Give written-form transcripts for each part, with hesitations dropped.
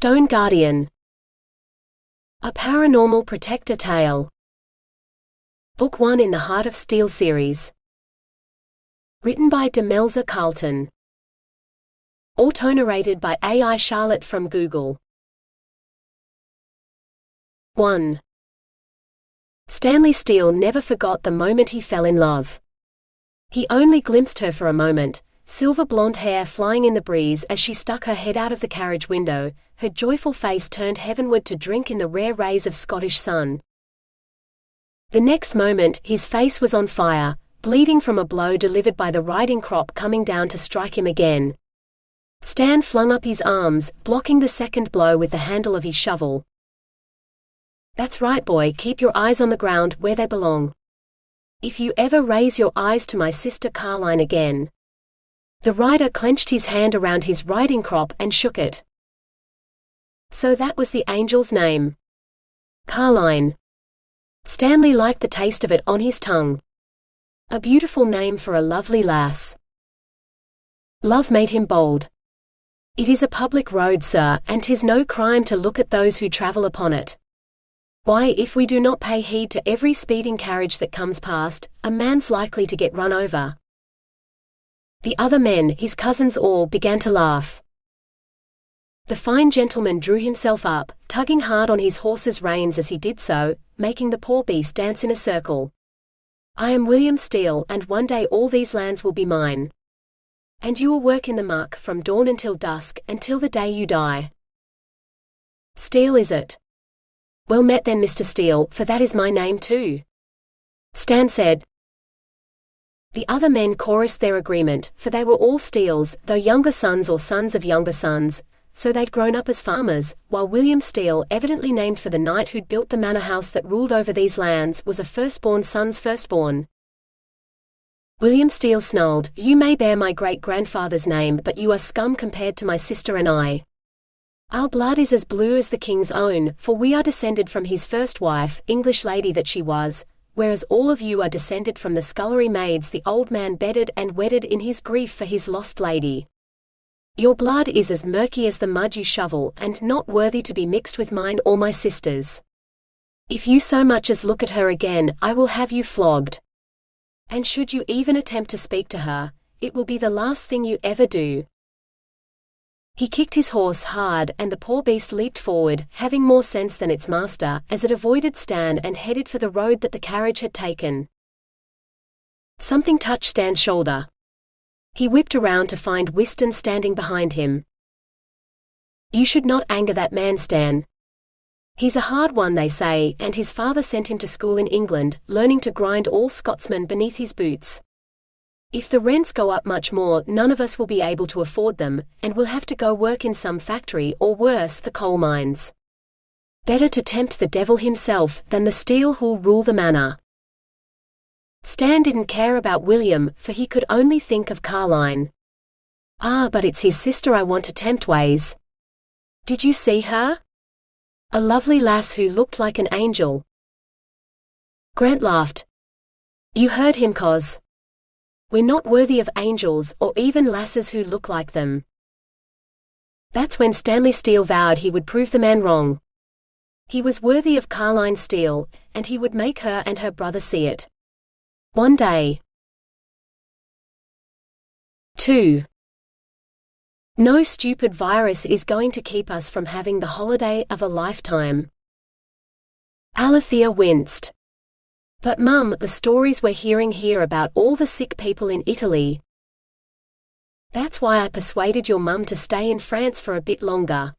Stone Guardian. A Paranormal Protector Tale. Book 1 in the Heart of Steel series. Written by Demelza Carlton. Autonarrated by AI Charlotte from Google. 1. Stanley Steel never forgot the moment he fell in love. He only glimpsed her for a moment, silver blonde hair flying in the breeze as she stuck her head out of the carriage window, her joyful face turned heavenward to drink in the rare rays of Scottish sun. The next moment, his face was on fire, bleeding from a blow delivered by the riding crop coming down to strike him again. Stan flung up his arms, blocking the second blow with the handle of his shovel. "That's right, boy, keep your eyes on the ground where they belong. If you ever raise your eyes to my sister Caroline again." The rider clenched his hand around his riding crop and shook it. So that was the angel's name. Caroline. Stanley liked the taste of it on his tongue. A beautiful name for a lovely lass. Love made him bold. "It is a public road, sir, and 'tis no crime to look at those who travel upon it. Why, if we do not pay heed to every speeding carriage that comes past, a man's likely to get run over." The other men, his cousins all, began to laugh. The fine gentleman drew himself up, tugging hard on his horse's reins as he did so, making the poor beast dance in a circle. "I am William Steel, and one day all these lands will be mine. And you will work in the muck from dawn until dusk, until the day you die." "Steel, is it? Well met then, Mr. Steel, for that is my name too," Stan said. The other men chorused their agreement, for they were all Steels, though younger sons or sons of younger sons, so they'd grown up as farmers, while William Steel, evidently named for the knight who'd built the manor house that ruled over these lands, was a firstborn son's firstborn. William Steel snarled, "You may bear my great-grandfather's name, but you are scum compared to my sister and I. Our blood is as blue as the king's own, for we are descended from his first wife, English lady that she was, whereas all of you are descended from the scullery maids the old man bedded and wedded in his grief for his lost lady. Your blood is as murky as the mud you shovel, and not worthy to be mixed with mine or my sister's. If you so much as look at her again, I will have you flogged. And should you even attempt to speak to her, it will be the last thing you ever do." He kicked his horse hard, and the poor beast leaped forward, having more sense than its master, as it avoided Stan and headed for the road that the carriage had taken. Something touched Stan's shoulder. He whipped around to find Whiston standing behind him. "You should not anger that man, Stan. He's a hard one, they say, and his father sent him to school in England, learning to grind all Scotsmen beneath his boots. If the rents go up much more, none of us will be able to afford them, and we'll have to go work in some factory or worse, the coal mines. Better to tempt the devil himself than the Steel who'll rule the manor." Stan didn't care about William, for he could only think of Caroline. "Ah, but it's his sister I want to tempt ways. Did you see her? A lovely lass who looked like an angel." Grant laughed. "You heard him, Cos. We're not worthy of angels, or even lasses who look like them." That's when Stanley Steel vowed he would prove the man wrong. He was worthy of Caroline Steel, and he would make her and her brother see it. One day. 2. No stupid virus is going to keep us from having the holiday of a lifetime. Alethea winced. "But Mum, the stories we're hearing here about all the sick people in Italy." "That's why I persuaded your mum to stay in France for a bit longer.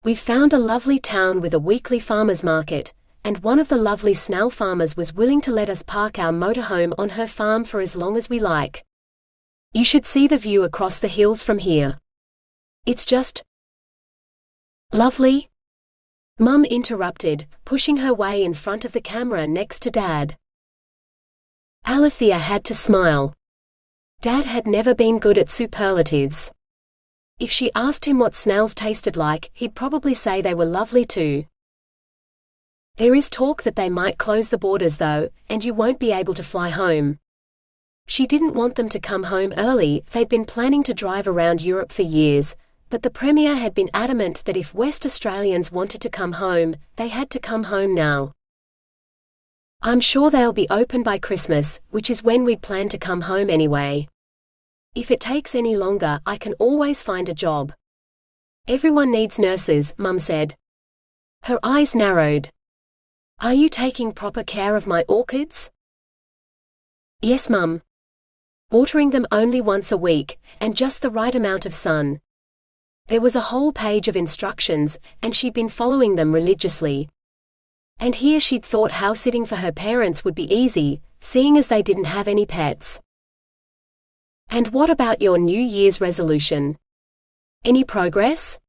We've found a lovely town with a weekly farmers market, and one of the lovely Snell farmers was willing to let us park our motorhome on her farm for as long as we like. You should see the view across the hills from here. It's just lovely." Mum interrupted, pushing her way in front of the camera next to Dad. Alethea had to smile. Dad had never been good at superlatives. If she asked him what snails tasted like, he'd probably say they were lovely too. "There is talk that they might close the borders though, and you won't be able to fly home." She didn't want them to come home early, they'd been planning to drive around Europe for years, but the Premier had been adamant that if West Australians wanted to come home, they had to come home now. I'm sure they'll be open by Christmas, which is when we'd planned to come home anyway. If it takes any longer, I can always find a job. Everyone needs nurses, Mum said. Her eyes narrowed. Are you taking proper care of my orchids? Yes, Mum. Watering them only once a week, and just the right amount of sun. There was a whole page of instructions, and she'd been following them religiously. And here she'd thought house-sitting for her parents would be easy, seeing as they didn't have any pets. And what about your New Year's resolution? Any progress?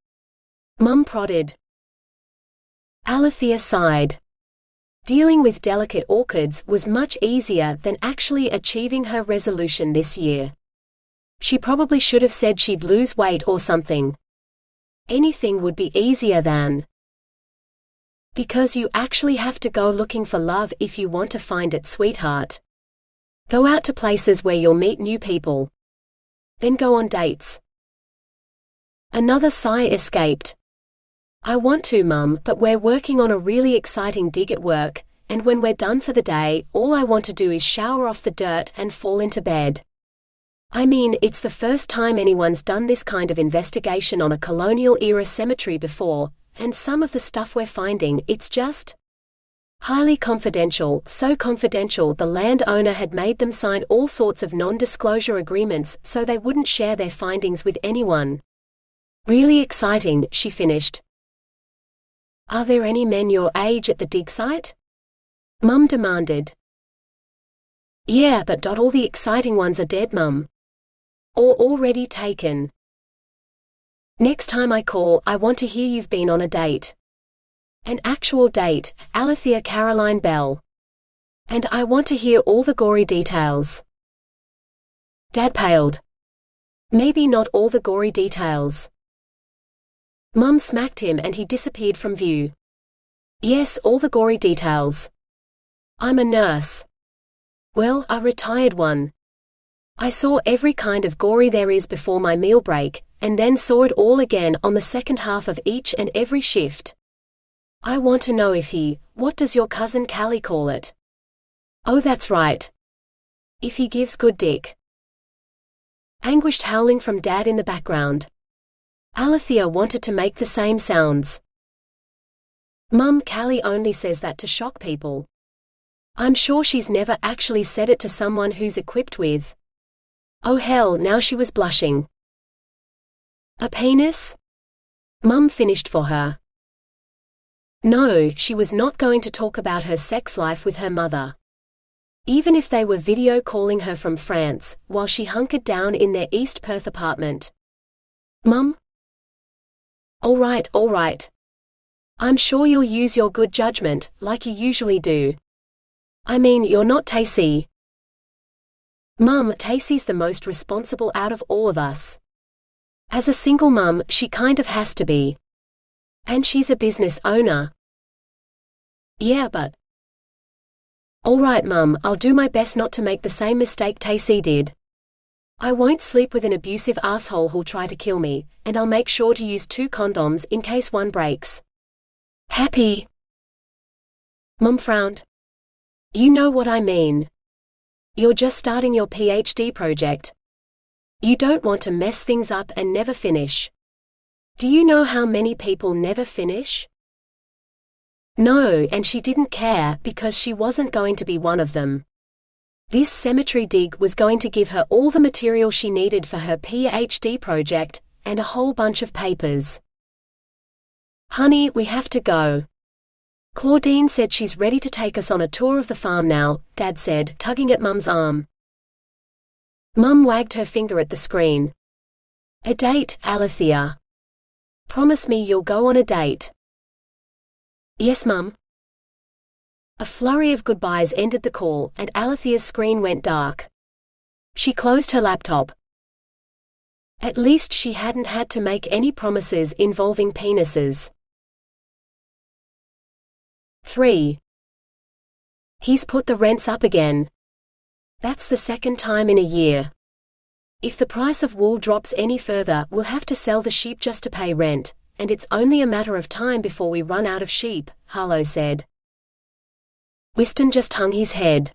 Mum prodded. Alethea sighed. Dealing with delicate orchids was much easier than actually achieving her resolution this year. She probably should have said she'd lose weight or something. Anything would be easier than. Because you actually have to go looking for love if you want to find it, sweetheart. Go out to places where you'll meet new people. Then go on dates. Another sigh escaped. I want to, Mum, but we're working on a really exciting dig at work, and when we're done for the day, all I want to do is shower off the dirt and fall into bed. I mean, it's the first time anyone's done this kind of investigation on a colonial-era cemetery before, and some of the stuff we're finding, it's just highly confidential, so confidential the landowner had made them sign all sorts of non-disclosure agreements so they wouldn't share their findings with anyone. Really exciting, she finished. Are there any men your age at the dig site? Mum demanded. Yeah, but all the exciting ones are dead, Mum. Or already taken. Next time I call, I want to hear you've been on a date. An actual date, Alethea Caroline Bell. And I want to hear all the gory details. Dad paled. Maybe not all the gory details. Mum smacked him and he disappeared from view. Yes, all the gory details. I'm a nurse. Well, a retired one. I saw every kind of gory there is before my meal break, and then saw it all again on the second half of each and every shift. I want to know if what does your cousin Callie call it? Oh, that's right. If he gives good dick. Anguished howling from Dad in the background. Alethea wanted to make the same sounds. Mum, Callie only says that to shock people. I'm sure she's never actually said it to someone who's equipped with. Oh hell, now she was blushing. A penis? Mum finished for her. No, she was not going to talk about her sex life with her mother. Even if they were video calling her from France, while she hunkered down in their East Perth apartment. Mum? All right. I'm sure you'll use your good judgment, like you usually do. I mean, you're not Tacy. Mum, Tacy's the most responsible out of all of us. As a single mum, she kind of has to be. And she's a business owner. Yeah, but. All right, Mum, I'll do my best not to make the same mistake Tacy did. I won't sleep with an abusive asshole who'll try to kill me, and I'll make sure to use 2 condoms in case one breaks. Happy? Mum frowned. You know what I mean. You're just starting your PhD project. You don't want to mess things up and never finish. Do you know how many people never finish? No, and she didn't care because she wasn't going to be one of them. This cemetery dig was going to give her all the material she needed for her PhD project, and a whole bunch of papers. Honey, we have to go. Claudine said she's ready to take us on a tour of the farm now, Dad said, tugging at Mum's arm. Mum wagged her finger at the screen. A date, Alethea. Promise me you'll go on a date. Yes, Mum. A flurry of goodbyes ended the call, and Alethea's screen went dark. She closed her laptop. At least she hadn't had to make any promises involving penises. 3. He's put the rents up again. That's the second time in a year. If the price of wool drops any further, we'll have to sell the sheep just to pay rent, and it's only a matter of time before we run out of sheep, Harlow said. Wystan just hung his head.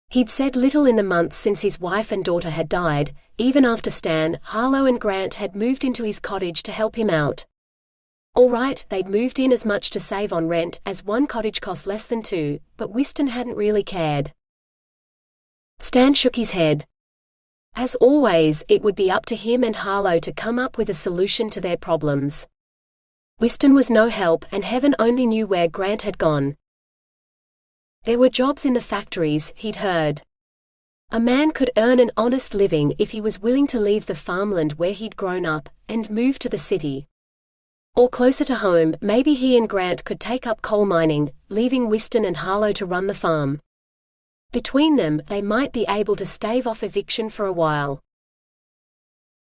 He'd said little in the months since his wife and daughter had died. Even after Stan, Harlow and Grant had moved into his cottage to help him out. All right, they'd moved in as much to save on rent, as one cottage cost less than two, but Wystan hadn't really cared. Stan shook his head. As always, it would be up to him and Harlow to come up with a solution to their problems. Wystan was no help, and heaven only knew where Grant had gone. There were jobs in the factories, he'd heard. A man could earn an honest living if he was willing to leave the farmland where he'd grown up, and move to the city. Or closer to home, maybe he and Grant could take up coal mining, leaving Wystan and Harlow to run the farm. Between them, they might be able to stave off eviction for a while.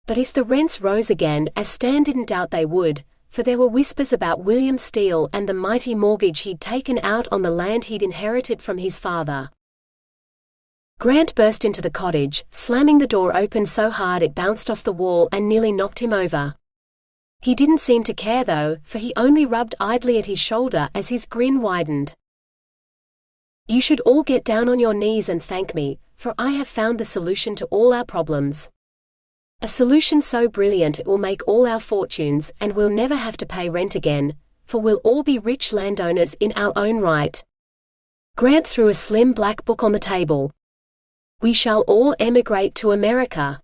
But if the rents rose again, as Stan didn't doubt they would, for there were whispers about William Steel and the mighty mortgage he'd taken out on the land he'd inherited from his father. Grant burst into the cottage, slamming the door open so hard it bounced off the wall and nearly knocked him over. He didn't seem to care though, for he only rubbed idly at his shoulder as his grin widened. You should all get down on your knees and thank me, for I have found the solution to all our problems. A solution so brilliant it will make all our fortunes, and we'll never have to pay rent again, for we'll all be rich landowners in our own right. Grant threw a slim black book on the table. We shall all emigrate to America.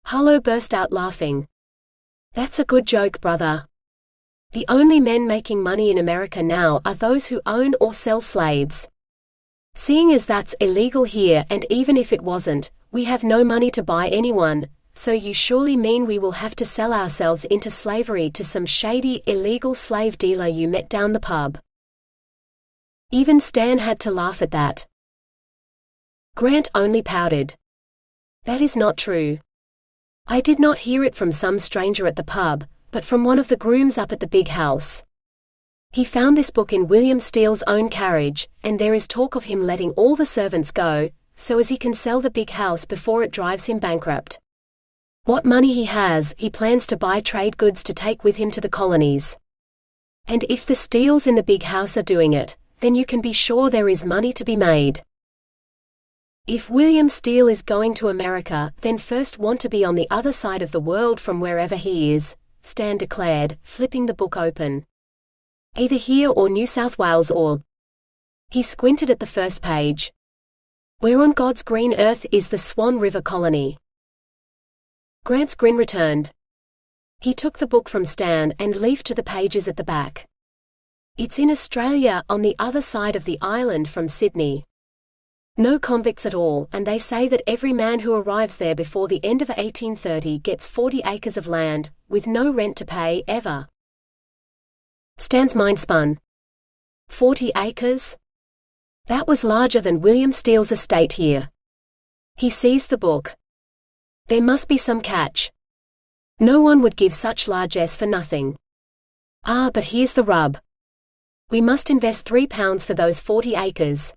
Harlow burst out laughing. That's a good joke, brother. The only men making money in America now are those who own or sell slaves. Seeing as that's illegal here, and even if it wasn't, we have no money to buy anyone, so you surely mean we will have to sell ourselves into slavery to some shady, illegal slave dealer you met down the pub. Even Stan had to laugh at that. Grant only pouted. That is not true. I did not hear it from some stranger at the pub, but from one of the grooms up at the big house. He found this book in William Steele's own carriage, and there is talk of him letting all the servants go, so as he can sell the big house before it drives him bankrupt. What money he has, he plans to buy trade goods to take with him to the colonies. And if the Steels in the big house are doing it, then you can be sure there is money to be made. If William Steel is going to America, then first want to be on the other side of the world from wherever he is, Stan declared, flipping the book open. Either here or New South Wales or... He squinted at the first page. Where on God's green earth is the Swan River colony? Grant's grin returned. He took the book from Stan and leafed to the pages at the back. It's in Australia, on the other side of the island from Sydney. No convicts at all, and they say that every man who arrives there before the end of 1830 gets 40 acres of land, with no rent to pay, ever. Stan's mind spun. 40 acres? That was larger than William Steele's estate here. He seized the book. There must be some catch. No one would give such largesse for nothing. Ah, but here's the rub. We must invest £3 for those 40 acres.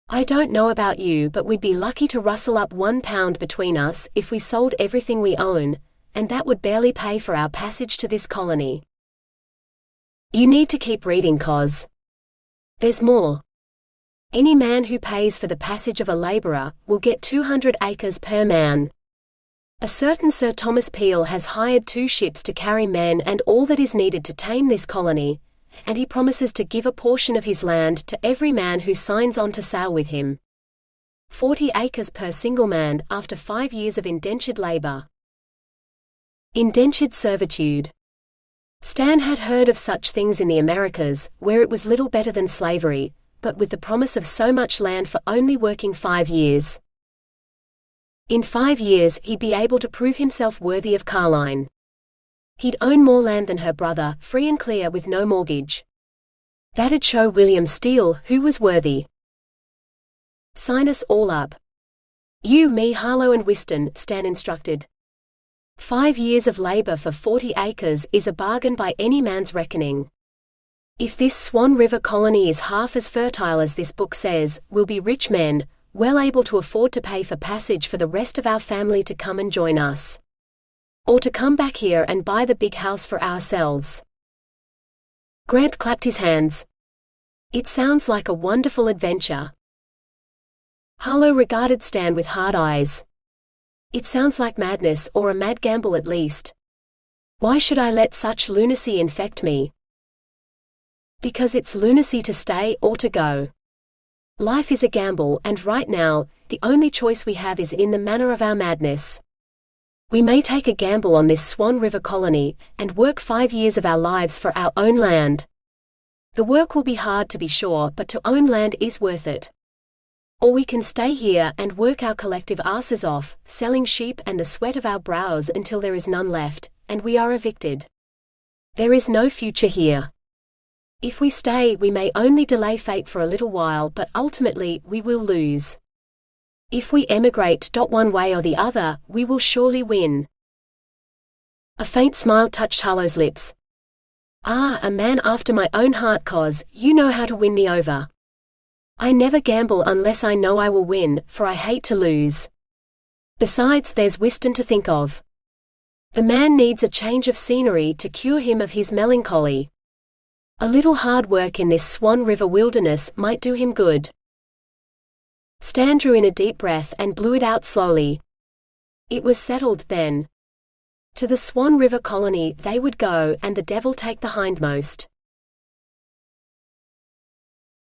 I don't know about you, but we'd be lucky to rustle up £1 between us if we sold everything we own, and that would barely pay for our passage to this colony. You need to keep reading, cos. There's more. Any man who pays for the passage of a labourer will get 200 acres per man. A certain Sir Thomas Peel has hired 2 ships to carry men and all that is needed to tame this colony, and he promises to give a portion of his land to every man who signs on to sail with him. 40 acres per single man, after 5 years of indentured labor. Indentured servitude. Stan had heard of such things in the Americas, where it was little better than slavery, but with the promise of so much land for only working 5 years. In 5 years he'd be able to prove himself worthy of Carlton. He'd own more land than her brother, free and clear with no mortgage. That'd show William Steel who was worthy. Sign us all up. You, me, Harlow and Wystan, Stan instructed. 5 years of labor for 40 acres is a bargain by any man's reckoning. If this Swan River colony is half as fertile as this book says, we'll be rich men, well able to afford to pay for passage for the rest of our family to come and join us. Or to come back here and buy the big house for ourselves." Grant clapped his hands. "It sounds like a wonderful adventure." Harlow regarded Stan with hard eyes. "It sounds like madness, or a mad gamble at least. Why should I let such lunacy infect me?" "Because it's lunacy to stay or to go. Life is a gamble, and right now, the only choice we have is in the manner of our madness. We may take a gamble on this Swan River colony, and work 5 years of our lives for our own land. The work will be hard to be sure, but to own land is worth it. Or we can stay here and work our collective asses off, selling sheep and the sweat of our brows until there is none left, and we are evicted. There is no future here. If we stay, we may only delay fate for a little while, but ultimately, we will lose. If we emigrate, one way or the other, we will surely win." A faint smile touched Harlow's lips. "Ah, a man after my own heart, cause you know how to win me over. I never gamble unless I know I will win, for I hate to lose. Besides, there's Whiston to think of. The man needs a change of scenery to cure him of his melancholy. A little hard work in this Swan River wilderness might do him good." Stan drew in a deep breath and blew it out slowly. It was settled, then. To the Swan River colony they would go, and the devil take the hindmost.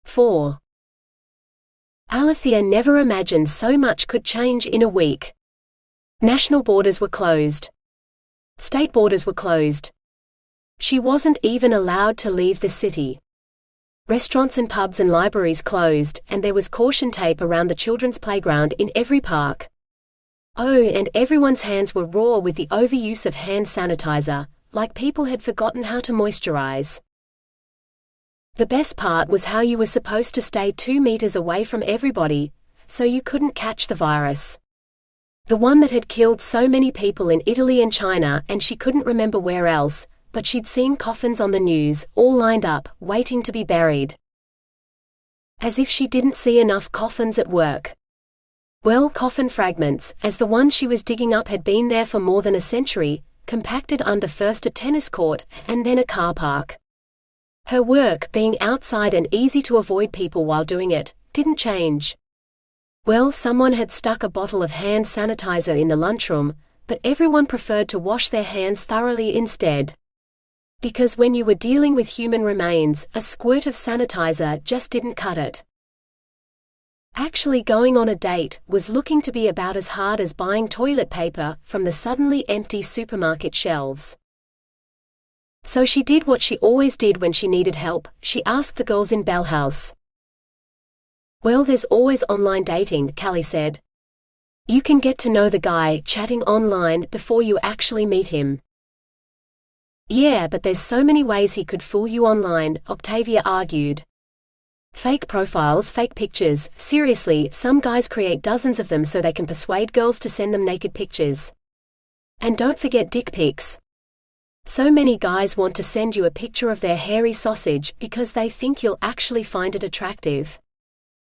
4. Alethea never imagined so much could change in a week. National borders were closed. State borders were closed. She wasn't even allowed to leave the city. Restaurants and pubs and libraries closed, and there was caution tape around the children's playground in every park. Oh, and everyone's hands were raw with the overuse of hand sanitizer, like people had forgotten how to moisturize. The best part was how you were supposed to stay 2 meters away from everybody, so you couldn't catch the virus. The one that had killed so many people in Italy and China, and she couldn't remember where else, but she'd seen coffins on the news, all lined up, waiting to be buried. As if she didn't see enough coffins at work. Well, coffin fragments, as the ones she was digging up had been there for more than a century, compacted under first a tennis court, and then a car park. Her work, being outside and easy to avoid people while doing it, didn't change. Well, someone had stuck a bottle of hand sanitizer in the lunchroom, but everyone preferred to wash their hands thoroughly instead. Because when you were dealing with human remains, a squirt of sanitizer just didn't cut it. Actually going on a date was looking to be about as hard as buying toilet paper from the suddenly empty supermarket shelves. So she did what she always did when she needed help, she asked the girls in Bell House. "Well, there's always online dating," Callie said. "You can get to know the guy chatting online before you actually meet him." "Yeah, but there's so many ways he could fool you online," Octavia argued. "Fake profiles, fake pictures, seriously, some guys create dozens of them so they can persuade girls to send them naked pictures. And don't forget dick pics. So many guys want to send you a picture of their hairy sausage because they think you'll actually find it attractive."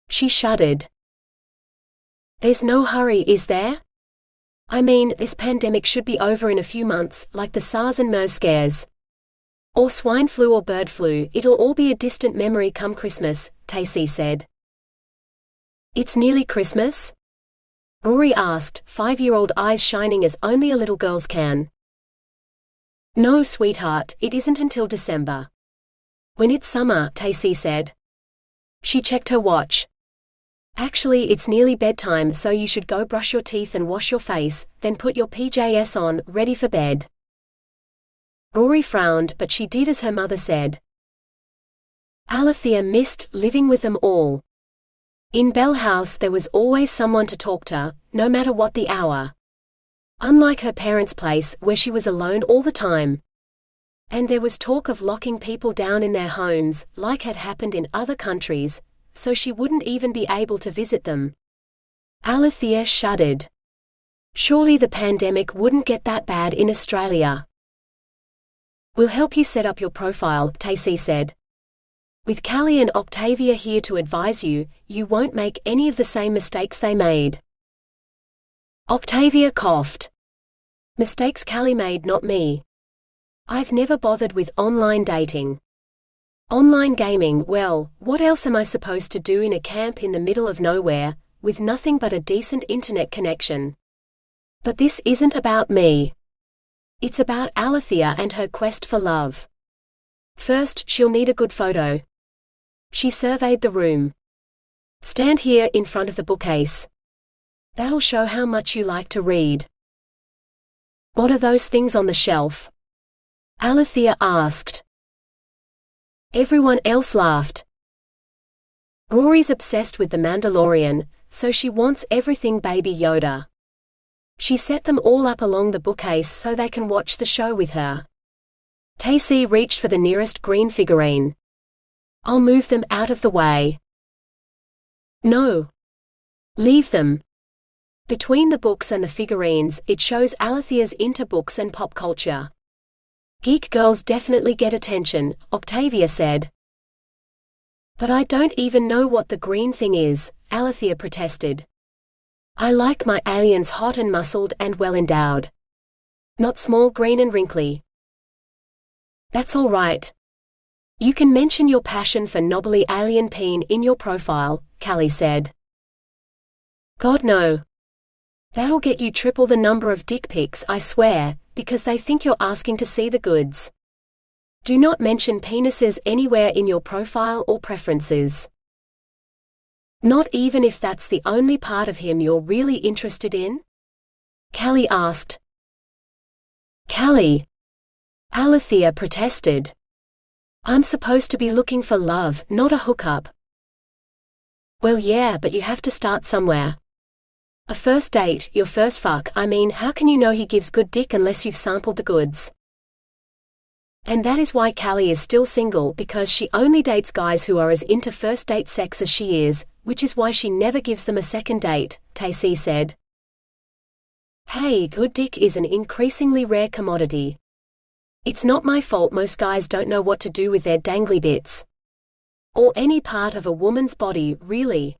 She shuddered. "There's no hurry, is there? I mean, this pandemic should be over in a few months, like the SARS and MERS scares. Or swine flu or bird flu, it'll all be a distant memory come Christmas," Tacy said. "It's nearly Christmas?" Rory asked, 5-year-old eyes shining as only a little girl's can. "No, sweetheart, it isn't until December. When it's summer," Tacy said. She checked her watch. "Actually, it's nearly bedtime, so you should go brush your teeth and wash your face, then put your PJs on, ready for bed." Rory frowned, but she did as her mother said. Alethea missed living with them all. In Bell House there was always someone to talk to, no matter what the hour. Unlike her parents' place, where she was alone all the time. And there was talk of locking people down in their homes, like had happened in other countries, so she wouldn't even be able to visit them. Alethea shuddered. Surely the pandemic wouldn't get that bad in Australia. "We'll help you set up your profile," Tacy said. With Callie and Octavia here to advise you, you won't make any of the same mistakes they made. Octavia coughed. Mistakes Callie made, not me. I've never bothered with online dating. Online gaming, well, what else am I supposed to do in a camp in the middle of nowhere, with nothing but a decent internet connection? But this isn't about me. It's about Alethea and her quest for love. First, she'll need a good photo. She surveyed the room. Stand here in front of the bookcase. That'll show how much you like to read. What are those things on the shelf? Alethea asked. Everyone else laughed. Rory's obsessed with the Mandalorian, so she wants everything Baby Yoda. She set them all up along the bookcase so they can watch the show with her. Tacy reached for the nearest green figurine. I'll move them out of the way. No. Leave them. Between the books and the figurines, it shows Alethea's into books and pop culture. Geek girls definitely get attention, Octavia said. But I don't even know what the green thing is, Alethea protested. I like my aliens hot and muscled and well endowed. Not small, green and wrinkly. That's all right. You can mention your passion for knobbly alien peen in your profile, Callie said. God no. That'll get you triple the number of dick pics, I swear, because they think you're asking to see the goods. Do not mention penises anywhere in your profile or preferences. Not even if that's the only part of him you're really interested in? Callie asked. Callie. Alethea protested. I'm supposed to be looking for love, not a hookup. Well yeah, but you have to start somewhere. A first date, your first fuck, I mean, how can you know he gives good dick unless you've sampled the goods? And that is why Callie is still single, because she only dates guys who are as into first date sex as she is, which is why she never gives them a second date, Tacy said. Hey, good dick is an increasingly rare commodity. It's not my fault most guys don't know what to do with their dangly bits. Or any part of a woman's body, really.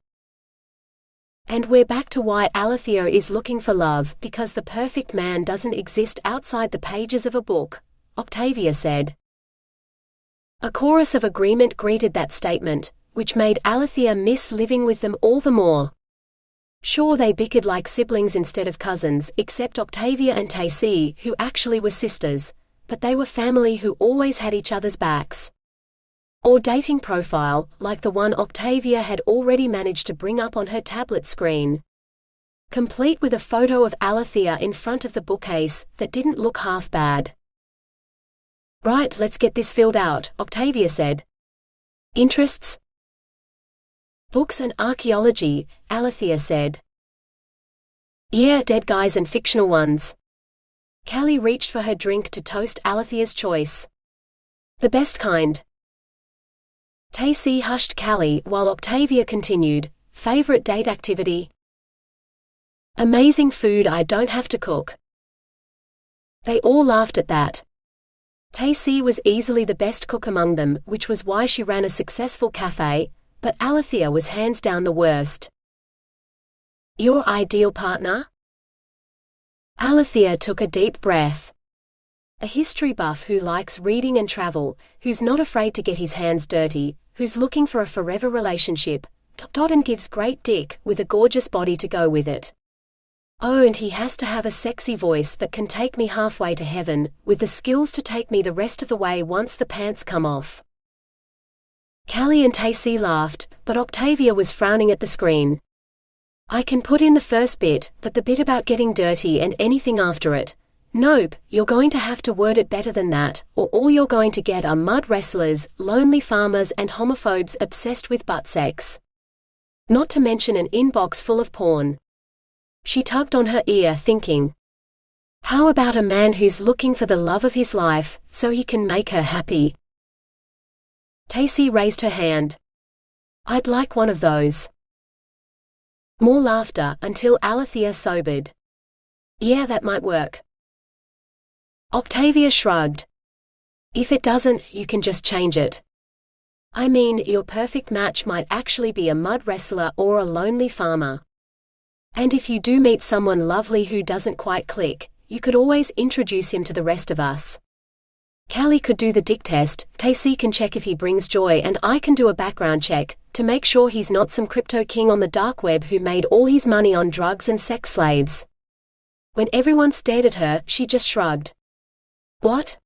And we're back to why Alethea is looking for love, because the perfect man doesn't exist outside the pages of a book, Octavia said. A chorus of agreement greeted that statement, which made Alethea miss living with them all the more. Sure, they bickered like siblings instead of cousins, except Octavia and Tacy, who actually were sisters, but they were family who always had each other's backs. Or dating profile, like the one Octavia had already managed to bring up on her tablet screen. Complete with a photo of Alethea in front of the bookcase that didn't look half bad. Right, let's get this filled out, Octavia said. Interests? Books and archaeology, Alethea said. Yeah, dead guys and fictional ones. Callie reached for her drink to toast Alethea's choice. The best kind. Tacy hushed Callie while Octavia continued, favorite date activity? Amazing food I don't have to cook. They all laughed at that. Tacy was easily the best cook among them, which was why she ran a successful cafe, but Alethea was hands down the worst. Your ideal partner? Alethea took a deep breath. A history buff who likes reading and travel, who's not afraid to get his hands dirty, who's looking for a forever relationship, and gives great dick, with a gorgeous body to go with it. Oh, and he has to have a sexy voice that can take me halfway to heaven, with the skills to take me the rest of the way once the pants come off. Callie and Tacy laughed, but Octavia was frowning at the screen. I can put in the first bit, but the bit about getting dirty and anything after it. Nope, you're going to have to word it better than that, or all you're going to get are mud wrestlers, lonely farmers and homophobes obsessed with butt sex. Not to mention an inbox full of porn. She tugged on her ear thinking. How about a man who's looking for the love of his life, so he can make her happy? Tacy raised her hand. I'd like one of those. More laughter until Alethea sobered. Yeah, that might work. Octavia shrugged. If it doesn't, you can just change it. I mean, your perfect match might actually be a mud wrestler or a lonely farmer. And if you do meet someone lovely who doesn't quite click, you could always introduce him to the rest of us. Callie could do the dick test, Tacy can check if he brings joy, and I can do a background check, to make sure he's not some crypto king on the dark web who made all his money on drugs and sex slaves. When everyone stared at her, she just shrugged. What?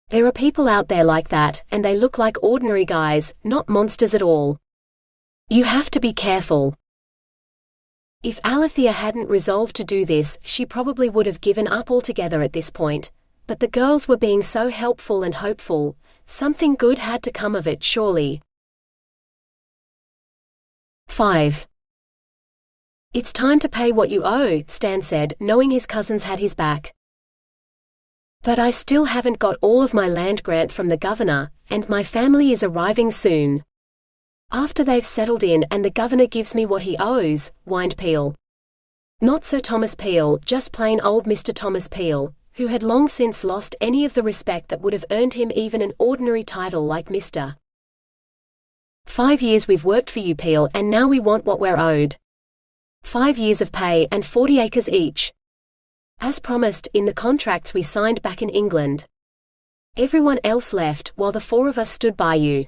There are people out there like that, and they look like ordinary guys, not monsters at all. You have to be careful. If Alethea hadn't resolved to do this, she probably would have given up altogether at this point, but the girls were being so helpful and hopeful, something good had to come of it surely. 5. It's time to pay what you owe, Stan said, knowing his cousins had his back. But I still haven't got all of my land grant from the governor, and my family is arriving soon. After they've settled in and the governor gives me what he owes, whined Peel. Not Sir Thomas Peel, just plain old Mr. Thomas Peel, who had long since lost any of the respect that would have earned him even an ordinary title like Mr. 5 years we've worked for you, Peel, and now we want what we're owed. 5 years of pay and 40 acres each. As promised in the contracts we signed back in England. Everyone else left while the 4 of us stood by you.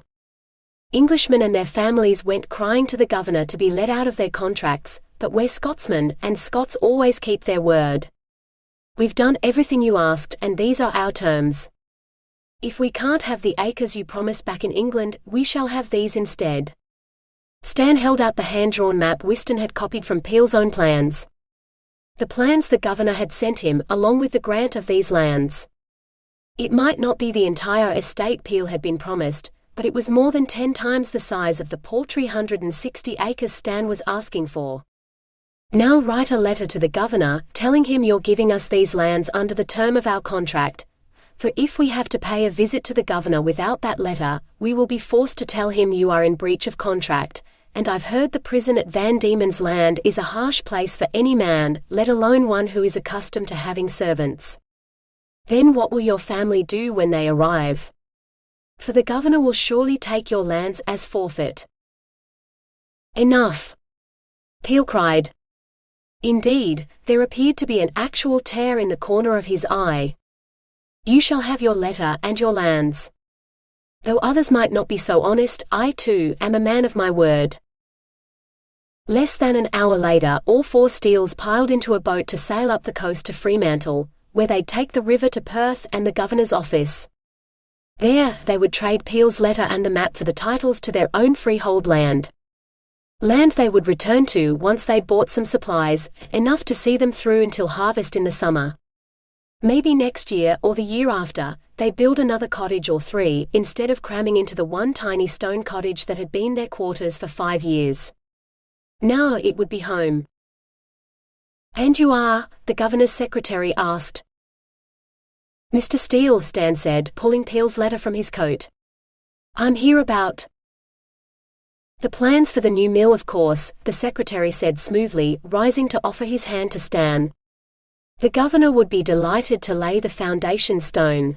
Englishmen and their families went crying to the governor to be let out of their contracts, but we're Scotsmen, and Scots always keep their word. We've done everything you asked, and these are our terms. If we can't have the acres you promised back in England, we shall have these instead. Stan held out the hand-drawn map Whiston had copied from Peel's own plans. The plans the governor had sent him, along with the grant of these lands. It might not be the entire estate Peel had been promised, but it was more than 10 times the size of the paltry 160 acres Stan was asking for. Now write a letter to the governor, telling him you're giving us these lands under the term of our contract. For if we have to pay a visit to the governor without that letter, we will be forced to tell him you are in breach of contract, and I've heard the prison at Van Diemen's Land is a harsh place for any man, let alone one who is accustomed to having servants. Then what will your family do when they arrive? For the governor will surely take your lands as forfeit. Enough! Peel cried. Indeed, there appeared to be an actual tear in the corner of his eye. You shall have your letter and your lands. Though others might not be so honest, I too am a man of my word. Less than an hour later, all 4 Steels piled into a boat to sail up the coast to Fremantle, where they'd take the river to Perth and the governor's office. There, they would trade Peel's letter and the map for the titles to their own freehold land. Land they would return to once they'd bought some supplies, enough to see them through until harvest in the summer. Maybe next year or the year after, they'd build another cottage or 3, instead of cramming into the one tiny stone cottage that had been their quarters for 5 years. Now it would be home. And you are? The governor's secretary asked. Mr. Steel, Stan said, pulling Peel's letter from his coat. I'm here about the plans for the new mill, of course, the secretary said smoothly, rising to offer his hand to Stan. The governor would be delighted to lay the foundation stone.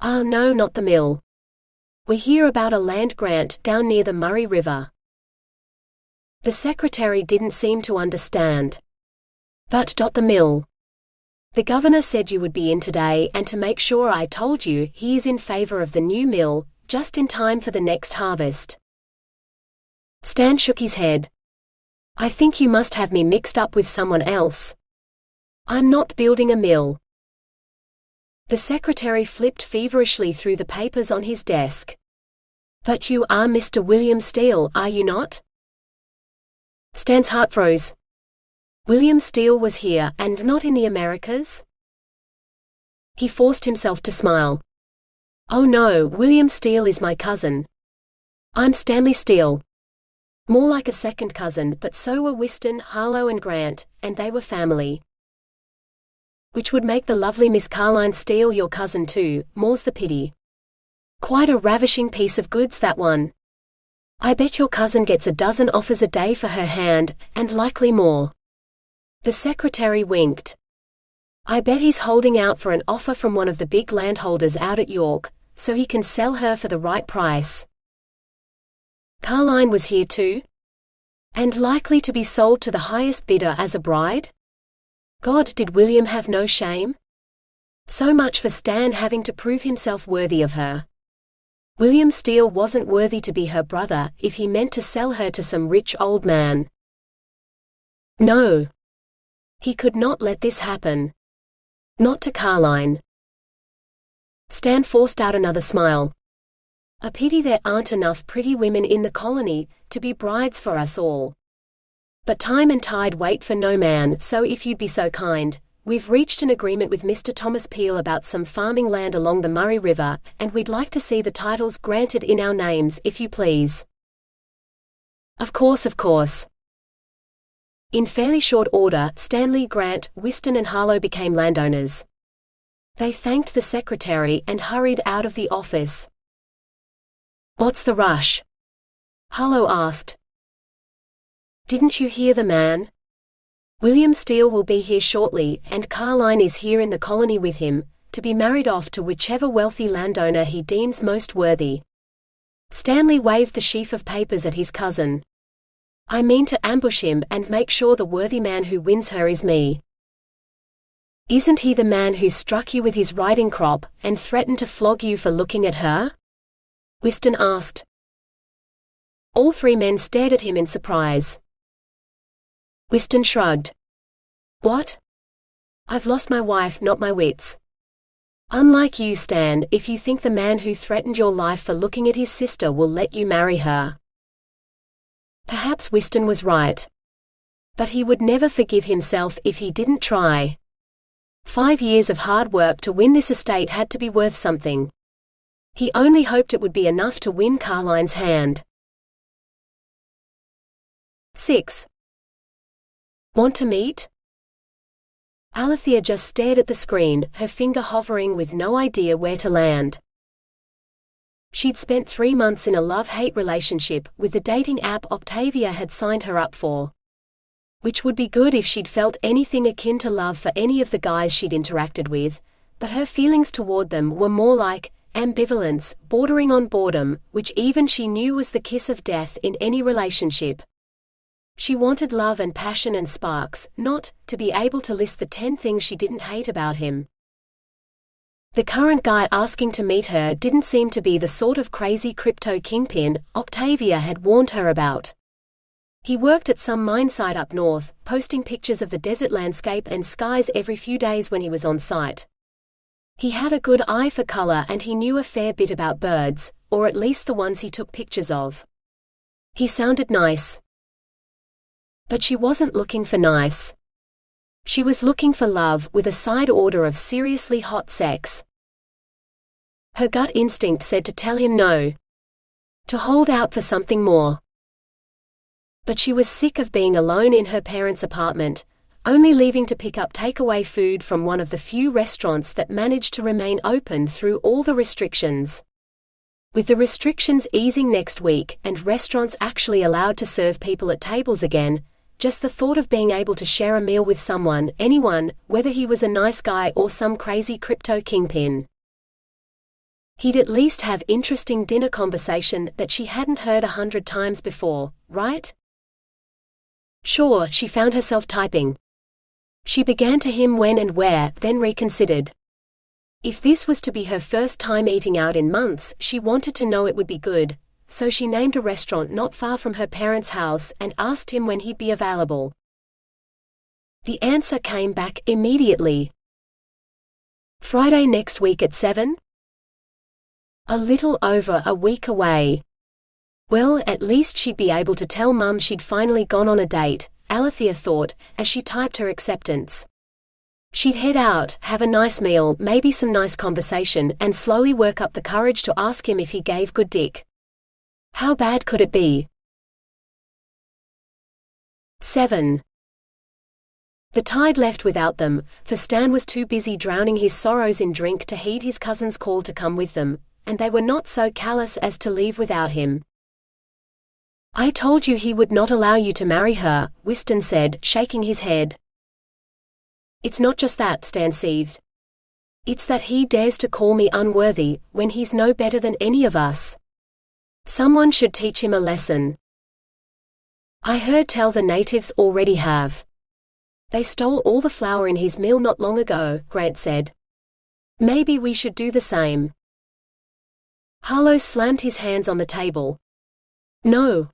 Ah, no, not the mill. We hear about a land grant down near the Murray River. The secretary didn't seem to understand. But the mill. The governor said you would be in today, and to make sure I told you, he is in favor of the new mill, just in time for the next harvest. Stan shook his head. I think you must have me mixed up with someone else. I'm not building a mill. The secretary flipped feverishly through the papers on his desk. But you are Mr. William Steel, are you not? Stan's heart froze. William Steel was here, and not in the Americas? He forced himself to smile. Oh no, William Steel is my cousin. I'm Stanley Steel. More like a second cousin, but so were Whiston, Harlow and Grant, and they were family. Which would make the lovely Miss Carline Steel your cousin too, more's the pity. Quite a ravishing piece of goods, that one. I bet your cousin gets a dozen offers a day for her hand, and likely more. The secretary winked. I bet he's holding out for an offer from one of the big landholders out at York, so he can sell her for the right price. Carlton was here too? And likely to be sold to the highest bidder as a bride? God, did William have no shame? So much for Stan having to prove himself worthy of her. William Steel wasn't worthy to be her brother if he meant to sell her to some rich old man. No. He could not let this happen. Not to Carlton. Stan forced out another smile. A pity there aren't enough pretty women in the colony to be brides for us all. But time and tide wait for no man, so if you'd be so kind, we've reached an agreement with Mr. Thomas Peel about some farming land along the Murray River, and we'd like to see the titles granted in our names, if you please. Of course, of course. In fairly short order, Stanley, Grant, Whiston and Harlow became landowners. They thanked the secretary and hurried out of the office. What's the rush? Harlow asked. Didn't you hear the man? William Steel will be here shortly, and Carlton is here in the colony with him, to be married off to whichever wealthy landowner he deems most worthy. Stanley waved the sheaf of papers at his cousin. I mean to ambush him and make sure the worthy man who wins her is me. Isn't he the man who struck you with his riding crop and threatened to flog you for looking at her? Whiston asked. All three men stared at him in surprise. Whiston shrugged. What? I've lost my wife, not my wits. Unlike you, Stan, if you think the man who threatened your life for looking at his sister will let you marry her. Perhaps Whiston was right. But he would never forgive himself if he didn't try. 5 years of hard work to win this estate had to be worth something. He only hoped it would be enough to win Carline's hand. 6. Want to meet? Alethea just stared at the screen, her finger hovering with no idea where to land. She'd spent 3 months in a love-hate relationship with the dating app Octavia had signed her up for. Which would be good if she'd felt anything akin to love for any of the guys she'd interacted with, but her feelings toward them were more like ambivalence, bordering on boredom, which even she knew was the kiss of death in any relationship. She wanted love and passion and sparks, not to be able to list the 10 things she didn't hate about him. The current guy asking to meet her didn't seem to be the sort of crazy crypto kingpin Octavia had warned her about. He worked at some mine site up north, posting pictures of the desert landscape and skies every few days when he was on site. He had a good eye for color and he knew a fair bit about birds, or at least the ones he took pictures of. He sounded nice. But she wasn't looking for nice. She was looking for love with a side order of seriously hot sex. Her gut instinct said to tell him no. To hold out for something more. But she was sick of being alone in her parents' apartment, only leaving to pick up takeaway food from one of the few restaurants that managed to remain open through all the restrictions. With the restrictions easing next week and restaurants actually allowed to serve people at tables again, just the thought of being able to share a meal with someone, anyone, whether he was a nice guy or some crazy crypto kingpin. He'd at least have interesting dinner conversation that she hadn't heard 100 times before, right? Sure, she found herself typing. She began to him when and where, then reconsidered. If this was to be her first time eating out in months, she wanted to know it would be good, so she named a restaurant not far from her parents' house and asked him when he'd be available. The answer came back immediately. Friday next week at 7? A little over a week away. Well, at least she'd be able to tell Mum she'd finally gone on a date, Alethea thought, as she typed her acceptance. She'd head out, have a nice meal, maybe some nice conversation, and slowly work up the courage to ask him if he gave good dick. How bad could it be? 7. The tide left without them, for Stan was too busy drowning his sorrows in drink to heed his cousin's call to come with them, and they were not so callous as to leave without him. I told you he would not allow you to marry her, Whiston said, shaking his head. It's not just that, Stan seethed. It's that he dares to call me unworthy, when he's no better than any of us. Someone should teach him a lesson. I heard tell the natives already have. They stole all the flour in his mill not long ago, Grant said. Maybe we should do the same. Harlow slammed his hands on the table. No.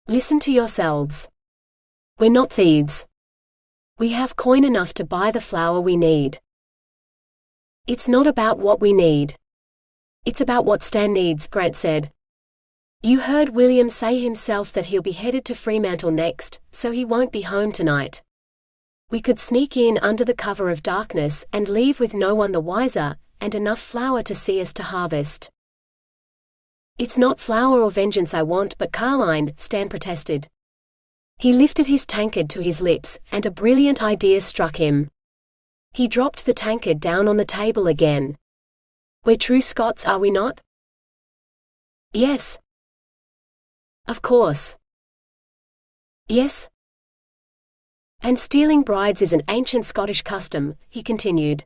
Listen to yourselves. We're not thieves. We have coin enough to buy the flour we need. It's not about what we need. It's about what Stan needs, Grant said. You heard William say himself that he'll be headed to Fremantle next, so he won't be home tonight. We could sneak in under the cover of darkness and leave with no one the wiser, and enough flour to see us to harvest. It's not flour or vengeance I want but Carline, Stan protested. He lifted his tankard to his lips, and a brilliant idea struck him. He dropped the tankard down on the table again. We're true Scots, are we not? Yes. Of course. Yes. And stealing brides is an ancient Scottish custom, he continued.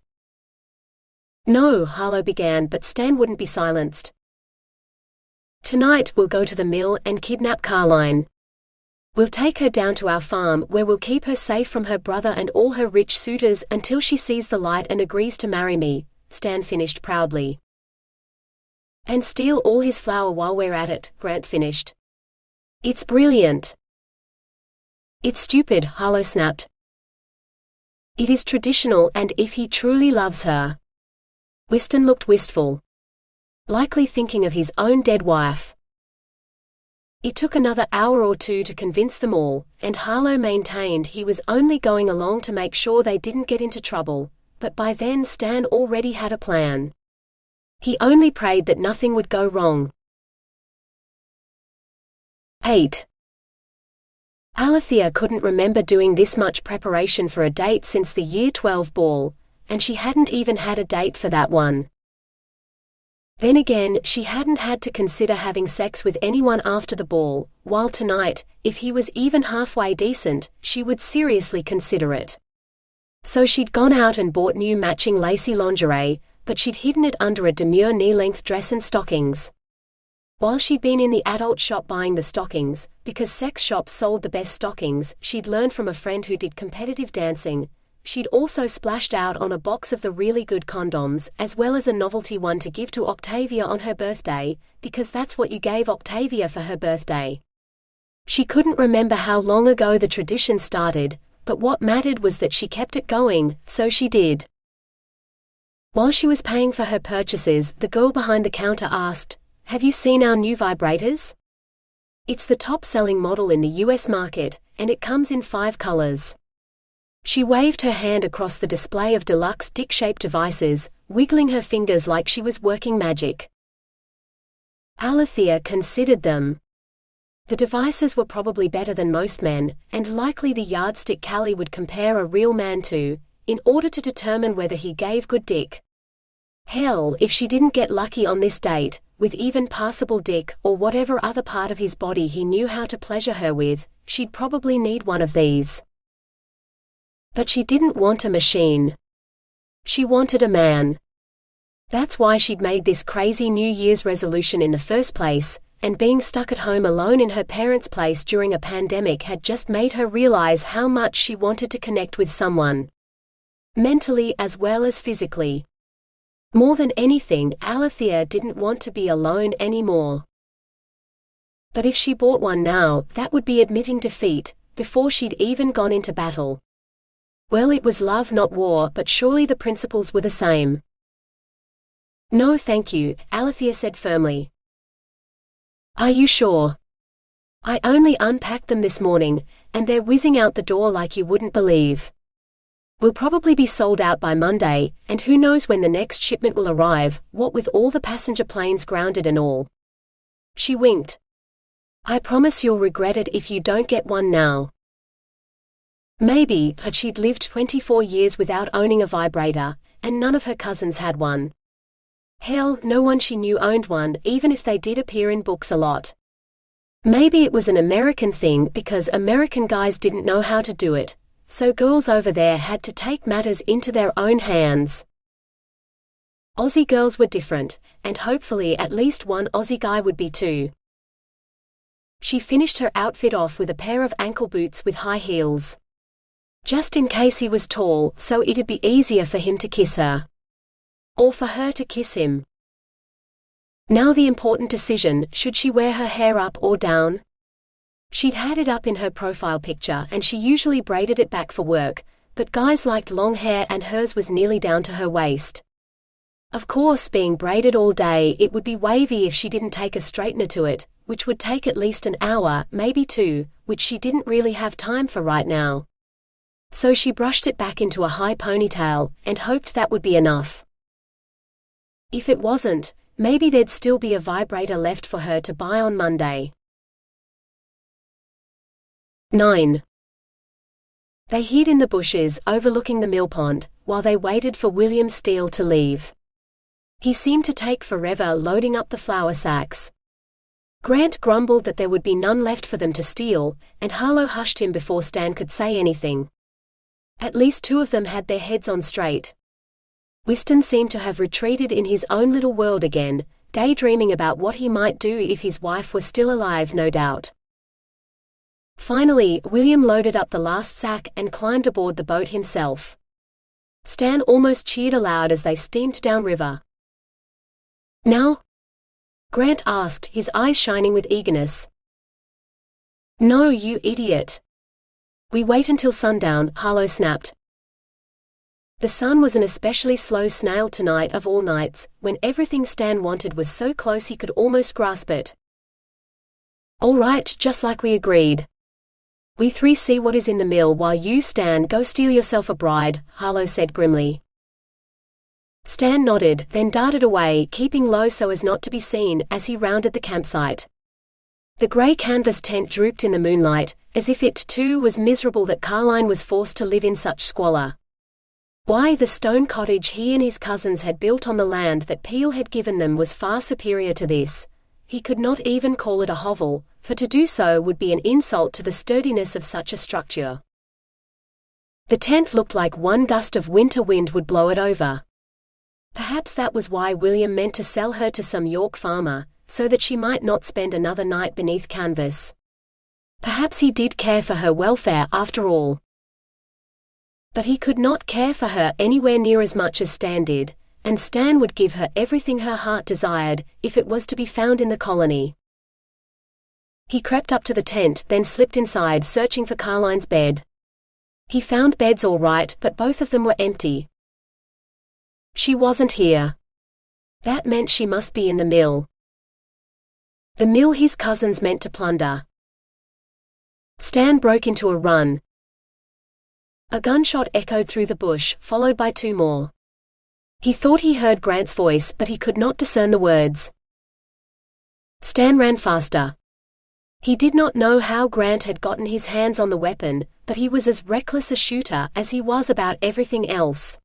No, Harlow began, but Stan wouldn't be silenced. Tonight we'll go to the mill and kidnap Carline. We'll take her down to our farm where we'll keep her safe from her brother and all her rich suitors until she sees the light and agrees to marry me, Stan finished proudly. And steal all his flour while we're at it, Grant finished. It's brilliant. It's stupid, Harlow snapped. It is traditional, and if he truly loves her. Whiston looked wistful. Likely thinking of his own dead wife. It took another hour or two to convince them all, and Harlow maintained he was only going along to make sure they didn't get into trouble, but by then Stan already had a plan. He only prayed that nothing would go wrong. 8. Alethea couldn't remember doing this much preparation for a date since the Year 12 ball, and she hadn't even had a date for that one. Then again, she hadn't had to consider having sex with anyone after the ball, while tonight, if he was even halfway decent, she would seriously consider it. So she'd gone out and bought new matching lacy lingerie, but she'd hidden it under a demure knee-length dress and stockings. While she'd been in the adult shop buying the stockings, because sex shops sold the best stockings, she'd learned from a friend who did competitive dancing. She'd also splashed out on a box of the really good condoms, as well as a novelty one to give to Octavia on her birthday, because that's what you gave Octavia for her birthday. She couldn't remember how long ago the tradition started, but what mattered was that she kept it going, so she did. While she was paying for her purchases, the girl behind the counter asked, "Have you seen our new vibrators? It's the top-selling model in the US market, and it comes in 5 colors." She waved her hand across the display of deluxe dick-shaped devices, wiggling her fingers like she was working magic. Alethea considered them. The devices were probably better than most men, and likely the yardstick Callie would compare a real man to, in order to determine whether he gave good dick. Hell, if she didn't get lucky on this date, with even passable dick or whatever other part of his body he knew how to pleasure her with, she'd probably need one of these. But she didn't want a machine. She wanted a man. That's why she'd made this crazy New Year's resolution in the first place, and being stuck at home alone in her parents' place during a pandemic had just made her realize how much she wanted to connect with someone. Mentally as well as physically. More than anything, Alethea didn't want to be alone anymore. But if she bought one now, that would be admitting defeat, before she'd even gone into battle. Well, it was love not war, but surely the principles were the same. "No thank you," Alethea said firmly. "Are you sure? I only unpacked them this morning, and they're whizzing out the door like you wouldn't believe. We'll probably be sold out by Monday, and who knows when the next shipment will arrive, what with all the passenger planes grounded and all." She winked. "I promise you'll regret it if you don't get one now." Maybe, but she'd lived 24 years without owning a vibrator, and none of her cousins had one. Hell, no one she knew owned one, even if they did appear in books a lot. Maybe it was an American thing because American guys didn't know how to do it, so girls over there had to take matters into their own hands. Aussie girls were different, and hopefully at least one Aussie guy would be too. She finished her outfit off with a pair of ankle boots with high heels. Just in case he was tall, so it'd be easier for him to kiss her. Or for her to kiss him. Now the important decision, should she wear her hair up or down? She'd had it up in her profile picture and she usually braided it back for work, but guys liked long hair and hers was nearly down to her waist. Of course, being braided all day, it would be wavy if she didn't take a straightener to it, which would take at least an hour, maybe two, which she didn't really have time for right now. So she brushed it back into a high ponytail, and hoped that would be enough. If it wasn't, maybe there'd still be a vibrator left for her to buy on Monday. 9. They hid in the bushes overlooking the mill pond, while they waited for William Steel to leave. He seemed to take forever loading up the flour sacks. Grant grumbled that there would be none left for them to steal, and Harlow hushed him before Stan could say anything. At least two of them had their heads on straight. Weston seemed to have retreated in his own little world again, daydreaming about what he might do if his wife were still alive, no doubt. Finally, William loaded up the last sack and climbed aboard the boat himself. Stan almost cheered aloud as they steamed downriver. Now? Grant asked, his eyes shining with eagerness. No, you idiot. We wait until sundown, Harlow snapped. The sun was an especially slow snail tonight of all nights, when everything Stan wanted was so close he could almost grasp it. All right, just like we agreed. We three see what is in the mill while you, Stan, go steal yourself a bride, Harlow said grimly. Stan nodded, then darted away, keeping low so as not to be seen, as he rounded the campsite. The grey canvas tent drooped in the moonlight, as if it too was miserable that Carlton was forced to live in such squalor. Why, the stone cottage he and his cousins had built on the land that Peel had given them was far superior to this. He could not even call it a hovel, for to do so would be an insult to the sturdiness of such a structure. The tent looked like one gust of winter wind would blow it over. Perhaps that was why William meant to sell her to some York farmer, so that she might not spend another night beneath canvas. Perhaps he did care for her welfare after all. But he could not care for her anywhere near as much as Stan did, and Stan would give her everything her heart desired, if it was to be found in the colony. He crept up to the tent, then slipped inside, searching for Carline's bed. He found beds all right, but both of them were empty. She wasn't here. That meant she must be in the mill. The mill his cousins meant to plunder. Stan broke into a run. A gunshot echoed through the bush, followed by two more. He thought he heard Grant's voice, but he could not discern the words. Stan ran faster. He did not know how Grant had gotten his hands on the weapon, but he was as reckless a shooter as he was about everything else.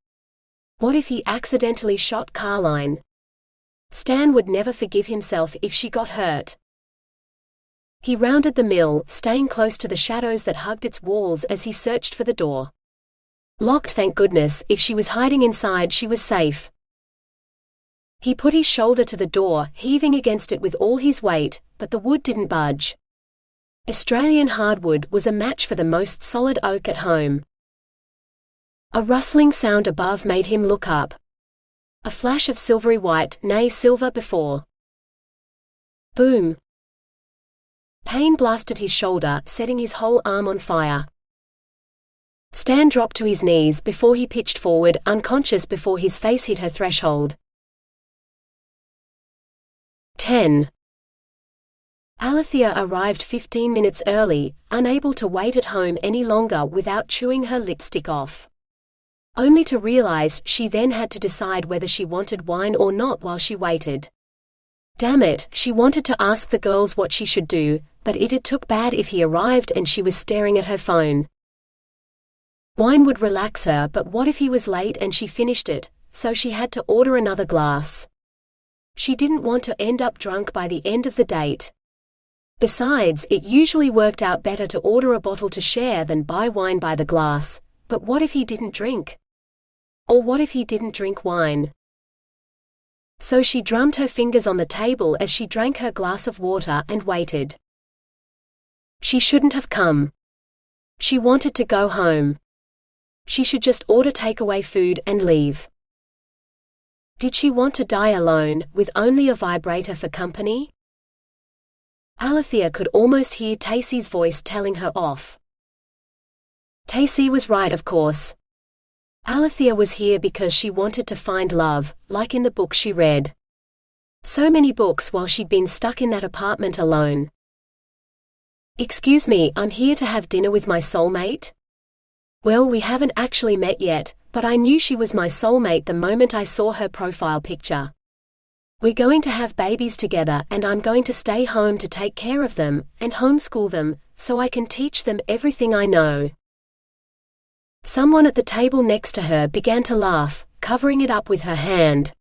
What if he accidentally shot Carlton? Stan would never forgive himself if she got hurt. He rounded the mill, staying close to the shadows that hugged its walls as he searched for the door. Locked, thank goodness. If she was hiding inside, she was safe. He put his shoulder to the door, heaving against it with all his weight, but the wood didn't budge. Australian hardwood was a match for the most solid oak at home. A rustling sound above made him look up. A flash of silvery white, nay silver before. Boom! Pain blasted his shoulder, setting his whole arm on fire. Stan dropped to his knees before he pitched forward, unconscious before his face hit her threshold. 10. Alethea arrived 15 minutes early, unable to wait at home any longer without chewing her lipstick off. Only to realize she then had to decide whether she wanted wine or not while she waited. Damn it, she wanted to ask the girls what she should do, but it'd took bad if he arrived and she was staring at her phone. Wine would relax her, but what if he was late and she finished it, so she had to order another glass. She didn't want to end up drunk by the end of the date. Besides, it usually worked out better to order a bottle to share than buy wine by the glass, but what if he didn't drink? Or what if he didn't drink wine? So she drummed her fingers on the table as she drank her glass of water and waited. She shouldn't have come. She wanted to go home. She should just order takeaway food and leave. Did she want to die alone, with only a vibrator for company? Alethea could almost hear Tacy's voice telling her off. Tacy was right, of course. Alethea was here because she wanted to find love, like in the book she read. So many books while she'd been stuck in that apartment alone. Excuse me, I'm here to have dinner with my soulmate? Well, we haven't actually met yet, but I knew she was my soulmate the moment I saw her profile picture. We're going to have babies together and I'm going to stay home to take care of them, and homeschool them, so I can teach them everything I know. Someone at the table next to her began to laugh, covering it up with her hand.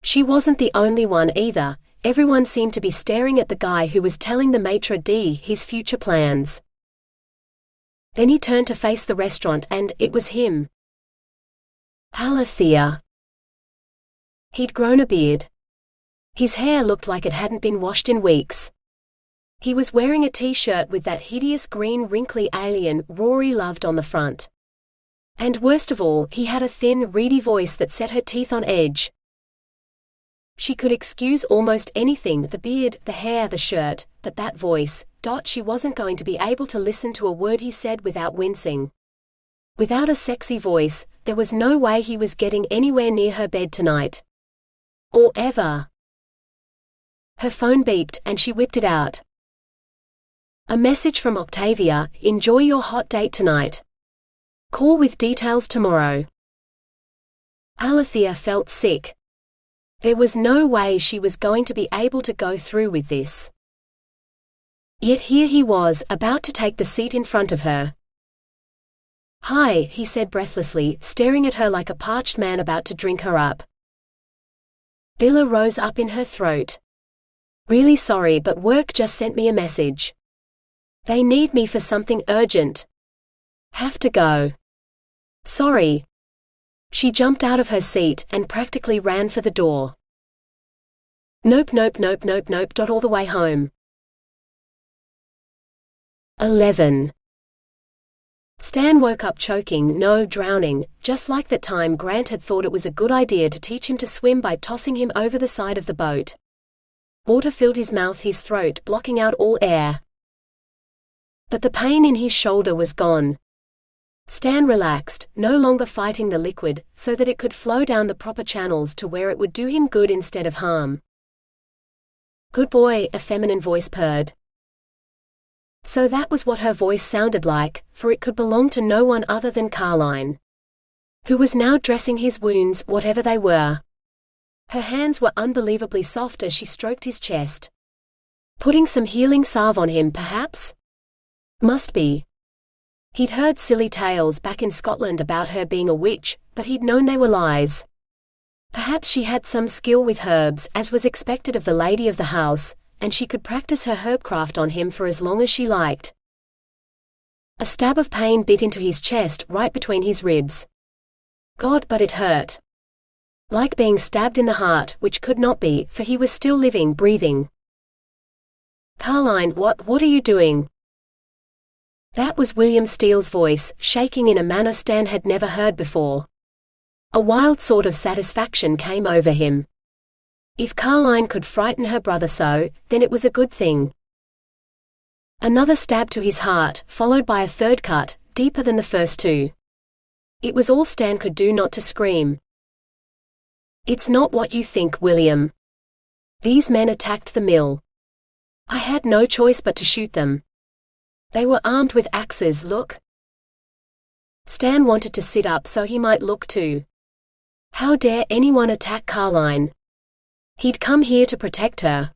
She wasn't the only one either. Everyone seemed to be staring at the guy who was telling the maitre d' his future plans. Then he turned to face the restaurant and it was him. Alethea. He'd grown a beard. His hair looked like it hadn't been washed in weeks. He was wearing a t-shirt with that hideous green wrinkly alien Rory loved on the front. And worst of all, he had a thin, reedy voice that set her teeth on edge. She could excuse almost anything, the beard, the hair, the shirt, but that voice. She wasn't going to be able to listen to a word he said without wincing. Without a sexy voice, there was no way he was getting anywhere near her bed tonight. Or ever. Her phone beeped and she whipped it out. A message from Octavia: enjoy your hot date tonight. Call with details tomorrow. Alethea felt sick. There was no way she was going to be able to go through with this. Yet here he was, about to take the seat in front of her. Hi, he said breathlessly, staring at her like a parched man about to drink her up. Billa rose up in her throat. Really sorry, but work just sent me a message. They need me for something urgent. Have to go. Sorry. She jumped out of her seat and practically ran for the door. Nope, all the way home. 11. Stan woke up choking, no, drowning, just like that time Grant had thought it was a good idea to teach him to swim by tossing him over the side of the boat. Water filled his mouth, his throat, blocking out all air. But the pain in his shoulder was gone. Stan relaxed, no longer fighting the liquid, so that it could flow down the proper channels to where it would do him good instead of harm. Good boy, a feminine voice purred. So that was what her voice sounded like, for it could belong to no one other than Carlton, who was now dressing his wounds, whatever they were. Her hands were unbelievably soft as she stroked his chest. Putting some healing salve on him, perhaps? Must be. He'd heard silly tales back in Scotland about her being a witch, but he'd known they were lies. Perhaps she had some skill with herbs, as was expected of the lady of the house, and she could practice her herbcraft on him for as long as she liked. A stab of pain bit into his chest, right between his ribs. God, but it hurt. Like being stabbed in the heart, which could not be, for he was still living, breathing. Carlton, what are you doing? That was William Steele's voice, shaking in a manner Stan had never heard before. A wild sort of satisfaction came over him. If Carlton could frighten her brother so, then it was a good thing. Another stab to his heart, followed by a third cut, deeper than the first two. It was all Stan could do not to scream. It's not what you think, William. These men attacked the mill. I had no choice but to shoot them. They were armed with axes, look. Stan wanted to sit up so he might look too. How dare anyone attack Carlton? He'd come here to protect her.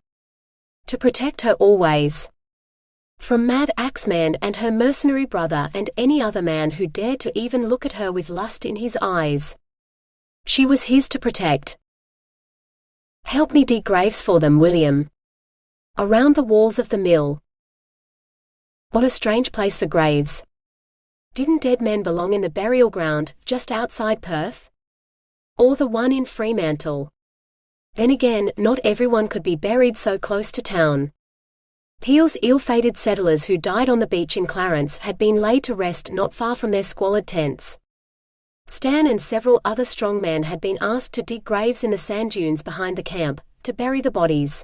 To protect her always. From Mad Axeman and her mercenary brother and any other man who dared to even look at her with lust in his eyes. She was his to protect. Help me dig graves for them, William. Around the walls of the mill. What a strange place for graves. Didn't dead men belong in the burial ground, just outside Perth? Or the one in Fremantle? Then again, not everyone could be buried so close to town. Peel's ill-fated settlers who died on the beach in Clarence had been laid to rest not far from their squalid tents. Stan and several other strong men had been asked to dig graves in the sand dunes behind the camp, to bury the bodies.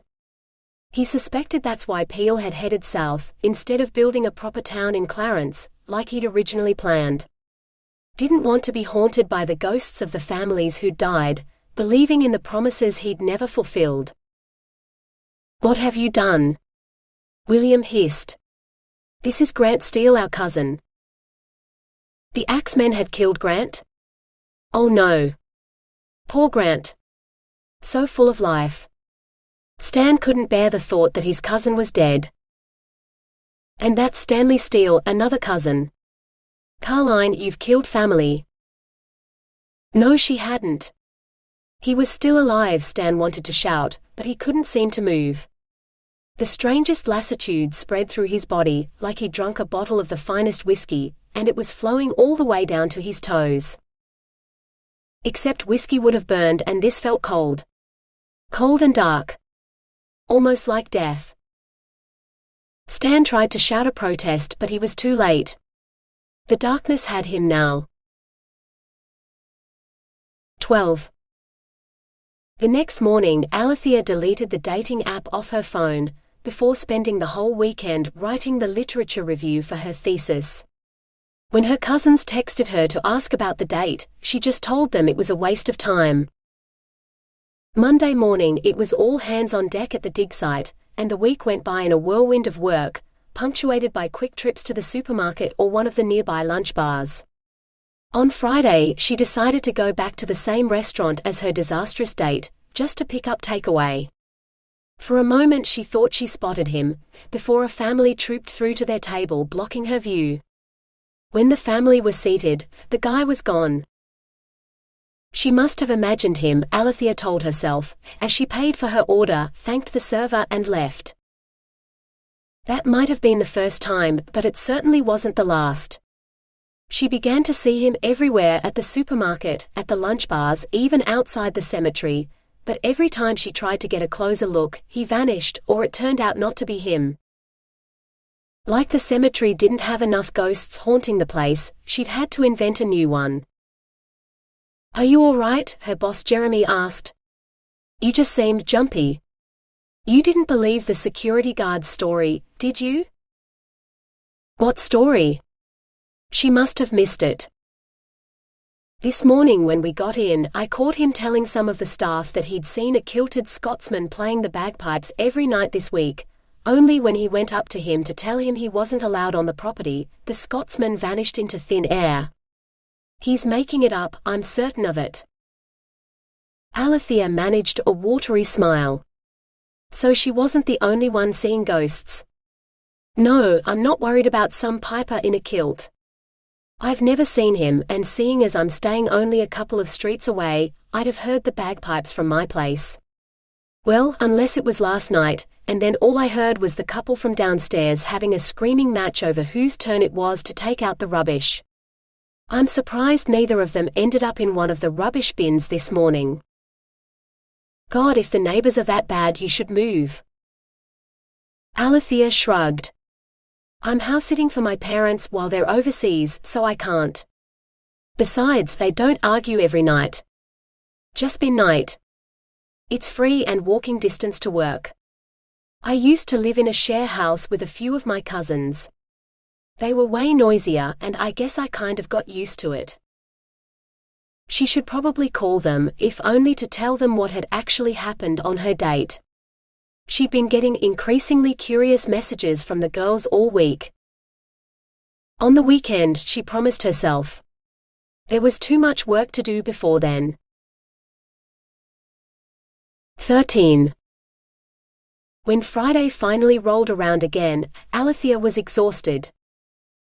He suspected that's why Peel had headed south, instead of building a proper town in Clarence, like he'd originally planned. Didn't want to be haunted by the ghosts of the families who'd died, believing in the promises he'd never fulfilled. "What have you done?" William hissed. "This is Grant Steel, our cousin." The Axemen had killed Grant? Oh no. Poor Grant. So full of life. Stan couldn't bear the thought that his cousin was dead. "And that's Stanley Steel, another cousin. Carline, you've killed family." No, she hadn't. He was still alive, Stan wanted to shout, but he couldn't seem to move. The strangest lassitude spread through his body, like he'd drunk a bottle of the finest whiskey, and it was flowing all the way down to his toes. Except whiskey would have burned, and this felt cold. Cold and dark. Almost like death. Stan tried to shout a protest, but he was too late. The darkness had him now. 12. The next morning, Alethea deleted the dating app off her phone, before spending the whole weekend writing the literature review for her thesis. When her cousins texted her to ask about the date, she just told them it was a waste of time. Monday morning it was all hands on deck at the dig site, and the week went by in a whirlwind of work, punctuated by quick trips to the supermarket or one of the nearby lunch bars. On Friday, she decided to go back to the same restaurant as her disastrous date, just to pick up takeaway. For a moment she thought she spotted him, before a family trooped through to their table, blocking her view. When the family was seated, the guy was gone. She must have imagined him, Alethea told herself, as she paid for her order, thanked the server and left. That might have been the first time, but it certainly wasn't the last. She began to see him everywhere, at the supermarket, at the lunch bars, even outside the cemetery, but every time she tried to get a closer look, he vanished, or it turned out not to be him. Like the cemetery didn't have enough ghosts haunting the place, she'd had to invent a new one. "Are you all right?" her boss Jeremy asked. "You just seemed jumpy. You didn't believe the security guard's story, did you?" "What story?" She must have missed it. "This morning when we got in, I caught him telling some of the staff that he'd seen a kilted Scotsman playing the bagpipes every night this week, only when he went up to him to tell him he wasn't allowed on the property, the Scotsman vanished into thin air. He's making it up, I'm certain of it." Alethea managed a watery smile. So she wasn't the only one seeing ghosts. "No, I'm not worried about some piper in a kilt. I've never seen him, and seeing as I'm staying only a couple of streets away, I'd have heard the bagpipes from my place. Well, unless it was last night, and then all I heard was the couple from downstairs having a screaming match over whose turn it was to take out the rubbish. I'm surprised neither of them ended up in one of the rubbish bins this morning. God, if the neighbors are that bad, you should move." Alethea shrugged. "I'm house-sitting for my parents while they're overseas, so I can't. Besides, they don't argue every night. Just been night. It's free and walking distance to work. I used to live in a share house with a few of my cousins. They were way noisier, and I guess I kind of got used to it." She should probably call them, if only to tell them what had actually happened on her date. She'd been getting increasingly curious messages from the girls all week. On the weekend, she promised herself. There was too much work to do before then. 13. When Friday finally rolled around again, Alethea was exhausted.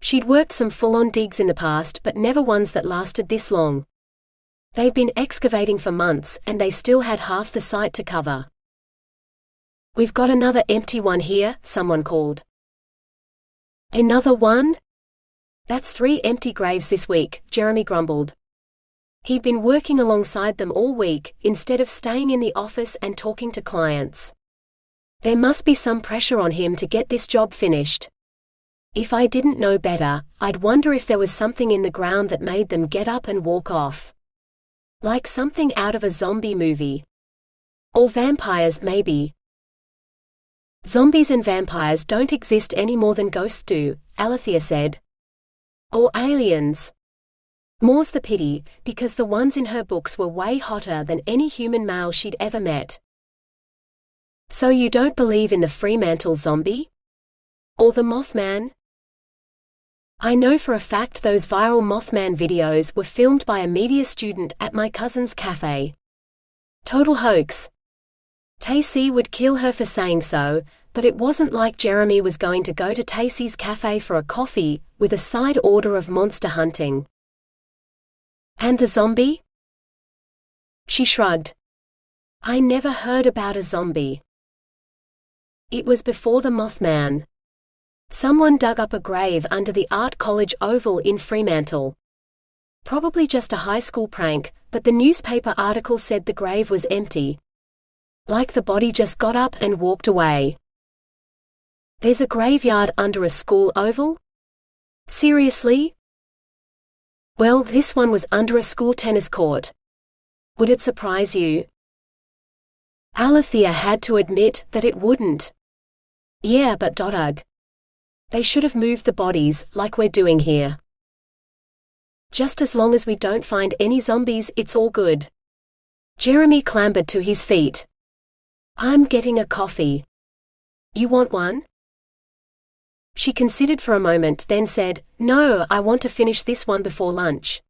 She'd worked some full-on digs in the past, but never ones that lasted this long. They'd been excavating for months, and they still had half the site to cover. "We've got another empty one here," someone called. "Another one? That's 3 empty graves this week," Jeremy grumbled. He'd been working alongside them all week, instead of staying in the office and talking to clients. There must be some pressure on him to get this job finished. If I didn't know better, I'd wonder if there was something in the ground that made them get up and walk off. Like something out of a zombie movie. Or vampires, maybe. Zombies and vampires don't exist any more than ghosts do, Alethea said. Or aliens. More's the pity, because the ones in her books were way hotter than any human male she'd ever met. So you don't believe in the Fremantle zombie? Or the Mothman? I know for a fact those viral Mothman videos were filmed by a media student at my cousin's cafe. Total hoax. Tacy would kill her for saying so, but it wasn't like Jeremy was going to go to Tacy's cafe for a coffee, with a side order of monster hunting. And the zombie? She shrugged. I never heard about a zombie. It was before the Mothman. Someone dug up a grave under the Art College Oval in Fremantle. Probably just a high school prank, but the newspaper article said the grave was empty. Like the body just got up and walked away. There's a graveyard under a school oval? Seriously? Well, this one was under a school tennis court. Would it surprise you? Alethea had to admit that it wouldn't. Yeah, but ugh. They should have moved the bodies, like we're doing here. Just as long as we don't find any zombies, it's all good. Jeremy clambered to his feet. I'm getting a coffee. You want one? She considered for a moment, then said, No, I want to finish this one before lunch.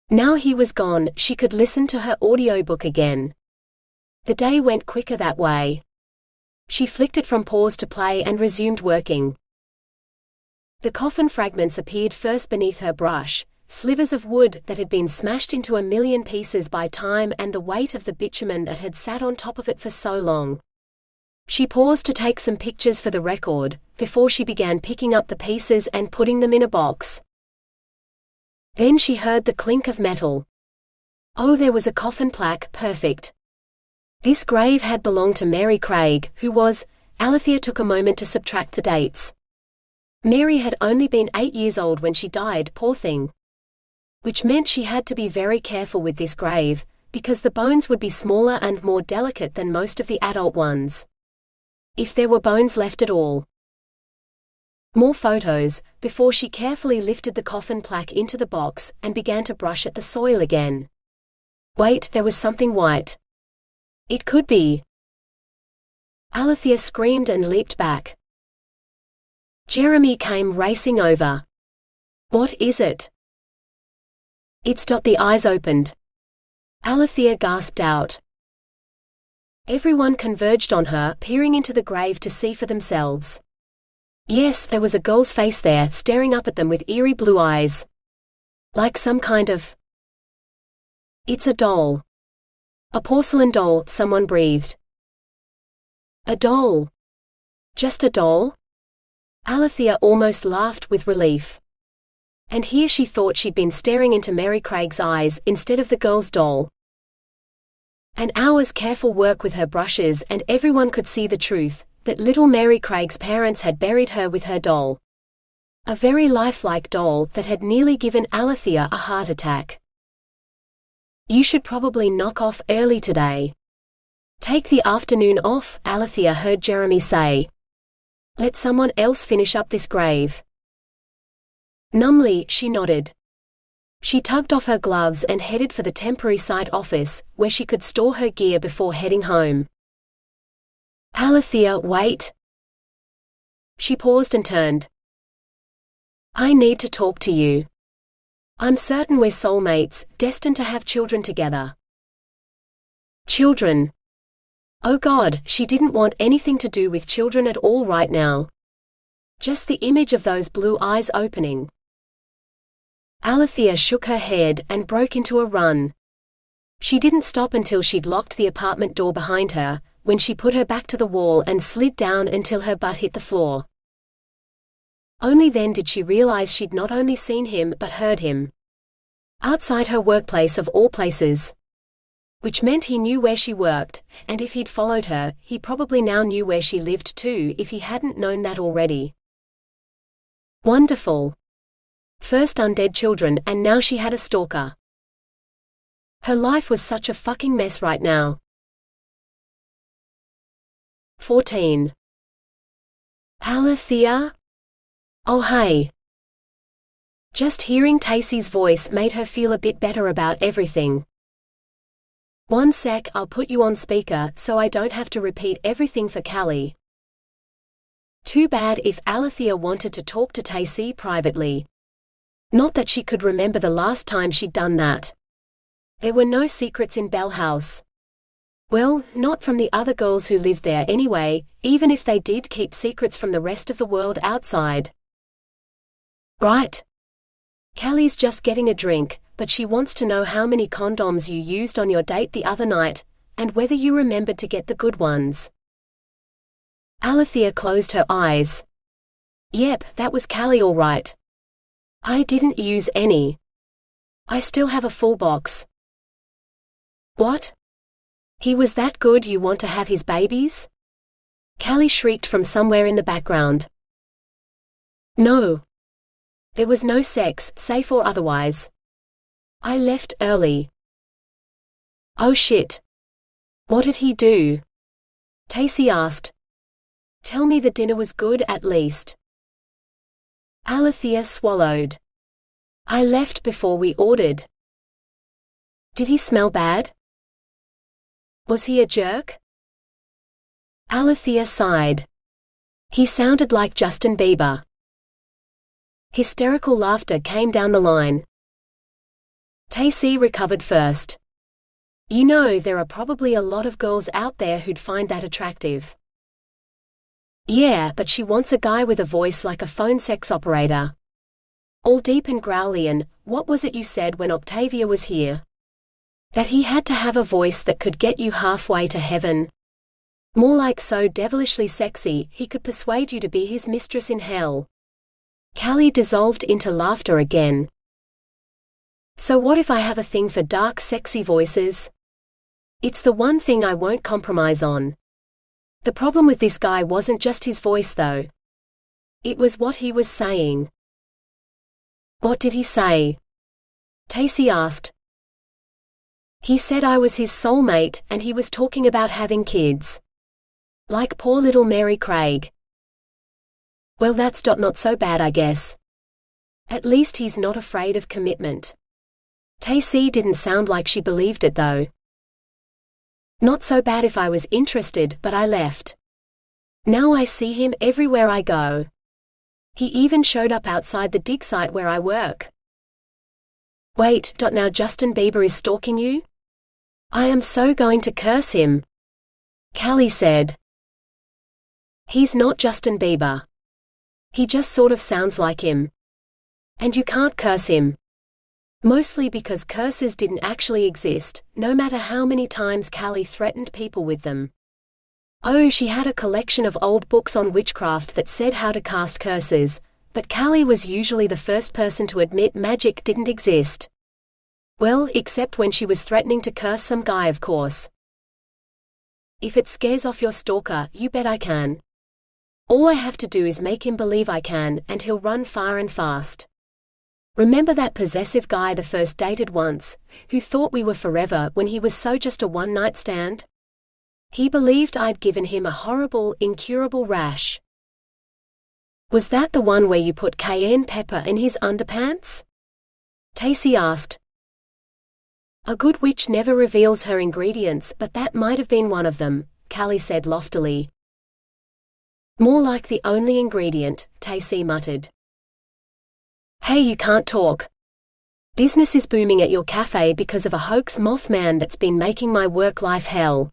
Now he was gone, she could listen to her audiobook again. The day went quicker that way. She flicked it from pause to play and resumed working. The coffin fragments appeared first beneath her brush, slivers of wood that had been smashed into a million pieces by time and the weight of the bitumen that had sat on top of it for so long. She paused to take some pictures for the record, before she began picking up the pieces and putting them in a box. Then she heard the clink of metal. Oh, there was a coffin plaque, perfect. This grave had belonged to Mary Craig, who was, Alethea took a moment to subtract the dates. Mary had only been 8 years old when she died, poor thing. Which meant she had to be very careful with this grave, because the bones would be smaller and more delicate than most of the adult ones. If there were bones left at all. More photos, before she carefully lifted the coffin plaque into the box and began to brush at the soil again. Wait, there was something white. It could be. Alethea screamed and leaped back. Jeremy came racing over. What is it? It's the eyes opened. Alethea gasped out. Everyone converged on her, peering into the grave to see for themselves. Yes, there was a girl's face there, staring up at them with eerie blue eyes. Like some kind of... It's a doll. A porcelain doll, someone breathed. A doll. Just a doll? Alethea almost laughed with relief. And here she thought she'd been staring into Mary Craig's eyes, instead of the girl's doll. An hour's careful work with her brushes and everyone could see the truth, that little Mary Craig's parents had buried her with her doll. A very lifelike doll that had nearly given Alethea a heart attack. You should probably knock off early today. Take the afternoon off, Alethea heard Jeremy say. Let someone else finish up this grave. Numbly, she nodded. She tugged off her gloves and headed for the temporary site office, where she could store her gear before heading home. Alethea, wait. She paused and turned. I need to talk to you. I'm certain we're soulmates, destined to have children together. Children. Oh God, she didn't want anything to do with children at all right now. Just the image of those blue eyes opening. Alethea shook her head and broke into a run. She didn't stop until she'd locked the apartment door behind her, when she put her back to the wall and slid down until her butt hit the floor. Only then did she realize she'd not only seen him but heard him. Outside her workplace of all places. Which meant he knew where she worked, and if he'd followed her, he probably now knew where she lived too if he hadn't known that already. Wonderful. First undead children and now she had a stalker. Her life was such a fucking mess right now. 14. Alethea? Oh hey. Just hearing Tacy's voice made her feel a bit better about everything. One sec, I'll put you on speaker so I don't have to repeat everything for Callie. Too bad if Alethea wanted to talk to Tacy privately. Not that she could remember the last time she'd done that. There were no secrets in Bell House. Well, not from the other girls who lived there anyway, even if they did keep secrets from the rest of the world outside. Right. Callie's just getting a drink, but she wants to know how many condoms you used on your date the other night, and whether you remembered to get the good ones. Alethea closed her eyes. Yep, that was Callie all right. I didn't use any. I still have a full box. What? He was that good you want to have his babies? Callie shrieked from somewhere in the background. No. There was no sex, safe or otherwise. I left early. Oh shit. What did he do? Tacy asked. Tell me the dinner was good at least. Alethea swallowed. I left before we ordered. Did he smell bad? Was he a jerk? Alethea sighed. He sounded like Justin Bieber. Hysterical laughter came down the line. Tacy recovered first. You know, there are probably a lot of girls out there who'd find that attractive. Yeah, but she wants a guy with a voice like a phone sex operator. All deep and growly and, what was it you said when Octavia was here? That he had to have a voice that could get you halfway to heaven. More like so devilishly sexy, he could persuade you to be his mistress in hell. Callie dissolved into laughter again. So what if I have a thing for dark, sexy voices? It's the one thing I won't compromise on. The problem with this guy wasn't just his voice though. It was what he was saying. What did he say? Tacy asked. He said I was his soulmate and he was talking about having kids. Like poor little Mary Craig. Well, that's not so bad, I guess. At least he's not afraid of commitment. Tacy didn't sound like she believed it though. Not so bad if I was interested, but I left. Now I see him everywhere I go. He even showed up outside the dig site where I work. Wait, now Justin Bieber is stalking you? I am so going to curse him. Callie said. He's not Justin Bieber. He just sort of sounds like him. And you can't curse him. Mostly because curses didn't actually exist, no matter how many times Callie threatened people with them. Oh, she had a collection of old books on witchcraft that said how to cast curses, but Callie was usually the first person to admit magic didn't exist. Well, except when she was threatening to curse some guy, of course. If it scares off your stalker, you bet I can. All I have to do is make him believe I can, and he'll run far and fast. Remember that possessive guy the first dated once, who thought we were forever when he was so just a one-night stand? He believed I'd given him a horrible, incurable rash. Was that the one where you put cayenne pepper in his underpants? Tacy asked. A good witch never reveals her ingredients, but that might have been one of them, Callie said loftily. More like the only ingredient, Tacy muttered. Hey, you can't talk. Business is booming at your cafe because of a hoax Mothman that's been making my work life hell.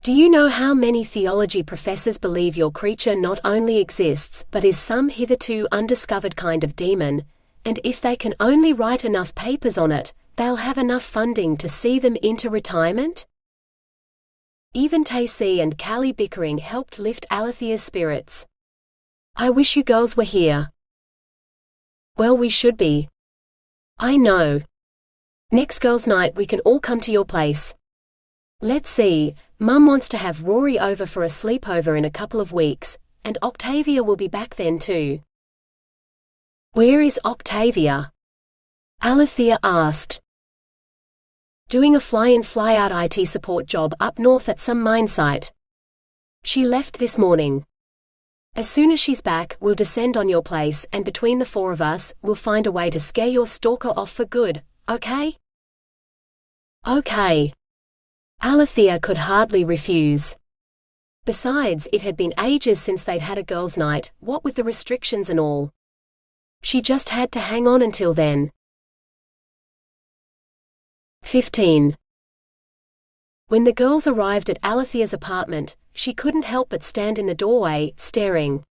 Do you know how many theology professors believe your creature not only exists but is some hitherto undiscovered kind of demon, and if they can only write enough papers on it, they'll have enough funding to see them into retirement? Even Tacy and Callie bickering helped lift Alethea's spirits. I wish you girls were here. Well, we should be. I know. Next girls' night we can all come to your place. Let's see, Mum wants to have Rory over for a sleepover in a couple of weeks, and Octavia will be back then too. Where is Octavia? Alethea asked. Doing a fly-in fly-out IT support job up north at some mine site. She left this morning. As soon as she's back, we'll descend on your place, and between the four of us, we'll find a way to scare your stalker off for good, okay? Okay. Alethea could hardly refuse. Besides, it had been ages since they'd had a girls' night, what with the restrictions and all. She just had to hang on until then. 15. When the girls arrived at Alethea's apartment, she couldn't help but stand in the doorway, staring.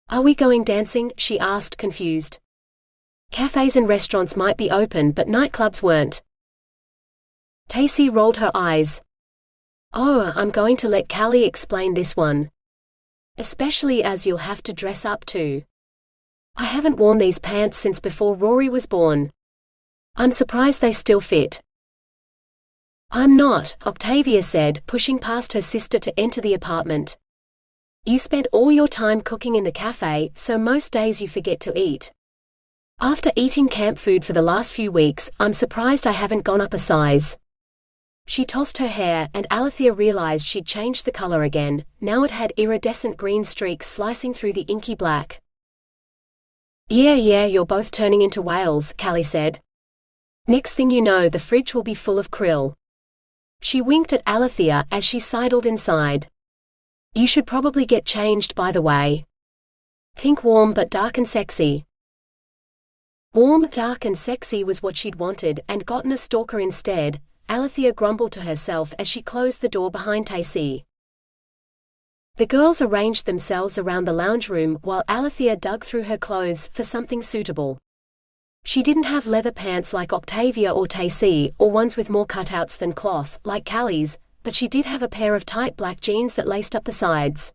Are we going dancing? She asked, confused. Cafes and restaurants might be open, but nightclubs weren't. Tacy rolled her eyes. Oh, I'm going to let Callie explain this one. Especially as you'll have to dress up too. I haven't worn these pants since before Rory was born. I'm surprised they still fit. I'm not, Octavia said, pushing past her sister to enter the apartment. You spent all your time cooking in the cafe, so most days you forget to eat. After eating camp food for the last few weeks, I'm surprised I haven't gone up a size. She tossed her hair, and Alethea realized she'd changed the color again. Now it had iridescent green streaks slicing through the inky black. Yeah, you're both turning into whales, Callie said. Next thing you know, the fridge will be full of krill. She winked at Alethea as she sidled inside. You should probably get changed, by the way. Think warm but dark and sexy. Warm, dark and sexy was what she'd wanted, and gotten a stalker instead, Alethea grumbled to herself as she closed the door behind Tacy. The girls arranged themselves around the lounge room while Alethea dug through her clothes for something suitable. She didn't have leather pants like Octavia or Tacy, or ones with more cutouts than cloth, like Callie's, but she did have a pair of tight black jeans that laced up the sides.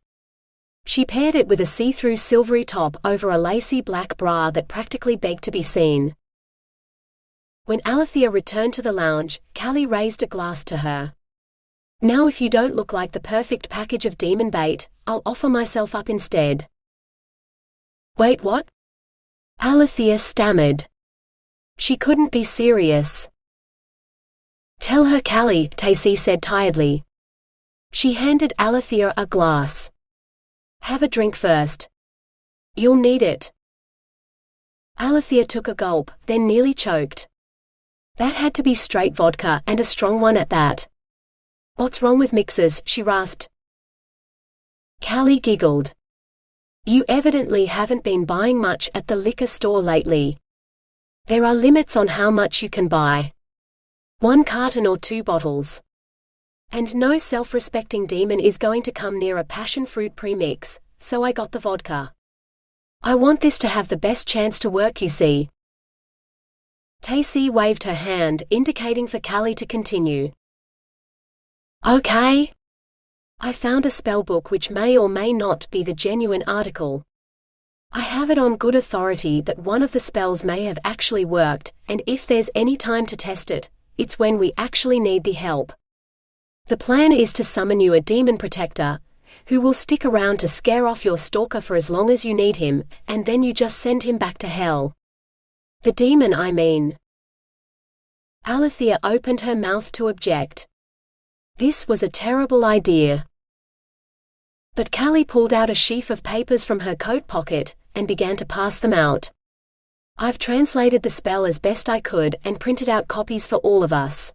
She paired it with a see-through silvery top over a lacy black bra that practically begged to be seen. When Alethea returned to the lounge, Callie raised a glass to her. Now if you don't look like the perfect package of demon bait, I'll offer myself up instead. Wait, what? Alethea stammered. She couldn't be serious. Tell her, Callie, Tacy said tiredly. She handed Alethea a glass. Have a drink first. You'll need it. Alethea took a gulp, then nearly choked. That had to be straight vodka, and a strong one at that. What's wrong with mixers? She rasped. Callie giggled. You evidently haven't been buying much at the liquor store lately. There are limits on how much you can buy. 1 carton or 2 bottles. And no self-respecting demon is going to come near a passion fruit premix, so I got the vodka. I want this to have the best chance to work, you see. Tacy waved her hand, indicating for Callie to continue. Okay. I found a spell book which may or may not be the genuine article. I have it on good authority that one of the spells may have actually worked, and if there's any time to test it, it's when we actually need the help. The plan is to summon you a demon protector, who will stick around to scare off your stalker for as long as you need him, and then you just send him back to hell. The demon, I mean. Alethea opened her mouth to object. This was a terrible idea. But Callie pulled out a sheaf of papers from her coat pocket, and began to pass them out. I've translated the spell as best I could, and printed out copies for all of us.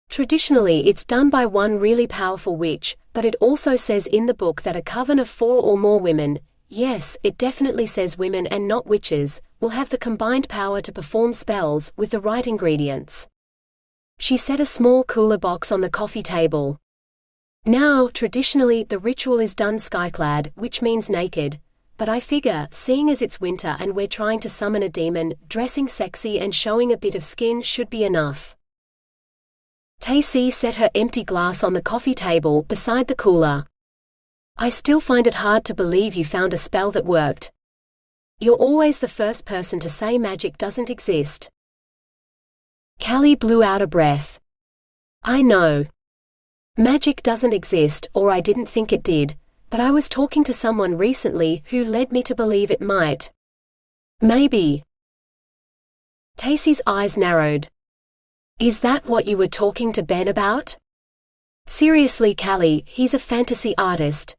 Traditionally it's done by one really powerful witch, but it also says in the book that a coven of 4 or more women, yes, it definitely says women and not witches, will have the combined power to perform spells with the right ingredients. She set a small cooler box on the coffee table. Now, traditionally the ritual is done skyclad, which means naked, but I figure, seeing as it's winter and we're trying to summon a demon, dressing sexy and showing a bit of skin should be enough. Tacy set her empty glass on the coffee table beside the cooler. I still find it hard to believe you found a spell that worked. You're always the first person to say magic doesn't exist. Callie blew out a breath. I know. Magic doesn't exist, or I didn't think it did, but I was talking to someone recently who led me to believe it might. Maybe. Tacy's eyes narrowed. Is that what you were talking to Ben about? Seriously, Callie, he's a fantasy artist.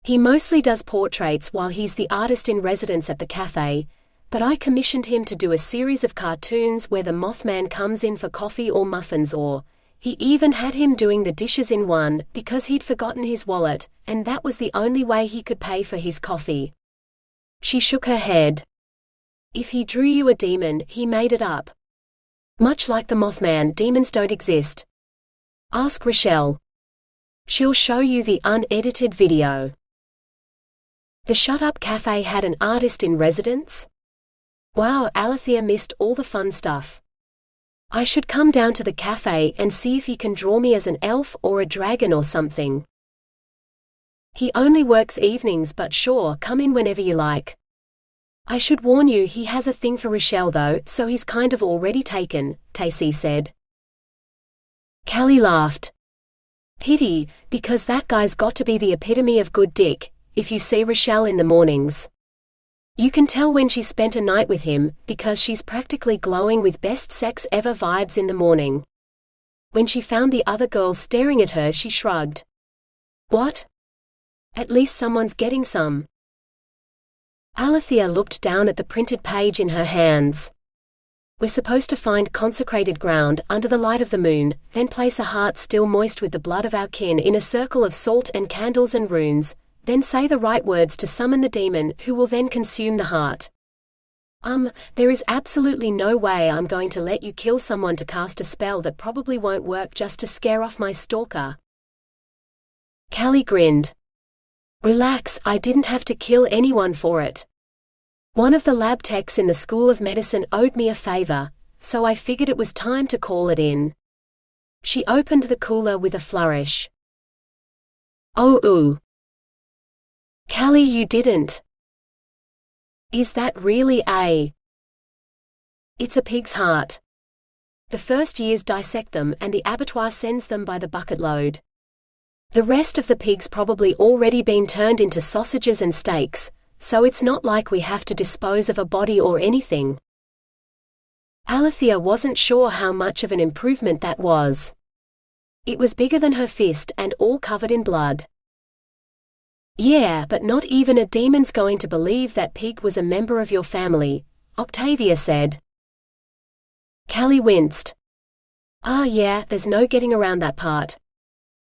He mostly does portraits while he's the artist in residence at the cafe, but I commissioned him to do a series of cartoons where the Mothman comes in for coffee or muffins, or he even had him doing the dishes in one because he'd forgotten his wallet, and that was the only way he could pay for his coffee. She shook her head. If he drew you a demon, he made it up. Much like the Mothman, demons don't exist. Ask Rochelle. She'll show you the unedited video. The shut-up cafe had an artist in residence? Wow, Alethea missed all the fun stuff. I should come down to the cafe and see if he can draw me as an elf or a dragon or something. He only works evenings, but sure, come in whenever you like. I should warn you, he has a thing for Rochelle though, so he's kind of already taken, Tacy said. Callie laughed. Pity, because that guy's got to be the epitome of good dick, if you see Rochelle in the mornings. You can tell when she spent a night with him, because she's practically glowing with best sex ever vibes in the morning. When she found the other girls staring at her, she shrugged. What? At least someone's getting some. Alethea looked down at the printed page in her hands. We're supposed to find consecrated ground under the light of the moon, then place a heart still moist with the blood of our kin in a circle of salt and candles and runes, then say the right words to summon the demon who will then consume the heart. There is absolutely no way I'm going to let you kill someone to cast a spell that probably won't work just to scare off my stalker. Callie grinned. Relax, I didn't have to kill anyone for it. One of the lab techs in the School of Medicine owed me a favor, so I figured it was time to call it in. She opened the cooler with a flourish. Oh, ooh. Callie, you didn't. Is that really a? It's a pig's heart. The first years dissect them and the abattoir sends them by the bucket load. The rest of the pig's probably already been turned into sausages and steaks, so it's not like we have to dispose of a body or anything. Alethea wasn't sure how much of an improvement that was. It was bigger than her fist and all covered in blood. Yeah, but not even a demon's going to believe that pig was a member of your family, Octavia said. Callie winced. Yeah, there's no getting around that part.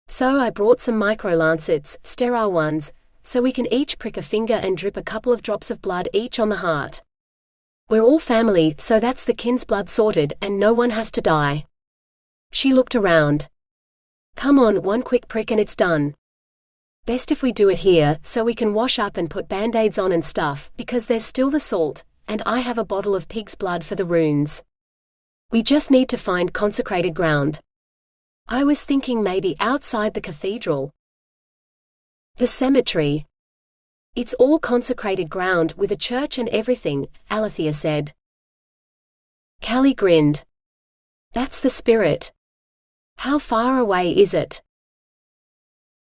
So I brought some micro-lancets, sterile ones, so we can each prick a finger and drip a couple of drops of blood each on the heart. We're all family, so that's the kin's blood sorted and no one has to die. She looked around. Come on, one quick prick and it's done. Best if we do it here, so we can wash up and put band-aids on and stuff, because there's still the salt, and I have a bottle of pig's blood for the runes. We just need to find consecrated ground. I was thinking maybe outside the cathedral. The cemetery. It's all consecrated ground with a church and everything, Alethea said. Callie grinned. That's the spirit. How far away is it?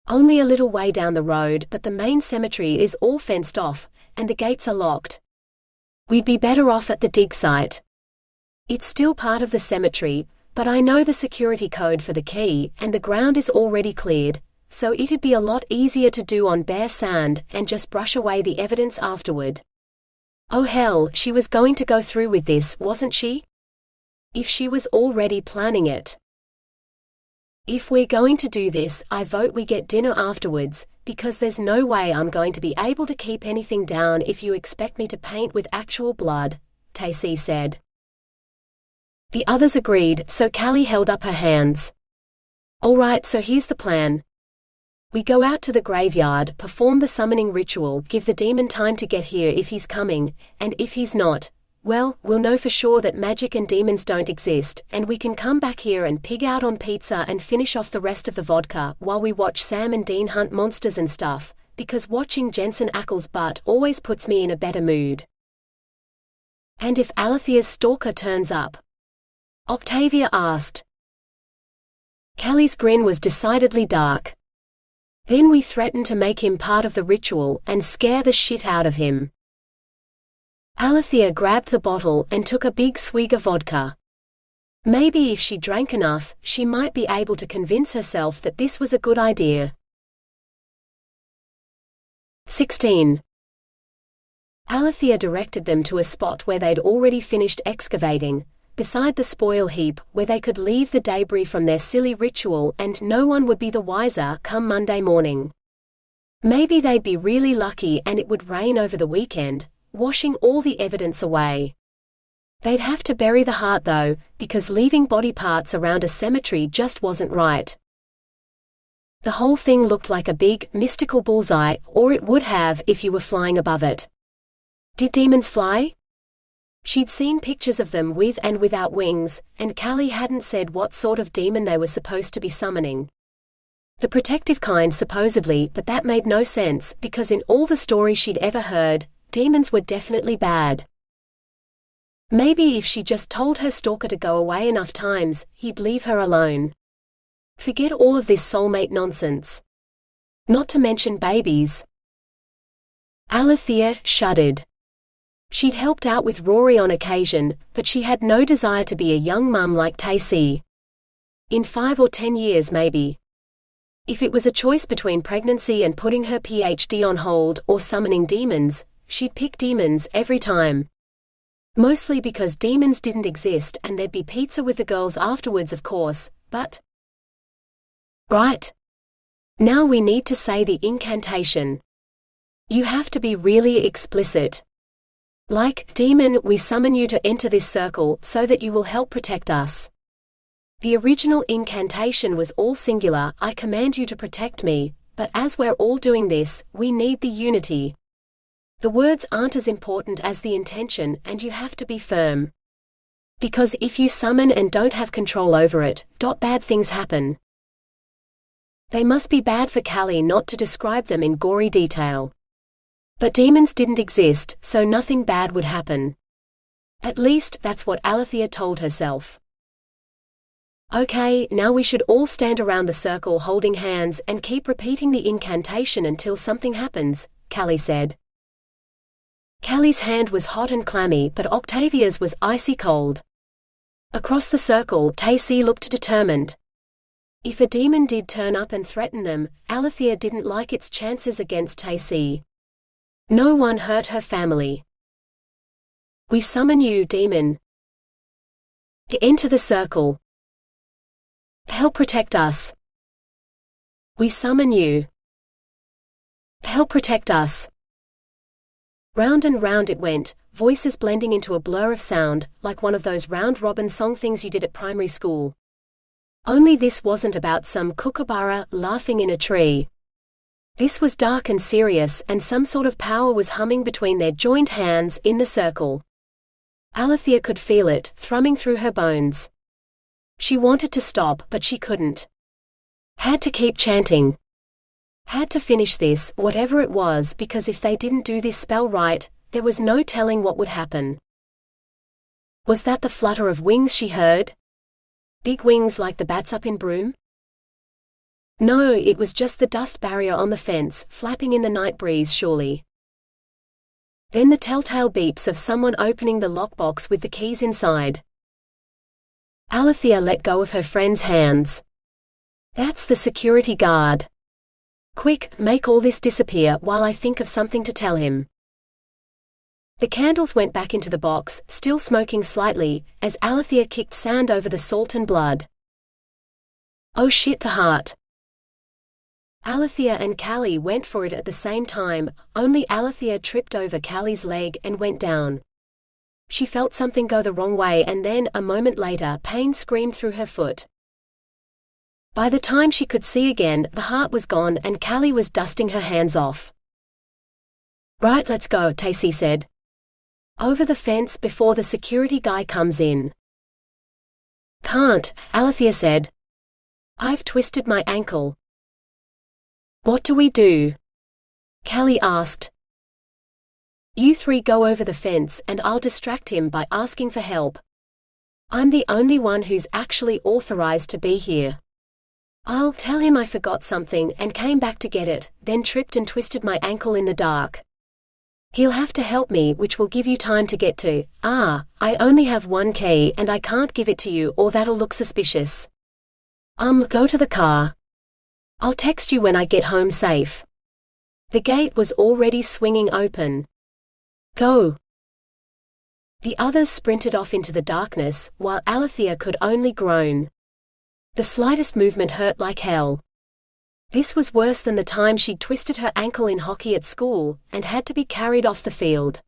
Only a little way down the road, but the main cemetery is all fenced off, and the gates are locked. We'd be better off at the dig site. It's still part of the cemetery, but I know the security code for the key, and the ground is already cleared, so it'd be a lot easier to do on bare sand and just brush away the evidence afterward. Oh hell, she was going to go through with this, wasn't she? If she was already planning it. If we're going to do this, I vote we get dinner afterwards, because there's no way I'm going to be able to keep anything down if you expect me to paint with actual blood, Tacy said. The others agreed, so Callie held up her hands. All right, so here's the plan. We go out to the graveyard, perform the summoning ritual, give the demon time to get here if he's coming, and if he's not, well, we'll know for sure that magic and demons don't exist, and we can come back here and pig out on pizza and finish off the rest of the vodka while we watch Sam and Dean hunt monsters and stuff, because watching Jensen Ackles' butt always puts me in a better mood. And if Alethea's stalker turns up? Octavia asked. Callie's grin was decidedly dark. Then we threatened to make him part of the ritual and scare the shit out of him. Alethea grabbed the bottle and took a big swig of vodka. Maybe if she drank enough, she might be able to convince herself that this was a good idea. 16. Alethea directed them to a spot where they'd already finished excavating, beside the spoil heap, where they could leave the debris from their silly ritual and no one would be the wiser come Monday morning. Maybe they'd be really lucky and it would rain over the weekend, washing all the evidence away. They'd have to bury the heart though, because leaving body parts around a cemetery just wasn't right. The whole thing looked like a big, mystical bullseye, or it would have if you were flying above it. Did demons fly? She'd seen pictures of them with and without wings, and Callie hadn't said what sort of demon they were supposed to be summoning. The protective kind supposedly, but that made no sense because in all the stories she'd ever heard, demons were definitely bad. Maybe if she just told her stalker to go away enough times, he'd leave her alone. Forget all of this soulmate nonsense. Not to mention babies. Alethea shuddered. She'd helped out with Rory on occasion, but she had no desire to be a young mum like Tacy. In 5 or 10 years maybe. If it was a choice between pregnancy and putting her PhD on hold or summoning demons, she'd pick demons every time. Mostly because demons didn't exist and there'd be pizza with the girls afterwards of course, but… Right. Now we need to say the incantation. You have to be really explicit. Like, demon, we summon you to enter this circle so that you will help protect us. The original incantation was all singular, I command you to protect me, but as we're all doing this, we need the unity. The words aren't as important as the intention and you have to be firm. Because if you summon and don't have control over it, bad things happen. They must be bad for Callie not to describe them in gory detail. But demons didn't exist, so nothing bad would happen. At least, that's what Alethea told herself. Okay, now we should all stand around the circle holding hands and keep repeating the incantation until something happens, Callie said. Callie's hand was hot and clammy, but Octavia's was icy cold. Across the circle, Tacy looked determined. If a demon did turn up and threaten them, Alethea didn't like its chances against Tacy. No one hurt her family. We summon you, demon. Enter the circle. Help protect us. We summon you. Help protect us. Round and round it went, voices blending into a blur of sound, like one of those round-robin song things you did at primary school. Only this wasn't about some kookaburra laughing in a tree. This was dark and serious, and some sort of power was humming between their joined hands in the circle. Alethea could feel it, thrumming through her bones. She wanted to stop, but she couldn't. Had to keep chanting. Had to finish this, whatever it was, because if they didn't do this spell right, there was no telling what would happen. Was that the flutter of wings she heard? Big wings like the bats up in Broome? No, it was just the dust barrier on the fence, flapping in the night breeze surely. Then the telltale beeps of someone opening the lockbox with the keys inside. Alethea let go of her friend's hands. That's the security guard. Quick, make all this disappear while I think of something to tell him. The candles went back into the box, still smoking slightly, as Alethea kicked sand over the salt and blood. Oh shit, the heart. Alethea and Callie went for it at the same time, only Alethea tripped over Callie's leg and went down. She felt something go the wrong way and then, a moment later, pain screamed through her foot. By the time she could see again, the heart was gone and Callie was dusting her hands off. Right, let's go, Tacy said. Over the fence before the security guy comes in. Can't, Alethea said. I've twisted my ankle. What do we do? Callie asked. You three go over the fence and I'll distract him by asking for help. I'm the only one who's actually authorized to be here. I'll tell him I forgot something and came back to get it, then tripped and twisted my ankle in the dark. He'll have to help me, which will give you time to get to. I only have one key and I can't give it to you or that'll look suspicious. Go to the car. I'll text you when I get home safe. The gate was already swinging open. Go. The others sprinted off into the darkness, while Alethea could only groan. The slightest movement hurt like hell. This was worse than the time she'd twisted her ankle in hockey at school, and had to be carried off the field.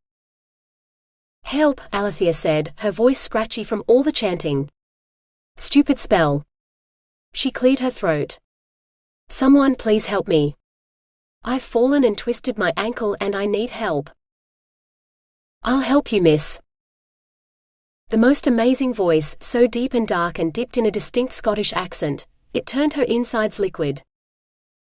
Help, Alethea said, her voice scratchy from all the chanting. Stupid spell. She cleared her throat. Someone please help me. I've fallen and twisted my ankle and I need help. I'll help you, miss. The most amazing voice, so deep and dark and dipped in a distinct Scottish accent, it turned her insides liquid.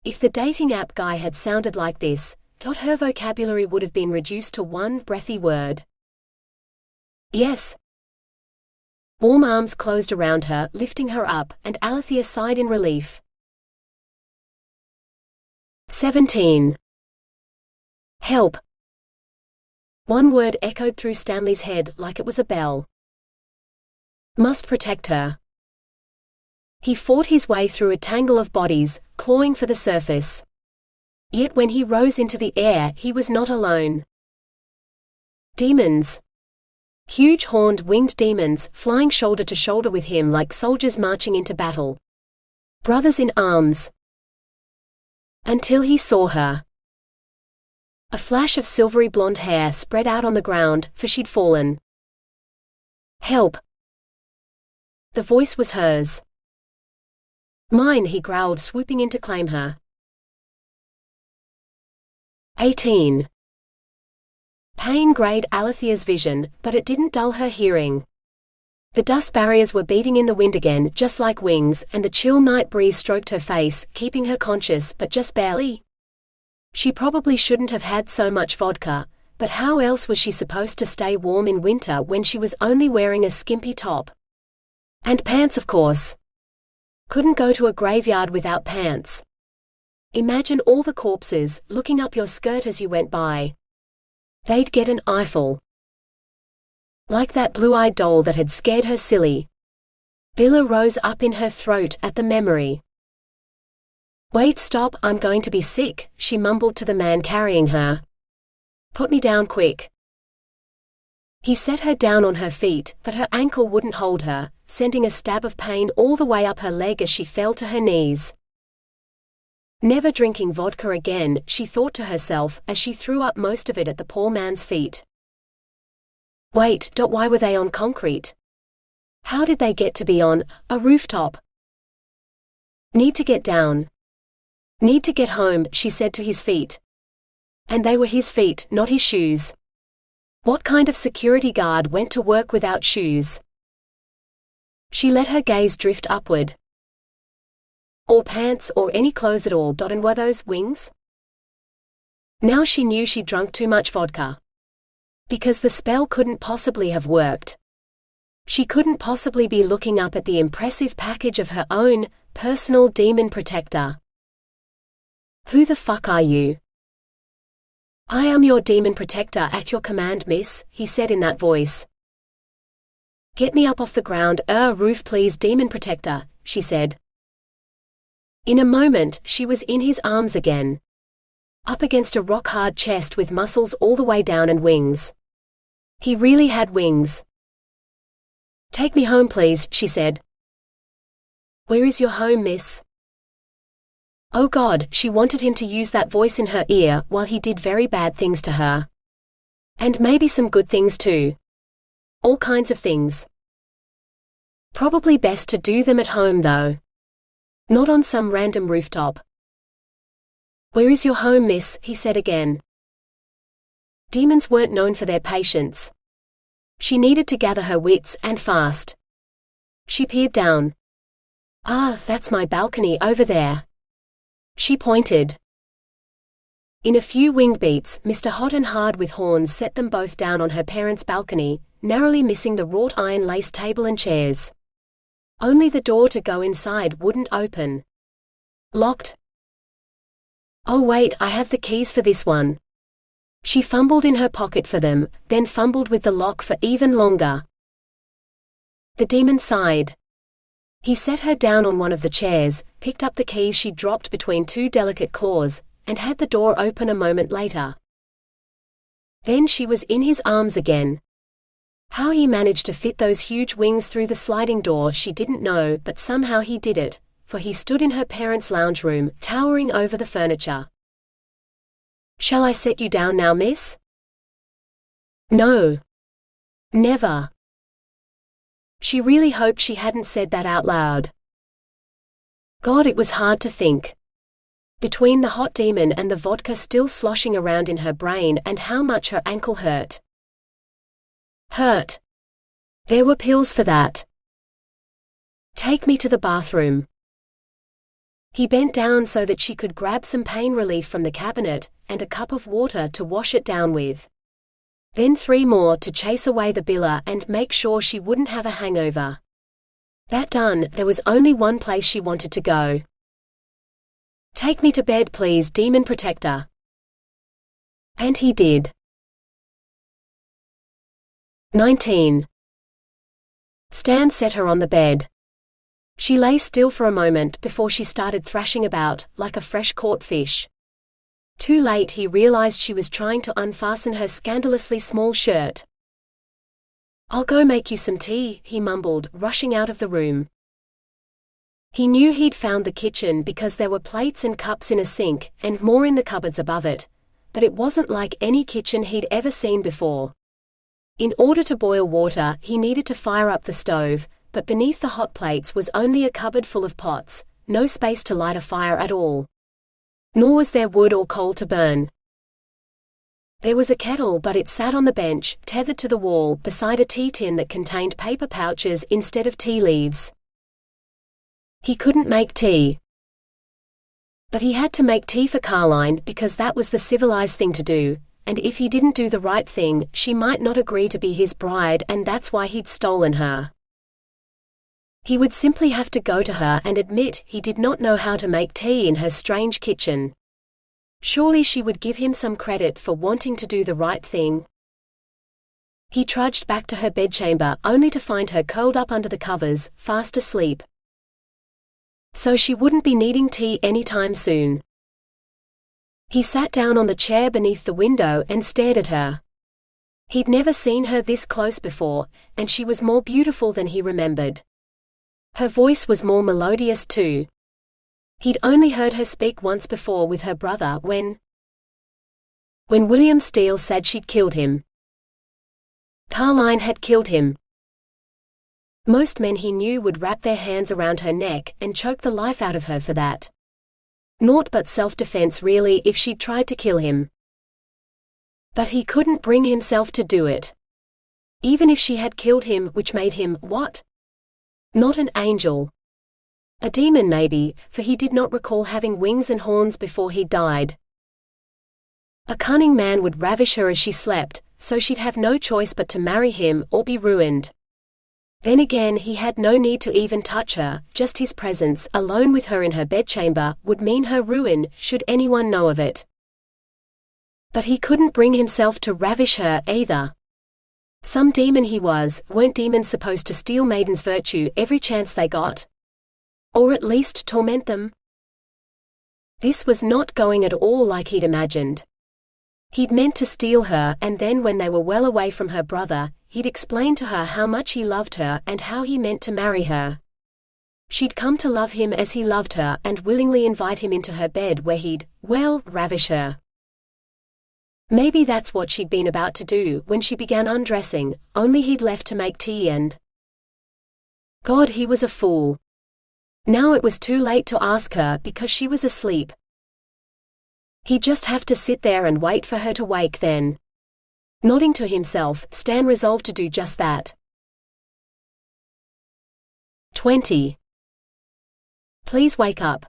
If the dating app guy had sounded like this, her vocabulary would have been reduced to one breathy word. Yes. Warm arms closed around her, lifting her up, and Alethea sighed in relief. 17. Help. One word echoed through Stanley's head like it was a bell. Must protect her. He fought his way through a tangle of bodies, clawing for the surface. Yet when he rose into the air, he was not alone. Demons. Huge horned winged demons, flying shoulder to shoulder with him like soldiers marching into battle. Brothers in arms. Until he saw her. A flash of silvery blonde hair spread out on the ground, for she'd fallen. Help. The voice was hers. Mine, he growled, swooping in to claim her. 18. Pain grayed Alethea's vision, but it didn't dull her hearing. The dust barriers were beating in the wind again, just like wings, and the chill night breeze stroked her face, keeping her conscious, but just barely. She probably shouldn't have had so much vodka, but how else was she supposed to stay warm in winter when she was only wearing a skimpy top? And pants, of course. Couldn't go to a graveyard without pants. Imagine all the corpses, looking up your skirt as you went by. They'd get an eyeful. Like that blue-eyed doll that had scared her silly. Billa rose up in her throat at the memory. Wait, stop, I'm going to be sick, she mumbled to the man carrying her. Put me down quick. He set her down on her feet, but her ankle wouldn't hold her, sending a stab of pain all the way up her leg as she fell to her knees. Never drinking vodka again, she thought to herself, as she threw up most of it at the poor man's feet. Wait, why were they on concrete? How did they get to be on a rooftop? Need to get down. Need to get home, she said to his feet. And they were his feet, not his shoes. What kind of security guard went to work without shoes? She let her gaze drift upward. Or pants or any clothes at all. And were those wings? Now she knew she'd drunk too much vodka. Because the spell couldn't possibly have worked. She couldn't possibly be looking up at the impressive package of her own personal demon protector. Who the fuck are you? I am your demon protector, at your command, miss, he said in that voice. Get me up off the ground, roof please, demon protector, she said. In a moment, she was in his arms again. Up against a rock-hard chest with muscles all the way down and wings. He really had wings. Take me home please, she said. Where is your home, miss? Oh God, she wanted him to use that voice in her ear while he did very bad things to her. And maybe some good things too. All kinds of things. Probably best to do them at home though. Not on some random rooftop. Where is your home, miss? He said again. Demons weren't known for their patience. She needed to gather her wits, and fast. She peered down. Ah, that's my balcony over there. She pointed. In a few winged beats, Mr. Hot and Hard with Horns set them both down on her parents' balcony, narrowly missing the wrought iron lace table and chairs. Only the door to go inside wouldn't open. Locked. Oh wait, I have the keys for this one. She fumbled in her pocket for them, then fumbled with the lock for even longer. The demon sighed. He set her down on one of the chairs, picked up the keys she'd dropped between two delicate claws, and had the door open a moment later. Then she was in his arms again. How he managed to fit those huge wings through the sliding door she didn't know, but somehow he did it, for he stood in her parents' lounge room, towering over the furniture. "Shall I set you down now, miss?" "No. Never." She really hoped she hadn't said that out loud. God, it was hard to think. Between the hot demon and the vodka still sloshing around in her brain and how much her ankle hurt. Hurt. There were pills for that. "Take me to the bathroom." He bent down so that she could grab some pain relief from the cabinet, and a cup of water to wash it down with. Then 3 more to chase away the biller and make sure she wouldn't have a hangover. That done, there was only one place she wanted to go. "Take me to bed please, demon protector." And he did. 19. Stan set her on the bed. She lay still for a moment before she started thrashing about, like a fresh-caught fish. Too late he realized she was trying to unfasten her scandalously small shirt. "I'll go make you some tea," he mumbled, rushing out of the room. He knew he'd found the kitchen because there were plates and cups in a sink, and more in the cupboards above it, but it wasn't like any kitchen he'd ever seen before. In order to boil water, he needed to fire up the stove, but beneath the hot plates was only a cupboard full of pots, no space to light a fire at all. Nor was there wood or coal to burn. There was a kettle, but it sat on the bench, tethered to the wall, beside a tea tin that contained paper pouches instead of tea leaves. He couldn't make tea. But he had to make tea for Carlton because that was the civilized thing to do, and if he didn't do the right thing, she might not agree to be his bride, and that's why he'd stolen her. He would simply have to go to her and admit he did not know how to make tea in her strange kitchen. Surely she would give him some credit for wanting to do the right thing. He trudged back to her bedchamber only to find her curled up under the covers, fast asleep. So she wouldn't be needing tea anytime soon. He sat down on the chair beneath the window and stared at her. He'd never seen her this close before, and she was more beautiful than he remembered. Her voice was more melodious too. He'd only heard her speak once before with her brother when William Steel said she'd killed him. Carlton had killed him. Most men he knew would wrap their hands around her neck and choke the life out of her for that. Naught but self-defense really if she'd tried to kill him. But he couldn't bring himself to do it. Even if she had killed him, which made him, what? Not an angel. A demon maybe, for he did not recall having wings and horns before he died. A cunning man would ravish her as she slept, so she'd have no choice but to marry him or be ruined. Then again, he had no need to even touch her, just his presence, alone with her in her bedchamber, would mean her ruin, should anyone know of it. But he couldn't bring himself to ravish her, either. Some demon he was. Weren't demons supposed to steal maidens' virtue every chance they got? Or at least torment them? This was not going at all like he'd imagined. He'd meant to steal her, and then when they were well away from her brother, he'd explain to her how much he loved her and how he meant to marry her. She'd come to love him as he loved her and willingly invite him into her bed where he'd, well, ravish her. Maybe that's what she'd been about to do when she began undressing, only he'd left to make tea and… God, he was a fool. Now it was too late to ask her because she was asleep. He'd just have to sit there and wait for her to wake then. Nodding to himself, Stan resolved to do just that. 20. Please wake up.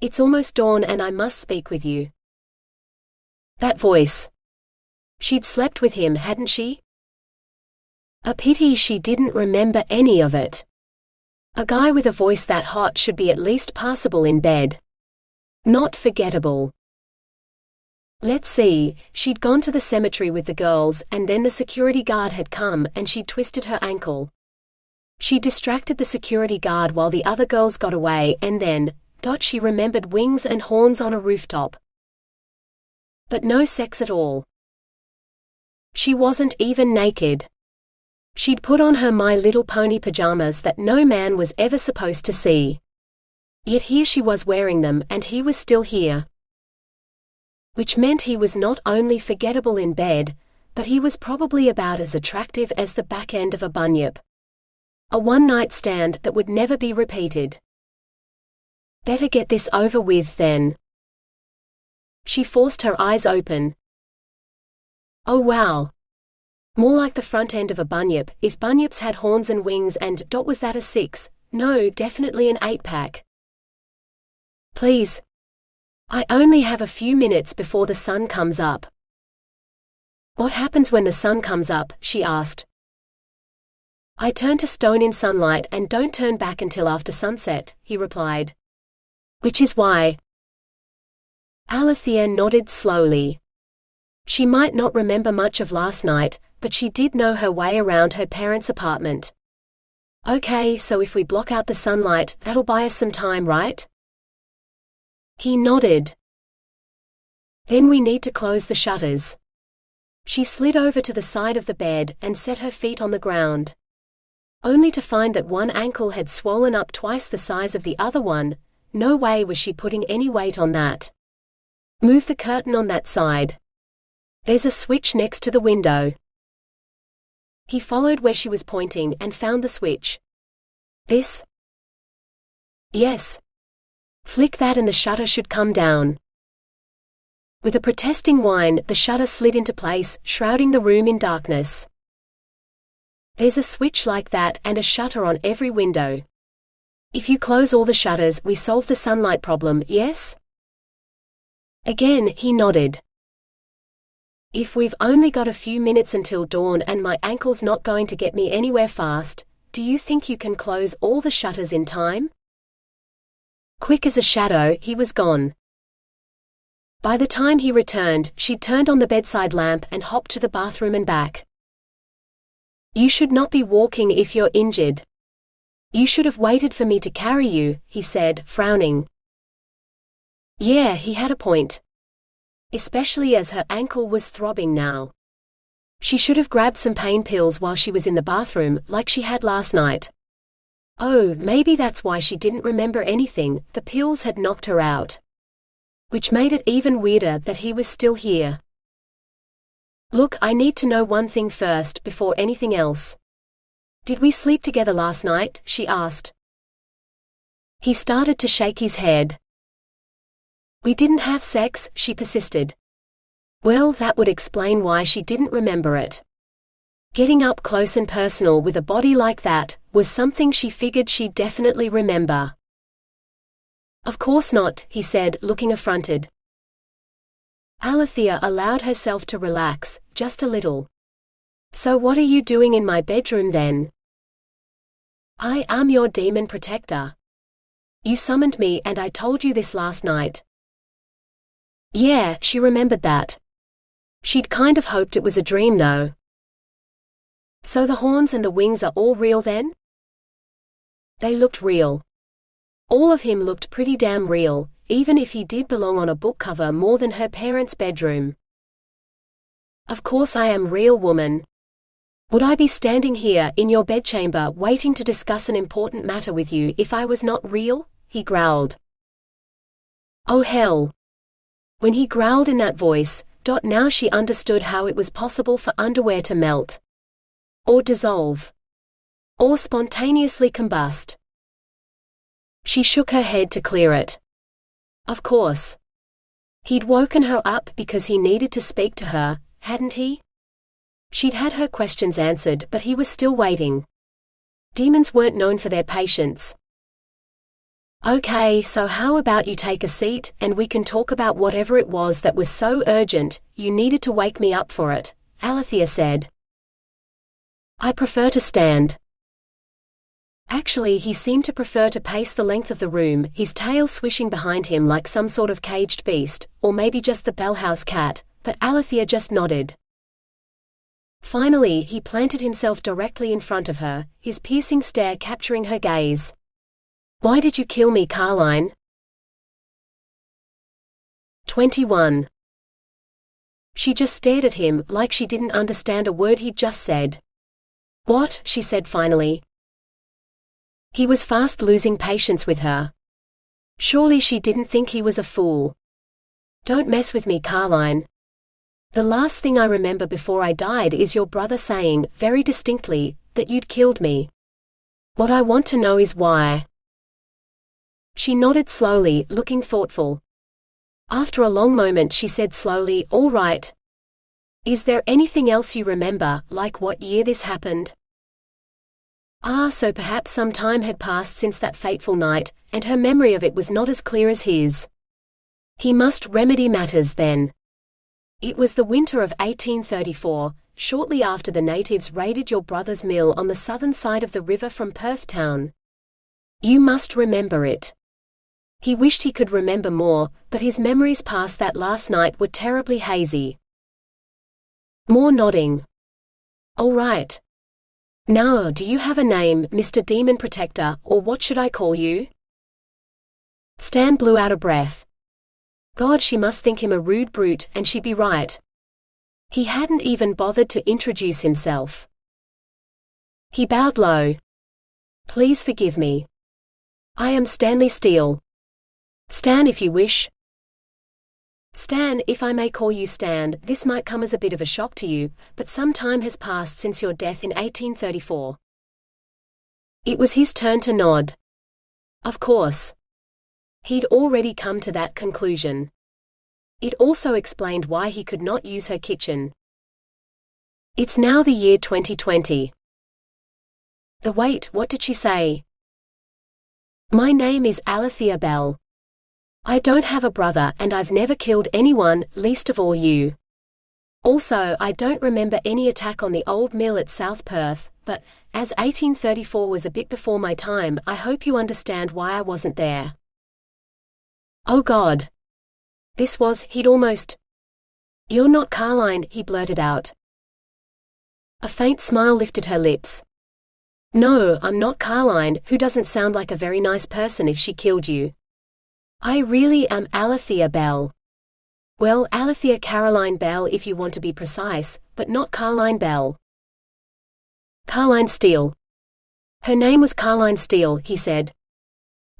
It's almost dawn and I must speak with you. That voice. She'd slept with him, hadn't she? A pity she didn't remember any of it. A guy with a voice that hot should be at least passable in bed. Not forgettable. Let's see, she'd gone to the cemetery with the girls, and then the security guard had come and she'd twisted her ankle. She distracted the security guard while the other girls got away, and then, she remembered wings and horns on a rooftop. But no sex at all. She wasn't even naked. She'd put on her My Little Pony pajamas that no man was ever supposed to see. Yet here she was wearing them, and he was still here. Which meant he was not only forgettable in bed, but he was probably about as attractive as the back end of a bunyip. A one-night stand that would never be repeated. Better get this over with then. She forced her eyes open. Oh wow. More like the front end of a bunyip, if bunyips had horns and wings, and was that a 6? No, definitely an 8-pack. Please. I only have a few minutes before the sun comes up. What happens when the sun comes up? She asked. I turn to stone in sunlight and don't turn back until after sunset, he replied. Which is why. Alethea nodded slowly. She might not remember much of last night, but she did know her way around her parents' apartment. Okay, so if we block out the sunlight, that'll buy us some time, right? He nodded. Then we need to close the shutters. She slid over to the side of the bed and set her feet on the ground. Only to find that one ankle had swollen up twice the size of the other one. No way was she putting any weight on that. Move the curtain on that side. There's a switch next to the window. He followed where she was pointing and found the switch. This? Yes. Flick that and the shutter should come down. With a protesting whine, the shutter slid into place, shrouding the room in darkness. There's a switch like that and a shutter on every window. If you close all the shutters, we solve the sunlight problem, yes? Again, he nodded. If we've only got a few minutes until dawn and my ankle's not going to get me anywhere fast, do you think you can close all the shutters in time? Quick as a shadow, he was gone. By the time he returned, she'd turned on the bedside lamp and hopped to the bathroom and back. You should not be walking if you're injured. You should have waited for me to carry you, he said, frowning. Yeah, he had a point. Especially as her ankle was throbbing now. She should have grabbed some pain pills while she was in the bathroom, like she had last night. Oh, maybe that's why she didn't remember anything, the pills had knocked her out. Which made it even weirder that he was still here. Look, I need to know one thing first, before anything else. Did we sleep together last night? She asked. He started to shake his head. We didn't have sex, she persisted. Well, that would explain why she didn't remember it. Getting up close and personal with a body like that was something she figured she'd definitely remember. Of course not, he said, looking affronted. Alethea allowed herself to relax, just a little. So what are you doing in my bedroom then? I am your demon protector. You summoned me and I told you this last night. Yeah, she remembered that. She'd kind of hoped it was a dream though. So the horns and the wings are all real then? They looked real. All of him looked pretty damn real, even if he did belong on a book cover more than her parents' bedroom. Of course I am real, woman. Would I be standing here in your bedchamber waiting to discuss an important matter with you if I was not real? He growled. Oh hell. When he growled in that voice, now she understood how it was possible for underwear to melt. Or dissolve. Or spontaneously combust. She shook her head to clear it. Of course. He'd woken her up because he needed to speak to her, hadn't he? She'd had her questions answered, but he was still waiting. Demons weren't known for their patience. Okay, so how about you take a seat, and we can talk about whatever it was that was so urgent, you needed to wake me up for it, Alethea said. I prefer to stand. Actually, he seemed to prefer to pace the length of the room, his tail swishing behind him like some sort of caged beast, or maybe just the bellhouse cat, but Alethea just nodded. Finally, he planted himself directly in front of her, his piercing stare capturing her gaze. Why did you kill me, Carline? 21. She just stared at him, like she didn't understand a word he'd just said. What? She said finally. He was fast losing patience with her. Surely she didn't think he was a fool. Don't mess with me, Carline. The last thing I remember before I died is your brother saying, very distinctly, that you'd killed me. What I want to know is why. She nodded slowly, looking thoughtful. After a long moment she said slowly, all right. Is there anything else you remember, like what year this happened? So perhaps some time had passed since that fateful night, and her memory of it was not as clear as his. He must remedy matters then. It was the winter of 1834, shortly after the natives raided your brother's mill on the southern side of the river from Perth town. You must remember it. He wished he could remember more, but his memories past that last night were terribly hazy. More nodding. All right. Now, do you have a name, Mr. Demon Protector, or what should I call you? Stan blew out a breath. God, she must think him a rude brute, and she'd be right. He hadn't even bothered to introduce himself. He bowed low. Please forgive me. I am Stanley Steel. Stan if you wish. Stan, if I may call you Stan, this might come as a bit of a shock to you, but some time has passed since your death in 1834. It was his turn to nod. Of course. He'd already come to that conclusion. It also explained why he could not use her kitchen. It's now the year 2020. Wait, what did she say? My name is Alethea Bell. I don't have a brother and I've never killed anyone, least of all you. Also, I don't remember any attack on the old mill at South Perth, but, as 1834 was a bit before my time, I hope you understand why I wasn't there. Oh God. He'd almost... You're not Carline, he blurted out. A faint smile lifted her lips. No, I'm not Carline, who doesn't sound like a very nice person if she killed you. I really am Alethea Bell. Well, Alethea Caroline Bell if you want to be precise, but not Carline Bell. Carline Steel. Her name was Carline Steel, he said.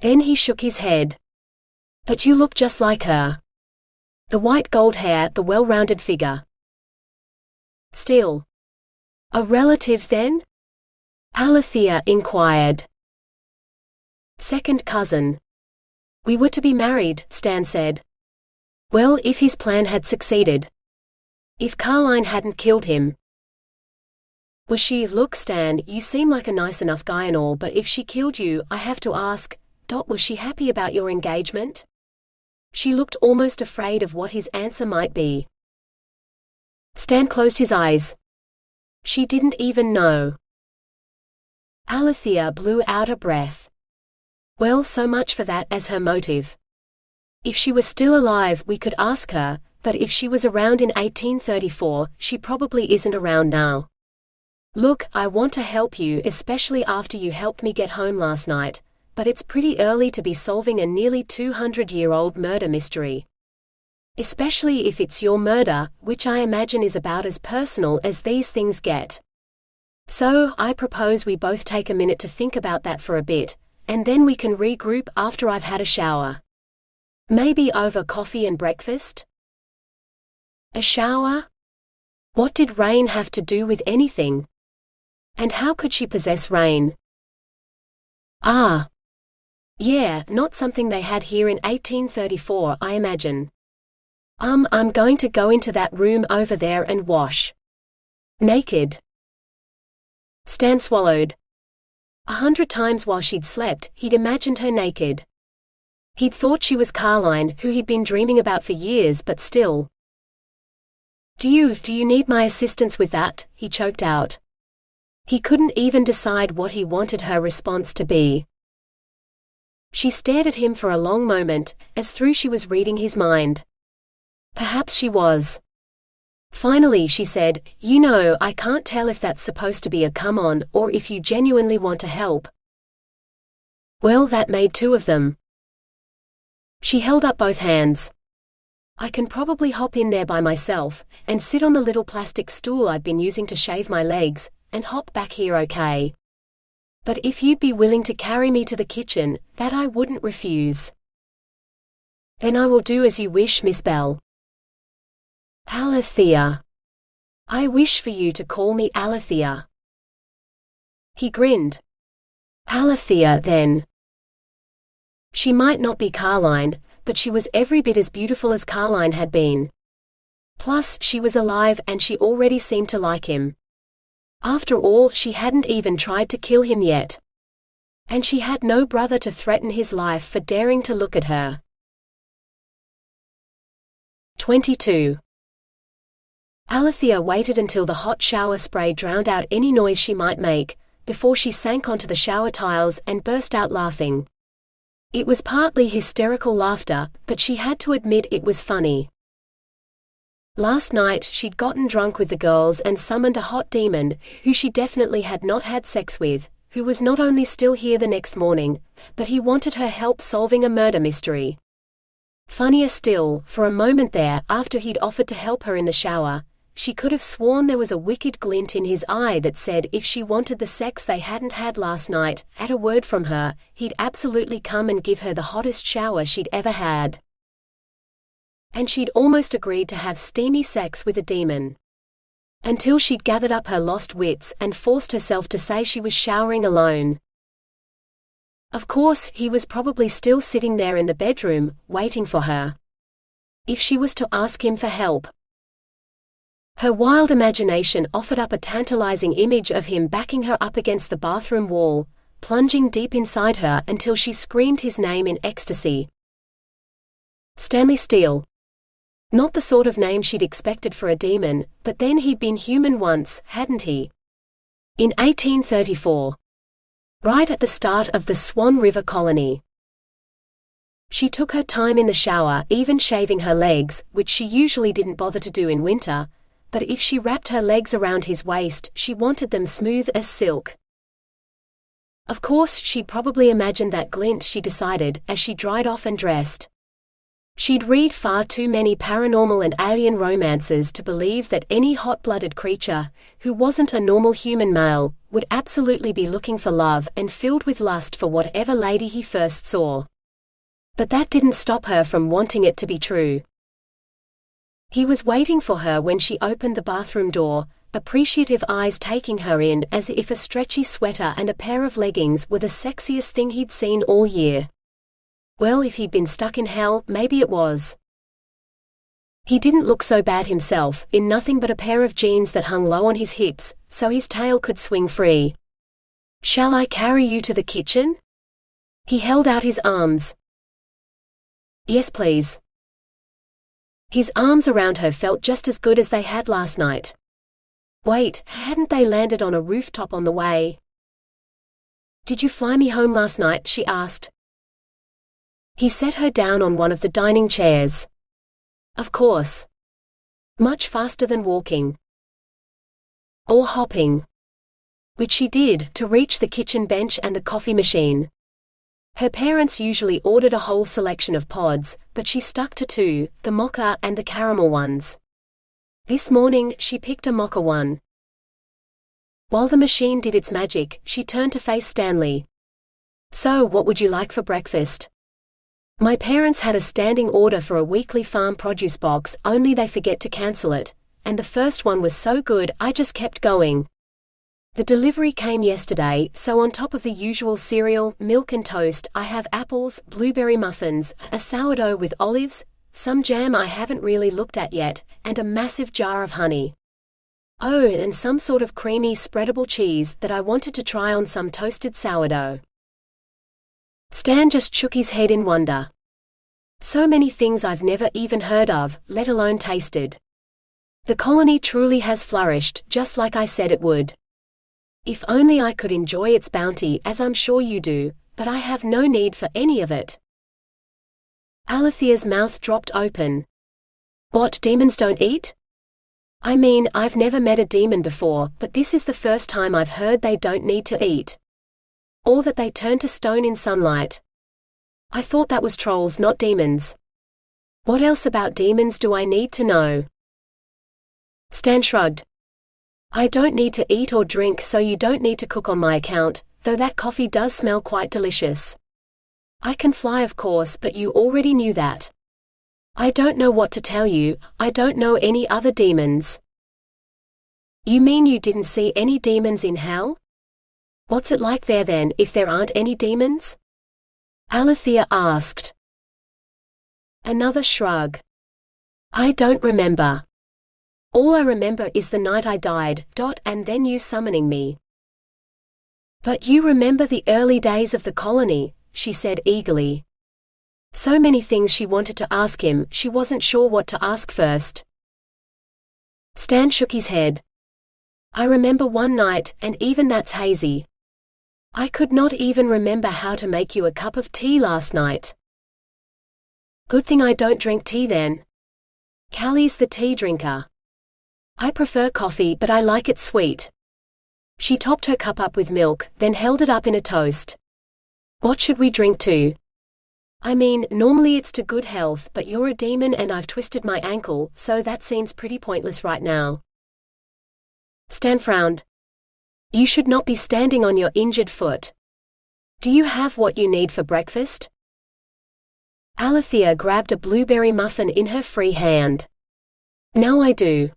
Then he shook his head. But you look just like her. The white gold hair, the well-rounded figure. Steel. A relative then? Alethea inquired. Second cousin. We were to be married, Stan said. Well, if his plan had succeeded. If Carline hadn't killed him. Was she? Look, Stan, you seem like a nice enough guy and all, but if she killed you, I have to ask, was she happy about your engagement? She looked almost afraid of what his answer might be. Stan closed his eyes. She didn't even know. Alethea blew out a breath. Well, so much for that as her motive. If she were still alive, we could ask her, but if she was around in 1834, she probably isn't around now. Look, I want to help you, especially after you helped me get home last night, but it's pretty early to be solving a nearly 200-year-old murder mystery. Especially if it's your murder, which I imagine is about as personal as these things get. So, I propose we both take a minute to think about that for a bit, and then we can regroup after I've had a shower. Maybe over coffee and breakfast? A shower? What did rain have to do with anything? And how could she possess rain? Yeah, not something they had here in 1834, I imagine. I'm going to go into that room over there and wash. Naked. Stan swallowed. 100 times while she'd slept, he'd imagined her naked. He'd thought she was Carline, who he'd been dreaming about for years, but still. Do you need my assistance with that? He choked out. He couldn't even decide what he wanted her response to be. She stared at him for a long moment, as though she was reading his mind. Perhaps she was. Finally she said, "You know, I can't tell if that's supposed to be a come on, or if you genuinely want to help." Well, that made two of them. She held up both hands. "I can probably hop in there by myself, and sit on the little plastic stool I've been using to shave my legs, and hop back here okay. But if you'd be willing to carry me to the kitchen, that I wouldn't refuse." "Then I will do as you wish, Miss Bell." "Alethea. I wish for you to call me Alethea." He grinned. "Alethea, then." She might not be Carline, but she was every bit as beautiful as Carline had been. Plus, she was alive and she already seemed to like him. After all, she hadn't even tried to kill him yet. And she had no brother to threaten his life for daring to look at her. 22. Alethea waited until the hot shower spray drowned out any noise she might make, before she sank onto the shower tiles and burst out laughing. It was partly hysterical laughter, but she had to admit it was funny. Last night she'd gotten drunk with the girls and summoned a hot demon, who she definitely had not had sex with, who was not only still here the next morning, but he wanted her help solving a murder mystery. Funnier still, for a moment there, after he'd offered to help her in the shower, she could have sworn there was a wicked glint in his eye that said if she wanted the sex they hadn't had last night, at a word from her, he'd absolutely come and give her the hottest shower she'd ever had. And she'd almost agreed to have steamy sex with a demon. Until she'd gathered up her lost wits and forced herself to say she was showering alone. Of course, he was probably still sitting there in the bedroom, waiting for her. If she was to ask him for help. Her wild imagination offered up a tantalizing image of him backing her up against the bathroom wall, plunging deep inside her until she screamed his name in ecstasy. Stanley Steel. Not the sort of name she'd expected for a demon, but then he'd been human once, hadn't he? In 1834. Right at the start of the Swan River colony. She took her time in the shower, even shaving her legs, which she usually didn't bother to do in winter, but if she wrapped her legs around his waist, she wanted them smooth as silk. Of course, she'd probably imagined that glint, she decided, as she dried off and dressed. She'd read far too many paranormal and alien romances to believe that any hot-blooded creature, who wasn't a normal human male, would absolutely be looking for love and filled with lust for whatever lady he first saw. But that didn't stop her from wanting it to be true. He was waiting for her when she opened the bathroom door, appreciative eyes taking her in as if a stretchy sweater and a pair of leggings were the sexiest thing he'd seen all year. Well, if he'd been stuck in hell, maybe it was. He didn't look so bad himself, in nothing but a pair of jeans that hung low on his hips, so his tail could swing free. "Shall I carry you to the kitchen?" He held out his arms. "Yes, please." His arms around her felt just as good as they had last night. Wait, hadn't they landed on a rooftop on the way? "Did you fly me home last night?" she asked. He set her down on one of the dining chairs. "Of course. Much faster than walking. Or hopping." Which she did, to reach the kitchen bench and the coffee machine. Her parents usually ordered a whole selection of pods, but she stuck to two, the mocha and the caramel ones. This morning, she picked a mocha one. While the machine did its magic, she turned to face Stanley. "So, what would you like for breakfast?" "My parents had a standing order for a weekly farm produce box, only they forget to cancel it, and the first one was so good I just kept going. The delivery came yesterday, so on top of the usual cereal, milk and toast, I have apples, blueberry muffins, a sourdough with olives, some jam I haven't really looked at yet, and a massive jar of honey. Oh, and some sort of creamy spreadable cheese that I wanted to try on some toasted sourdough." Stan just shook his head in wonder. "So many things I've never even heard of, let alone tasted. The colony truly has flourished, just like I said it would. If only I could enjoy its bounty as I'm sure you do, but I have no need for any of it. Alethea's mouth dropped open. What, demons don't eat? I mean, I've never met a demon before, but this is the first time I've heard they don't need to eat. Or that they turn to stone in sunlight. I thought that was trolls, not demons. What else about demons do I need to know? Stan shrugged. I don't need to eat or drink, so you don't need to cook on my account, though that coffee does smell quite delicious. I can fly, of course, but you already knew that. I don't know what to tell you, I don't know any other demons. You mean you didn't see any demons in hell? What's it like there then, if there aren't any demons? Alethea asked. Another shrug. I don't remember. All I remember is the night I died, and then you summoning me. But you remember the early days of the colony, she said eagerly. So many things she wanted to ask him, she wasn't sure what to ask first. Stan shook his head. I remember one night, and even that's hazy. I could not even remember how to make you a cup of tea last night. Good thing I don't drink tea then. Callie's the tea drinker. I prefer coffee, but I like it sweet. She topped her cup up with milk, then held it up in a toast. What should we drink to? I mean, normally it's to good health, but you're a demon and I've twisted my ankle, so that seems pretty pointless right now. Stan frowned. You should not be standing on your injured foot. Do you have what you need for breakfast? Alethea grabbed a blueberry muffin in her free hand. Now I do.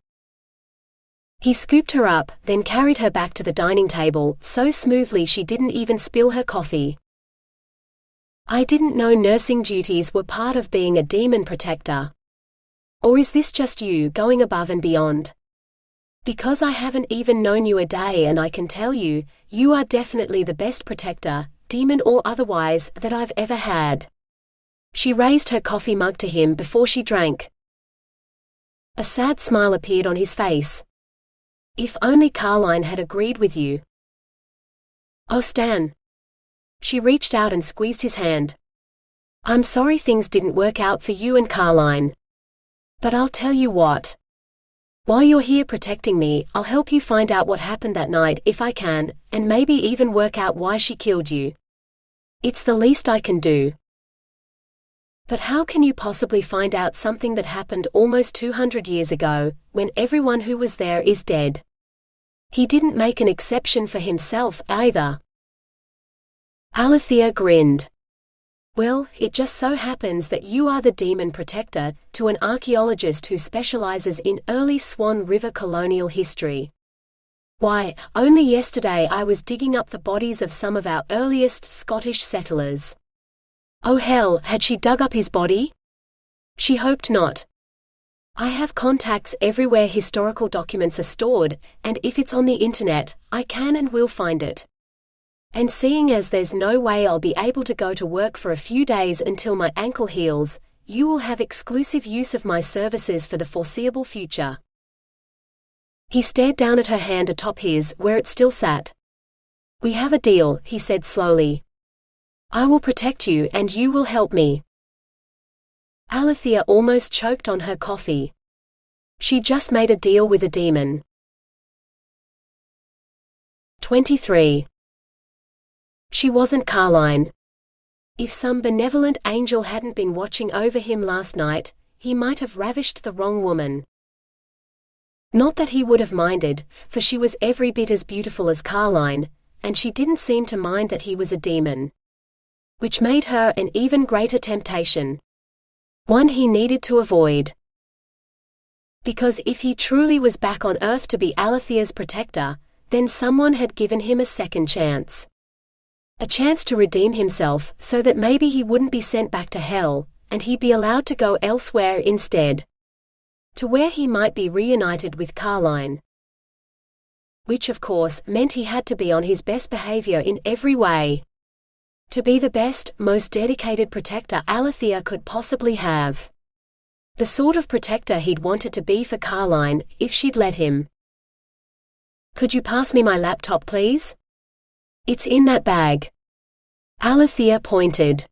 He scooped her up, then carried her back to the dining table, so smoothly she didn't even spill her coffee. I didn't know nursing duties were part of being a demon protector. Or is this just you going above and beyond? Because I haven't even known you a day, and I can tell you, you are definitely the best protector, demon or otherwise, that I've ever had. She raised her coffee mug to him before she drank. A sad smile appeared on his face. If only Carlton had agreed with you. Oh, Stan. She reached out and squeezed his hand. I'm sorry things didn't work out for you and Carlton. But I'll tell you what. While you're here protecting me, I'll help you find out what happened that night if I can, and maybe even work out why she killed you. It's the least I can do. But how can you possibly find out something that happened almost 200 years ago, when everyone who was there is dead? He didn't make an exception for himself, either. Alethea grinned. Well, it just so happens that you are the demon protector to an archaeologist who specializes in early Swan River colonial history. Why, only yesterday I was digging up the bodies of some of our earliest Scottish settlers. Oh hell, had she dug up his body? She hoped not. I have contacts everywhere historical documents are stored, and if it's on the internet, I can and will find it. And seeing as there's no way I'll be able to go to work for a few days until my ankle heals, you will have exclusive use of my services for the foreseeable future. He stared down at her hand atop his, where it still sat. We have a deal, he said slowly. I will protect you and you will help me. Alethea almost choked on her coffee. She just made a deal with a demon. 23. She wasn't Carlton. If some benevolent angel hadn't been watching over him last night, he might have ravished the wrong woman. Not that he would have minded, for she was every bit as beautiful as Carlton, and she didn't seem to mind that he was a demon. Which made her an even greater temptation. One he needed to avoid. Because if he truly was back on Earth to be Alethea's protector, then someone had given him a second chance. A chance to redeem himself, so that maybe he wouldn't be sent back to hell, and he'd be allowed to go elsewhere instead. To where he might be reunited with Carlton. Which of course meant he had to be on his best behavior in every way. To be the best, most dedicated protector Alethea could possibly have. The sort of protector he'd wanted to be for Carlton, if she'd let him. Could you pass me my laptop, please? It's in that bag. Alethea pointed.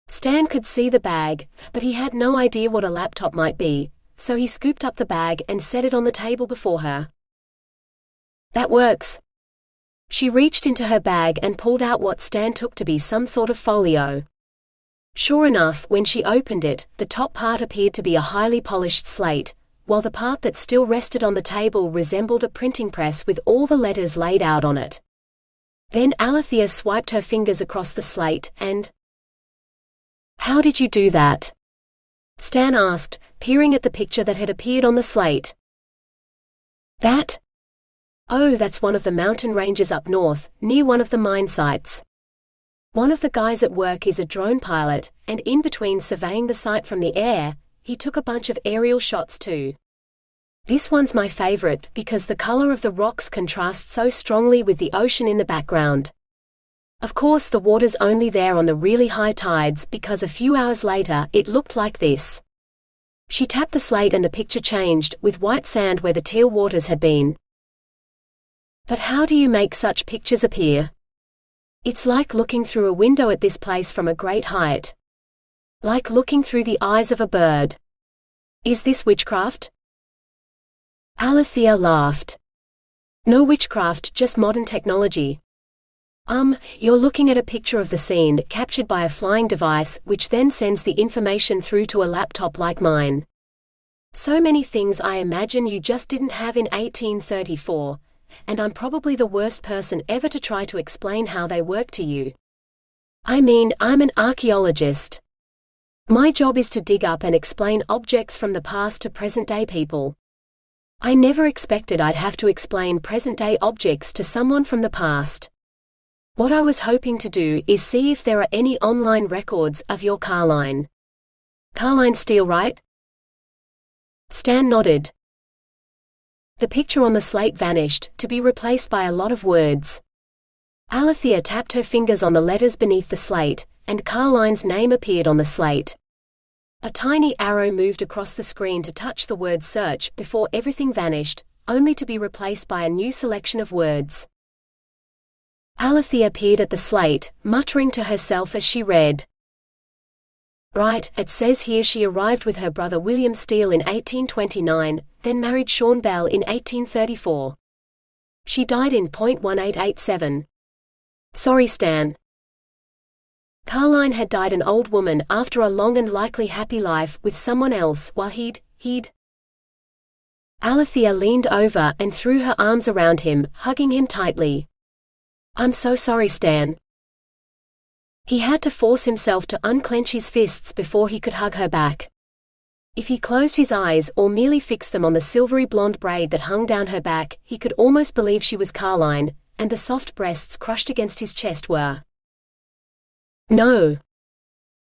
Stan could see the bag, but he had no idea what a laptop might be, so he scooped up the bag and set it on the table before her. That works. She reached into her bag and pulled out what Stan took to be some sort of folio. Sure enough, when she opened it, the top part appeared to be a highly polished slate, while the part that still rested on the table resembled a printing press with all the letters laid out on it. Then Alethea swiped her fingers across the slate and... How did you do that? Stan asked, peering at the picture that had appeared on the slate. That? Oh, that's one of the mountain ranges up north, near one of the mine sites. One of the guys at work is a drone pilot, and in between surveying the site from the air, he took a bunch of aerial shots too. This one's my favorite because the color of the rocks contrasts so strongly with the ocean in the background. Of course, the water's only there on the really high tides because a few hours later it looked like this. She tapped the slate and the picture changed, with white sand where the teal waters had been. But how do you make such pictures appear? It's like looking through a window at this place from a great height. Like looking through the eyes of a bird. Is this witchcraft? Alethea laughed. No witchcraft, just modern technology. You're looking at a picture of the scene, captured by a flying device, which then sends the information through to a laptop like mine. So many things I imagine you just didn't have in 1834, and I'm probably the worst person ever to try to explain how they work to you. I mean, I'm an archaeologist. My job is to dig up and explain objects from the past to present-day people. I never expected I'd have to explain present-day objects to someone from the past. What I was hoping to do is see if there are any online records of your Carlton. Stanley Steel, right? Stan nodded. The picture on the slate vanished, to be replaced by a lot of words. Alethea tapped her fingers on the letters beneath the slate, and Carlton's name appeared on the slate. A tiny arrow moved across the screen to touch the word search before everything vanished, only to be replaced by a new selection of words. Alethea peered at the slate, muttering to herself as she read. Right, it says here she arrived with her brother William Steel in 1829, then married Sean Bell in 1834. She died in .1887. Sorry, Stan. Carlton had died an old woman after a long and likely happy life with someone else while he'd... Alethea leaned over and threw her arms around him, hugging him tightly. I'm so sorry, Stan. He had to force himself to unclench his fists before he could hug her back. If he closed his eyes or merely fixed them on the silvery blonde braid that hung down her back, he could almost believe she was Carlton, and the soft breasts crushed against his chest were. No.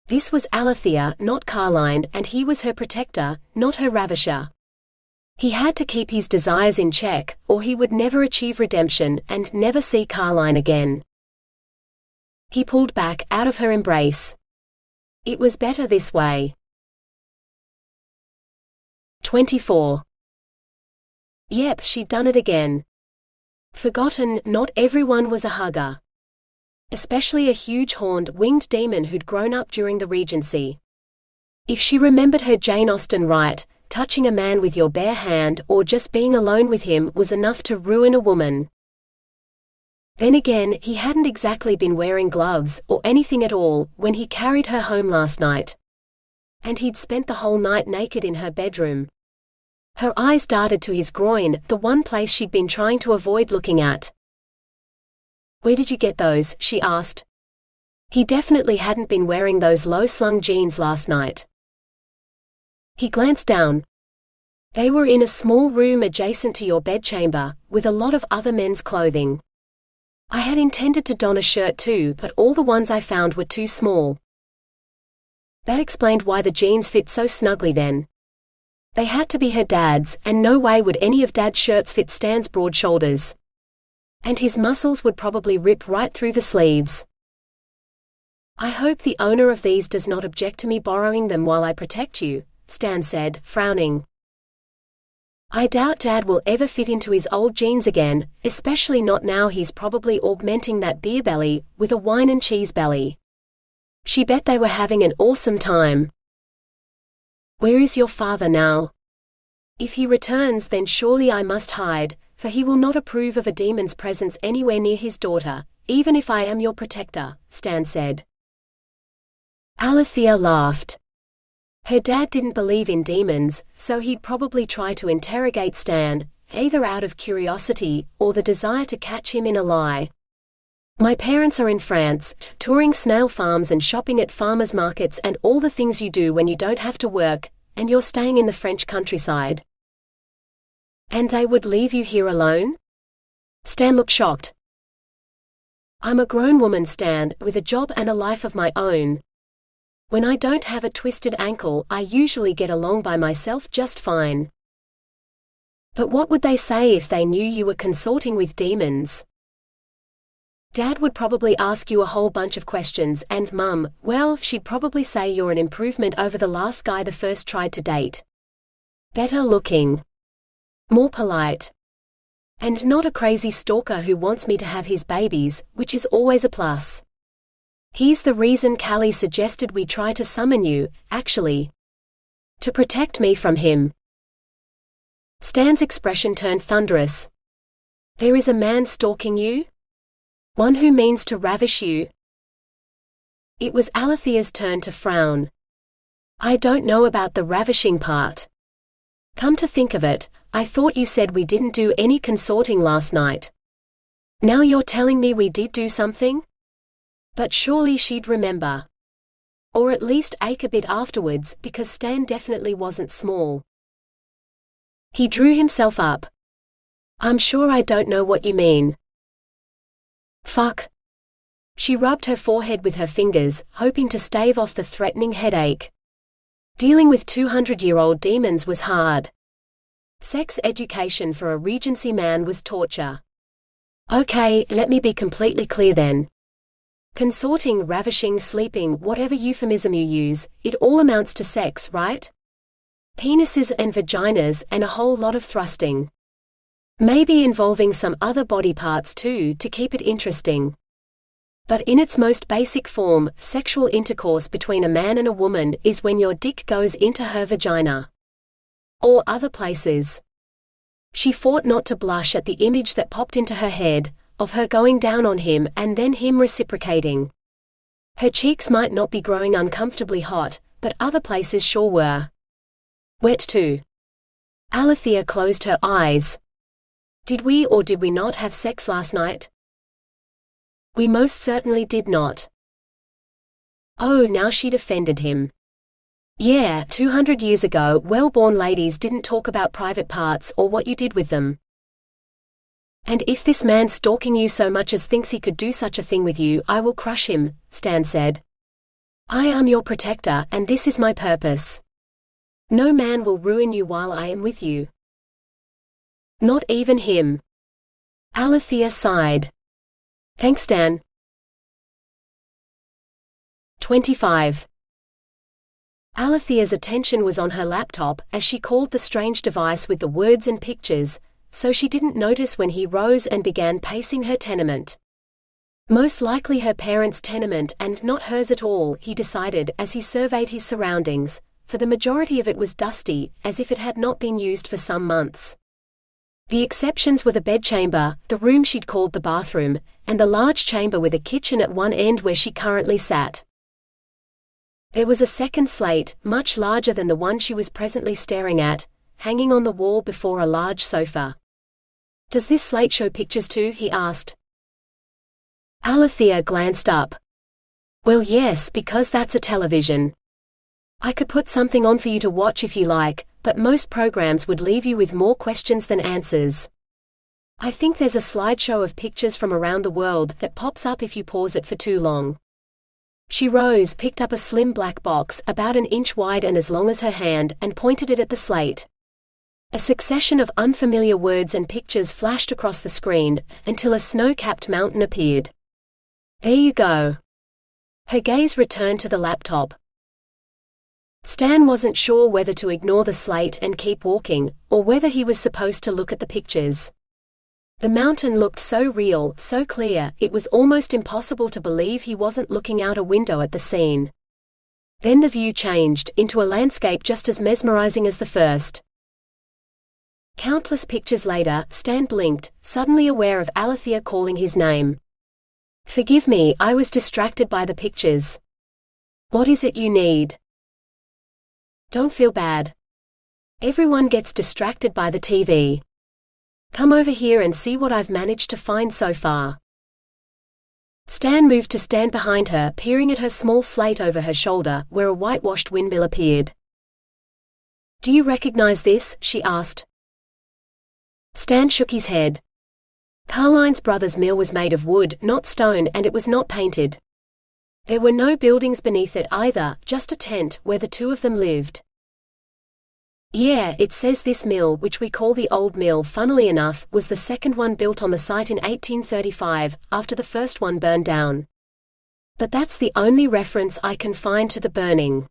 This was Alethea, not Carlton, and he was her protector, not her ravisher. He had to keep his desires in check, or he would never achieve redemption and never see Carlton again. He pulled back out of her embrace. It was better this way. 24. Yep, she'd done it again. Forgotten, not everyone was a hugger. Especially a huge horned, winged demon who'd grown up during the Regency. If she remembered her Jane Austen right, touching a man with your bare hand or just being alone with him was enough to ruin a woman. Then again, he hadn't exactly been wearing gloves or anything at all when he carried her home last night. And he'd spent the whole night naked in her bedroom. Her eyes darted to his groin, the one place she'd been trying to avoid looking at. Where did you get those? She asked. He definitely hadn't been wearing those low-slung jeans last night. He glanced down. They were in a small room adjacent to your bedchamber, with a lot of other men's clothing. I had intended to don a shirt too, but all the ones I found were too small. That explained why the jeans fit so snugly then. They had to be her dad's, and no way would any of Dad's shirts fit Stan's broad shoulders. And his muscles would probably rip right through the sleeves. I hope the owner of these does not object to me borrowing them while I protect you, Stan said, frowning. I doubt Dad will ever fit into his old jeans again, especially not now he's probably augmenting that beer belly with a wine and cheese belly. She bet they were having an awesome time. Where is your father now? If he returns, then surely I must hide, for he will not approve of a demon's presence anywhere near his daughter, even if I am your protector, Stan said. Alethea laughed. Her dad didn't believe in demons, so he'd probably try to interrogate Stan, either out of curiosity or the desire to catch him in a lie. My parents are in France, touring snail farms and shopping at farmers' markets and all the things you do when you don't have to work, and you're staying in the French countryside. And they would leave you here alone? Stan looked shocked. I'm a grown woman, Stan, with a job and a life of my own. When I don't have a twisted ankle, I usually get along by myself just fine. But what would they say if they knew you were consorting with demons? Dad would probably ask you a whole bunch of questions, and Mum, well, she'd probably say you're an improvement over the last guy the first tried to date. Better looking. More polite. And not a crazy stalker who wants me to have his babies, which is always a plus. He's the reason Callie suggested we try to summon you, actually. To protect me from him. Stan's expression turned thunderous. There is a man stalking you? One who means to ravish you? It was Alethea's turn to frown. I don't know about the ravishing part. Come to think of it, I thought you said we didn't do any consorting last night. Now you're telling me we did do something? But surely she'd remember. Or at least ache a bit afterwards, because Stan definitely wasn't small. He drew himself up. I'm sure I don't know what you mean. Fuck. She rubbed her forehead with her fingers, hoping to stave off the threatening headache. Dealing with 200-year-old demons was hard. Sex education for a Regency man was torture. Okay, let me be completely clear then. Consorting, ravishing, sleeping, whatever euphemism you use, it all amounts to sex, right? Penises and vaginas and a whole lot of thrusting. Maybe involving some other body parts too to keep it interesting. But in its most basic form, sexual intercourse between a man and a woman is when your dick goes into her vagina. Or other places. She fought not to blush at the image that popped into her head, of her going down on him and then him reciprocating. Her cheeks might not be growing uncomfortably hot, but other places sure were. Wet too. Alethea closed her eyes. Did we or did we not have sex last night? We most certainly did not. Oh, now she'd offended him. Yeah, 200 years ago, well-born ladies didn't talk about private parts or what you did with them. And if this man stalking you so much as thinks he could do such a thing with you, I will crush him, Stan said. I am your protector, and this is my purpose. No man will ruin you while I am with you. Not even him. Alethea sighed. Thanks, Stan. 25. Alethea's attention was on her laptop as she called the strange device with the words and pictures, so she didn't notice when he rose and began pacing her tenement. Most likely her parents' tenement and not hers at all, he decided as he surveyed his surroundings, for the majority of it was dusty, as if it had not been used for some months. The exceptions were the bedchamber, the room she'd called the bathroom, and the large chamber with a kitchen at one end where she currently sat. There was a second slate, much larger than the one she was presently staring at, hanging on the wall before a large sofa. Does this slate show pictures too? He asked. Alethea glanced up. Well, yes, because that's a television. I could put something on for you to watch if you like, but most programs would leave you with more questions than answers. I think there's a slideshow of pictures from around the world that pops up if you pause it for too long. She rose, picked up a slim black box about an inch wide and as long as her hand, and pointed it at the slate. A succession of unfamiliar words and pictures flashed across the screen, until a snow-capped mountain appeared. There you go. Her gaze returned to the laptop. Stan wasn't sure whether to ignore the slate and keep walking, or whether he was supposed to look at the pictures. The mountain looked so real, so clear, it was almost impossible to believe he wasn't looking out a window at the scene. Then the view changed, into a landscape just as mesmerizing as the first. Countless pictures later, Stan blinked, suddenly aware of Alethea calling his name. "Forgive me, I was distracted by the pictures. What is it you need?" "Don't feel bad. Everyone gets distracted by the TV. Come over here and see what I've managed to find so far." Stan moved to stand behind her, peering at her small slate over her shoulder, where a whitewashed windmill appeared. "Do you recognize this?" she asked. Stan shook his head. Carline's brother's mill was made of wood, not stone, and it was not painted. There were no buildings beneath it either, just a tent, where the two of them lived. "Yeah, it says this mill, which we call the Old Mill, funnily enough, was the second one built on the site in 1835, after the first one burned down. But that's the only reference I can find to the burning.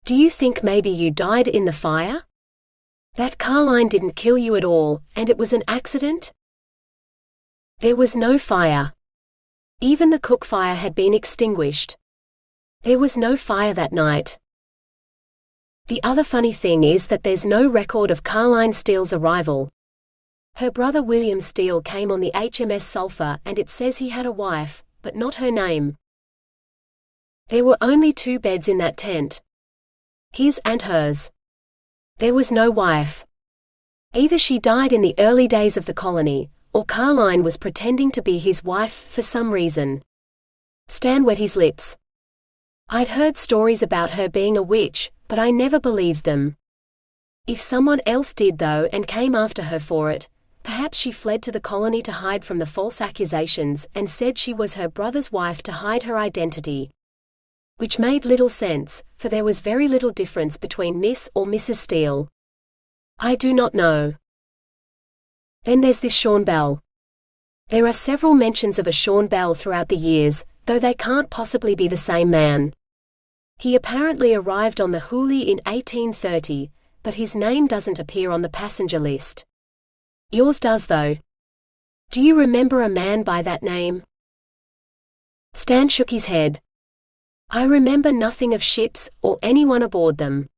Do you think maybe you died in the fire? That Carline didn't kill you at all, and it was an accident?" There was no fire. Even the cook fire had been extinguished. There was no fire that night. The other funny thing is that there's no record of Carlton Steele's arrival. Her brother William Steele came on the HMS Sulphur, and it says he had a wife, but not her name. There were only 2 beds in that tent. His and hers. There was no wife. Either she died in the early days of the colony, or Carline was pretending to be his wife for some reason. Stan wet his lips. I'd heard stories about her being a witch, but I never believed them. If someone else did though and came after her for it, perhaps she fled to the colony to hide from the false accusations and said she was her brother's wife to hide her identity. Which made little sense, for there was very little difference between Miss or Mrs. Steele. I do not know. Then there's this Sean Bell. There are several mentions of a Sean Bell throughout the years, though they can't possibly be the same man. He apparently arrived on the Hooghly in 1830, but his name doesn't appear on the passenger list. Yours does though. Do you remember a man by that name? Stan shook his head. I remember nothing of ships, or anyone aboard them.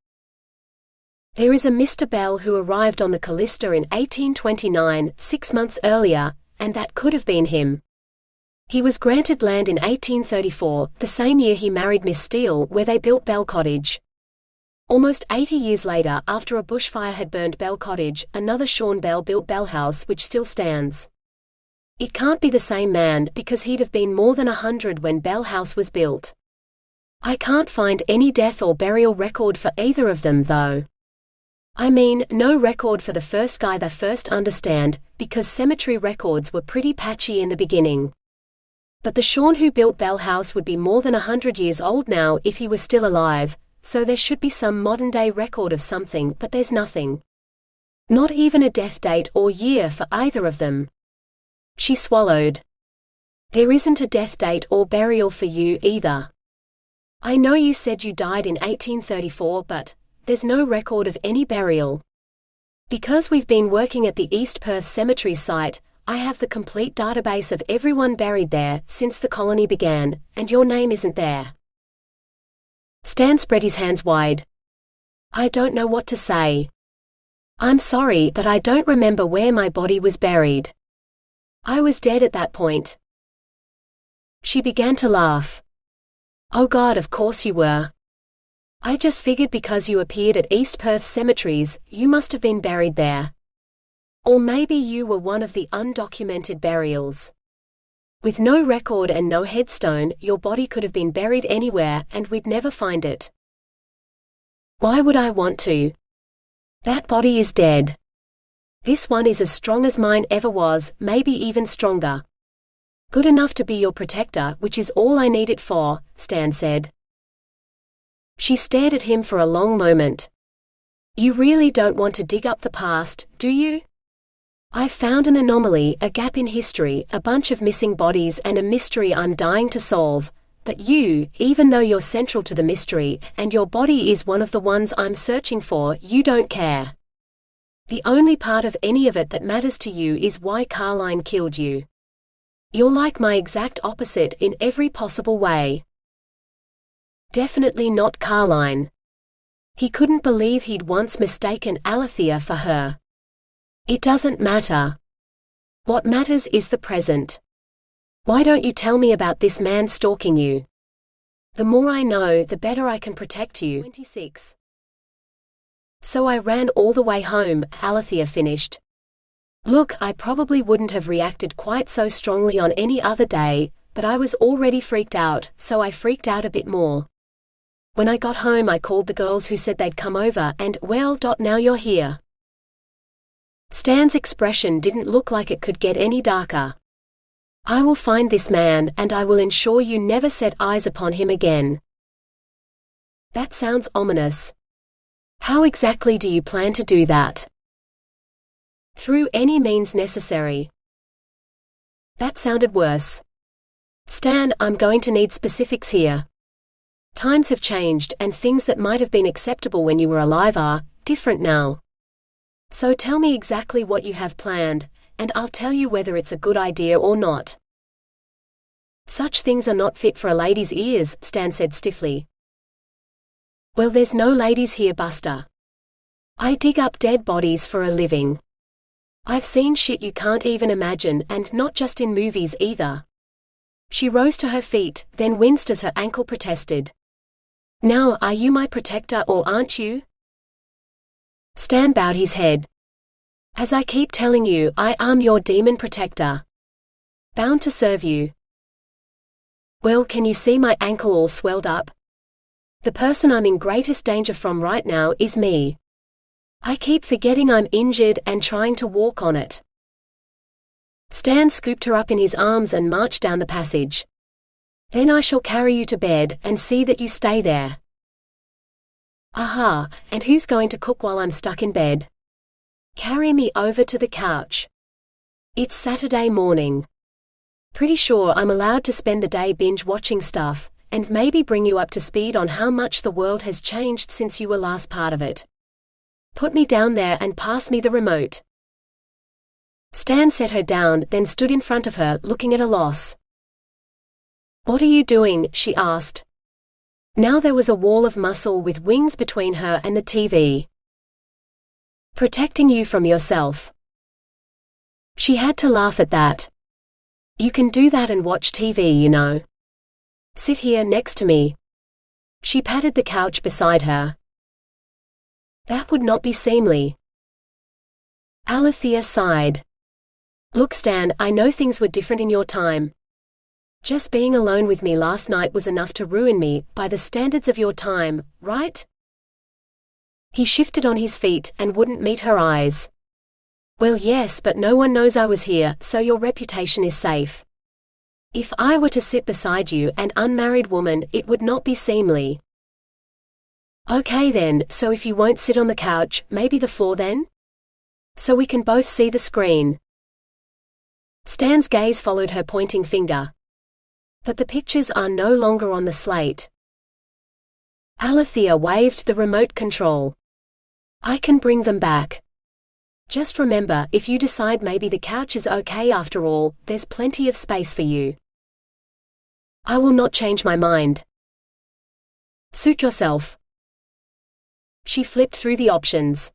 There is a Mr. Bell who arrived on the Callista in 1829, 6 months earlier, and that could have been him. He was granted land in 1834, the same year he married Miss Steele, where they built Bell Cottage. Almost 80 years later, after a bushfire had burned Bell Cottage, another Sean Bell built Bell House, which still stands. It can't be the same man, because he'd have been more than 100 when Bell House was built. I can't find any death or burial record for either of them though. I mean, no record for the first guy, the first, understand, because cemetery records were pretty patchy in the beginning. But the Sean who built Bell House would be more than 100 years old now if he was still alive, so there should be some modern-day record of something, but there's nothing. Not even a death date or year for either of them. She swallowed. There isn't a death date or burial for you either. I know you said you died in 1834, but there's no record of any burial. Because we've been working at the East Perth Cemetery site, I have the complete database of everyone buried there since the colony began, and your name isn't there. Stan spread his hands wide. I don't know what to say. I'm sorry, but I don't remember where my body was buried. I was dead at that point. She began to laugh. Oh God, of course you were. I just figured because you appeared at East Perth Cemeteries, you must have been buried there. Or maybe you were one of the undocumented burials. With no record and no headstone, your body could have been buried anywhere, and we'd never find it. Why would I want to? That body is dead. This one is as strong as mine ever was, maybe even stronger. Good enough to be your protector, which is all I need it for, Stan said. She stared at him for a long moment. You really don't want to dig up the past, do you? I found an anomaly, a gap in history, a bunch of missing bodies and a mystery I'm dying to solve, But you, even though you're central to the mystery, and your body is one of the ones I'm searching for, you don't care. The only part of any of it that matters to you is why Carlton killed you. You're like my exact opposite in every possible way. Definitely not Carlton. He couldn't believe he'd once mistaken Alethea for her. It doesn't matter. What matters is the present. Why don't you tell me about this man stalking you? The more I know, the better I can protect you. 26. So I ran all the way home, Alethea finished. Look, I probably wouldn't have reacted quite so strongly on any other day, but I was already freaked out, so I freaked out a bit more. When I got home, I called the girls who said they'd come over and, well, now you're here. Stan's expression didn't look like it could get any darker. I will find this man, and I will ensure you never set eyes upon him again. That sounds ominous. How exactly do you plan to do that? Through any means necessary. That sounded worse. Stan, I'm going to need specifics here. Times have changed, and things that might have been acceptable when you were alive are different now. So tell me exactly what you have planned, and I'll tell you whether it's a good idea or not. Such things are not fit for a lady's ears, Stan said stiffly. Well, there's no ladies here, Buster. I dig up dead bodies for a living. I've seen shit you can't even imagine, and not just in movies either. She rose to her feet, then winced as her ankle protested. Now, are you my protector or aren't you? Stan bowed his head. As I keep telling you, I am your demon protector. Bound to serve you. Well, can you see my ankle all swelled up? The person I'm in greatest danger from right now is me. I keep forgetting I'm injured and trying to walk on it. Stan scooped her up in his arms and marched down the passage. Then I shall carry you to bed and see that you stay there. Aha, and who's going to cook while I'm stuck in bed? Carry me over to the couch. It's Saturday morning. Pretty sure I'm allowed to spend the day binge-watching stuff, and maybe bring you up to speed on how much the world has changed since you were last part of it. Put me down there and pass me the remote. Stan set her down, then stood in front of her, looking at a loss. What are you doing? She asked. Now there was a wall of muscle with wings between her and the TV. Protecting you from yourself. She had to laugh at that. You can do that and watch TV, you know. Sit here next to me. She patted the couch beside her. That would not be seemly. Alethea sighed. Look, Stan, I know things were different in your time. Just being alone with me last night was enough to ruin me, by the standards of your time, right? He shifted on his feet and wouldn't meet her eyes. Well, yes, but no one knows I was here, so your reputation is safe. If I were to sit beside you, an unmarried woman, it would not be seemly. Okay then, so if you won't sit on the couch, maybe the floor then? So we can both see the screen. Stan's gaze followed her pointing finger. But the pictures are no longer on the slate. Alethea waved the remote control. I can bring them back. Just remember, if you decide maybe the couch is okay after all, there's plenty of space for you. I will not change my mind. Suit yourself. She flipped through the options.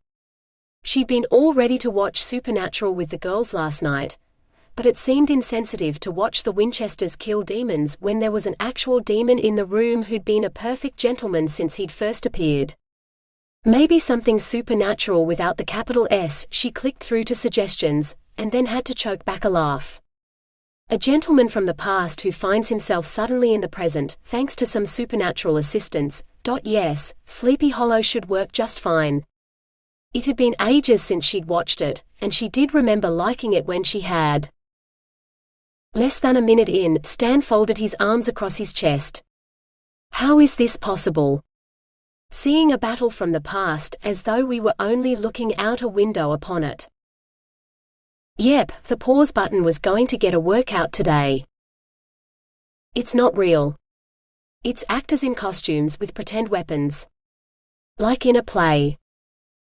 She'd been all ready to watch Supernatural with the girls last night, but it seemed insensitive to watch the Winchesters kill demons when there was an actual demon in the room who'd been a perfect gentleman since he'd first appeared. Maybe something supernatural without the capital S. She clicked through to suggestions, and then had to choke back a laugh. A gentleman from the past who finds himself suddenly in the present, thanks to some supernatural assistance. Yes, Sleepy Hollow should work just fine. It had been ages since she'd watched it, and she did remember liking it when she had. Less than a minute in, Stan folded his arms across his chest. How is this possible? Seeing a battle from the past as though we were only looking out a window upon it. Yep, the pause button was going to get a workout today. It's not real. It's actors in costumes with pretend weapons. Like in a play.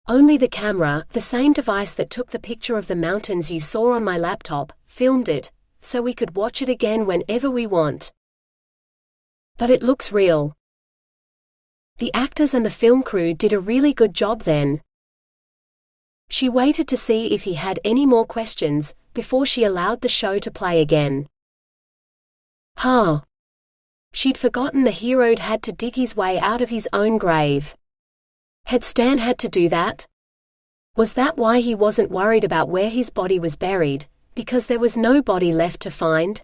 Only the camera, the same device that took the picture of the mountains you saw on my laptop, filmed it, so we could watch it again whenever we want. But it looks real. The actors and the film crew did a really good job then. She waited to see if he had any more questions, before she allowed the show to play again. She'd forgotten the hero'd had to dig his way out of his own grave. Had Stan had to do that? Was that why he wasn't worried about where his body was buried, because there was no body left to find?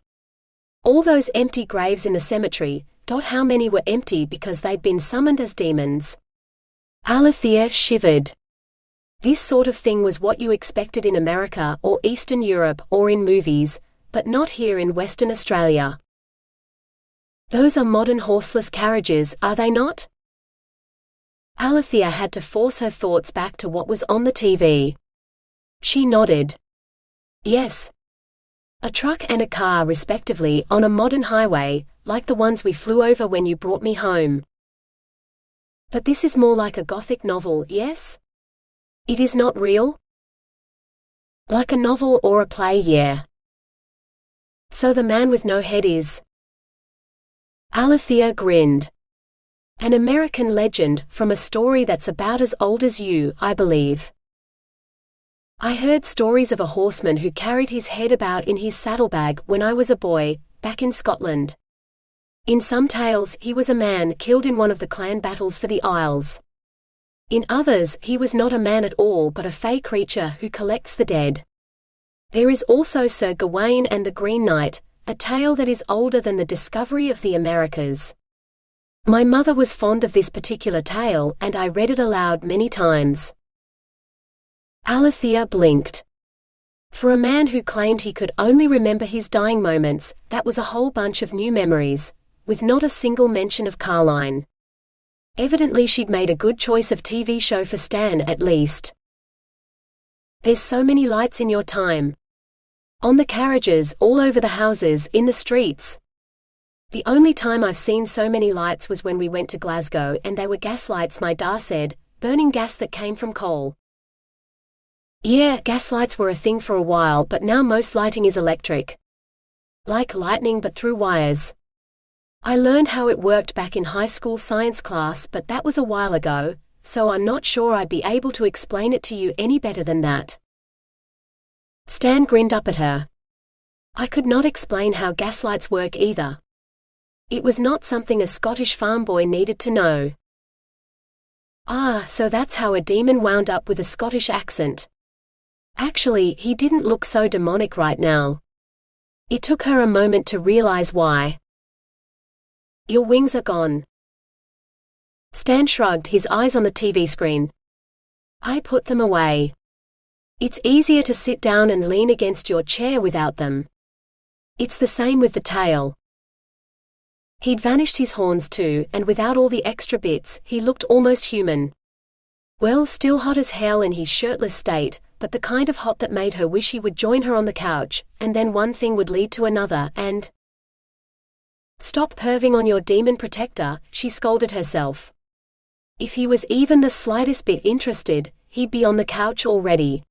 All those empty graves in the cemetery, how many were empty because they'd been summoned as demons? Alethea shivered. This sort of thing was what you expected in America or Eastern Europe or in movies, but not here in Western Australia. Those are modern horseless carriages, are they not? Alethea had to force her thoughts back to what was on the TV. She nodded. Yes. A truck and a car respectively on a modern highway, like the ones we flew over when you brought me home. But this is more like a Gothic novel, yes? It is not real? Like a novel or a play, yeah. So the man with no head is? Alethea grinned. An American legend, from a story that's about as old as you, I believe. I heard stories of a horseman who carried his head about in his saddlebag when I was a boy, back in Scotland. In some tales he was a man killed in one of the clan battles for the Isles. In others he was not a man at all but a fey creature who collects the dead. There is also Sir Gawain and the Green Knight, a tale that is older than the discovery of the Americas. My mother was fond of this particular tale and I read it aloud many times. Alethea blinked. For a man who claimed he could only remember his dying moments, that was a whole bunch of new memories, with not a single mention of Carlton. Evidently she'd made a good choice of TV show for Stan at least. There's so many lights in your time. On the carriages, all over the houses, in the streets. The only time I've seen so many lights was when we went to Glasgow and they were gas lights, my da said, burning gas that came from coal. Yeah, gas lights were a thing for a while but now most lighting is electric. Like lightning but through wires. I learned how it worked back in high school science class but that was a while ago, so I'm not sure I'd be able to explain it to you any better than that. Stan grinned up at her. I could not explain how gaslights work either. It was not something a Scottish farm boy needed to know. Ah, so that's how a demon wound up with a Scottish accent. Actually, he didn't look so demonic right now. It took her a moment to realize why. Your wings are gone. Stan shrugged, his eyes on the TV screen. I put them away. It's easier to sit down and lean against your chair without them. It's the same with the tail. He'd vanished his horns too, and without all the extra bits, he looked almost human. Well, still hot as hell in his shirtless state, but the kind of hot that made her wish he would join her on the couch, and then one thing would lead to another, and... Stop perving on your demon protector, she scolded herself. If he was even the slightest bit interested, he'd be on the couch already.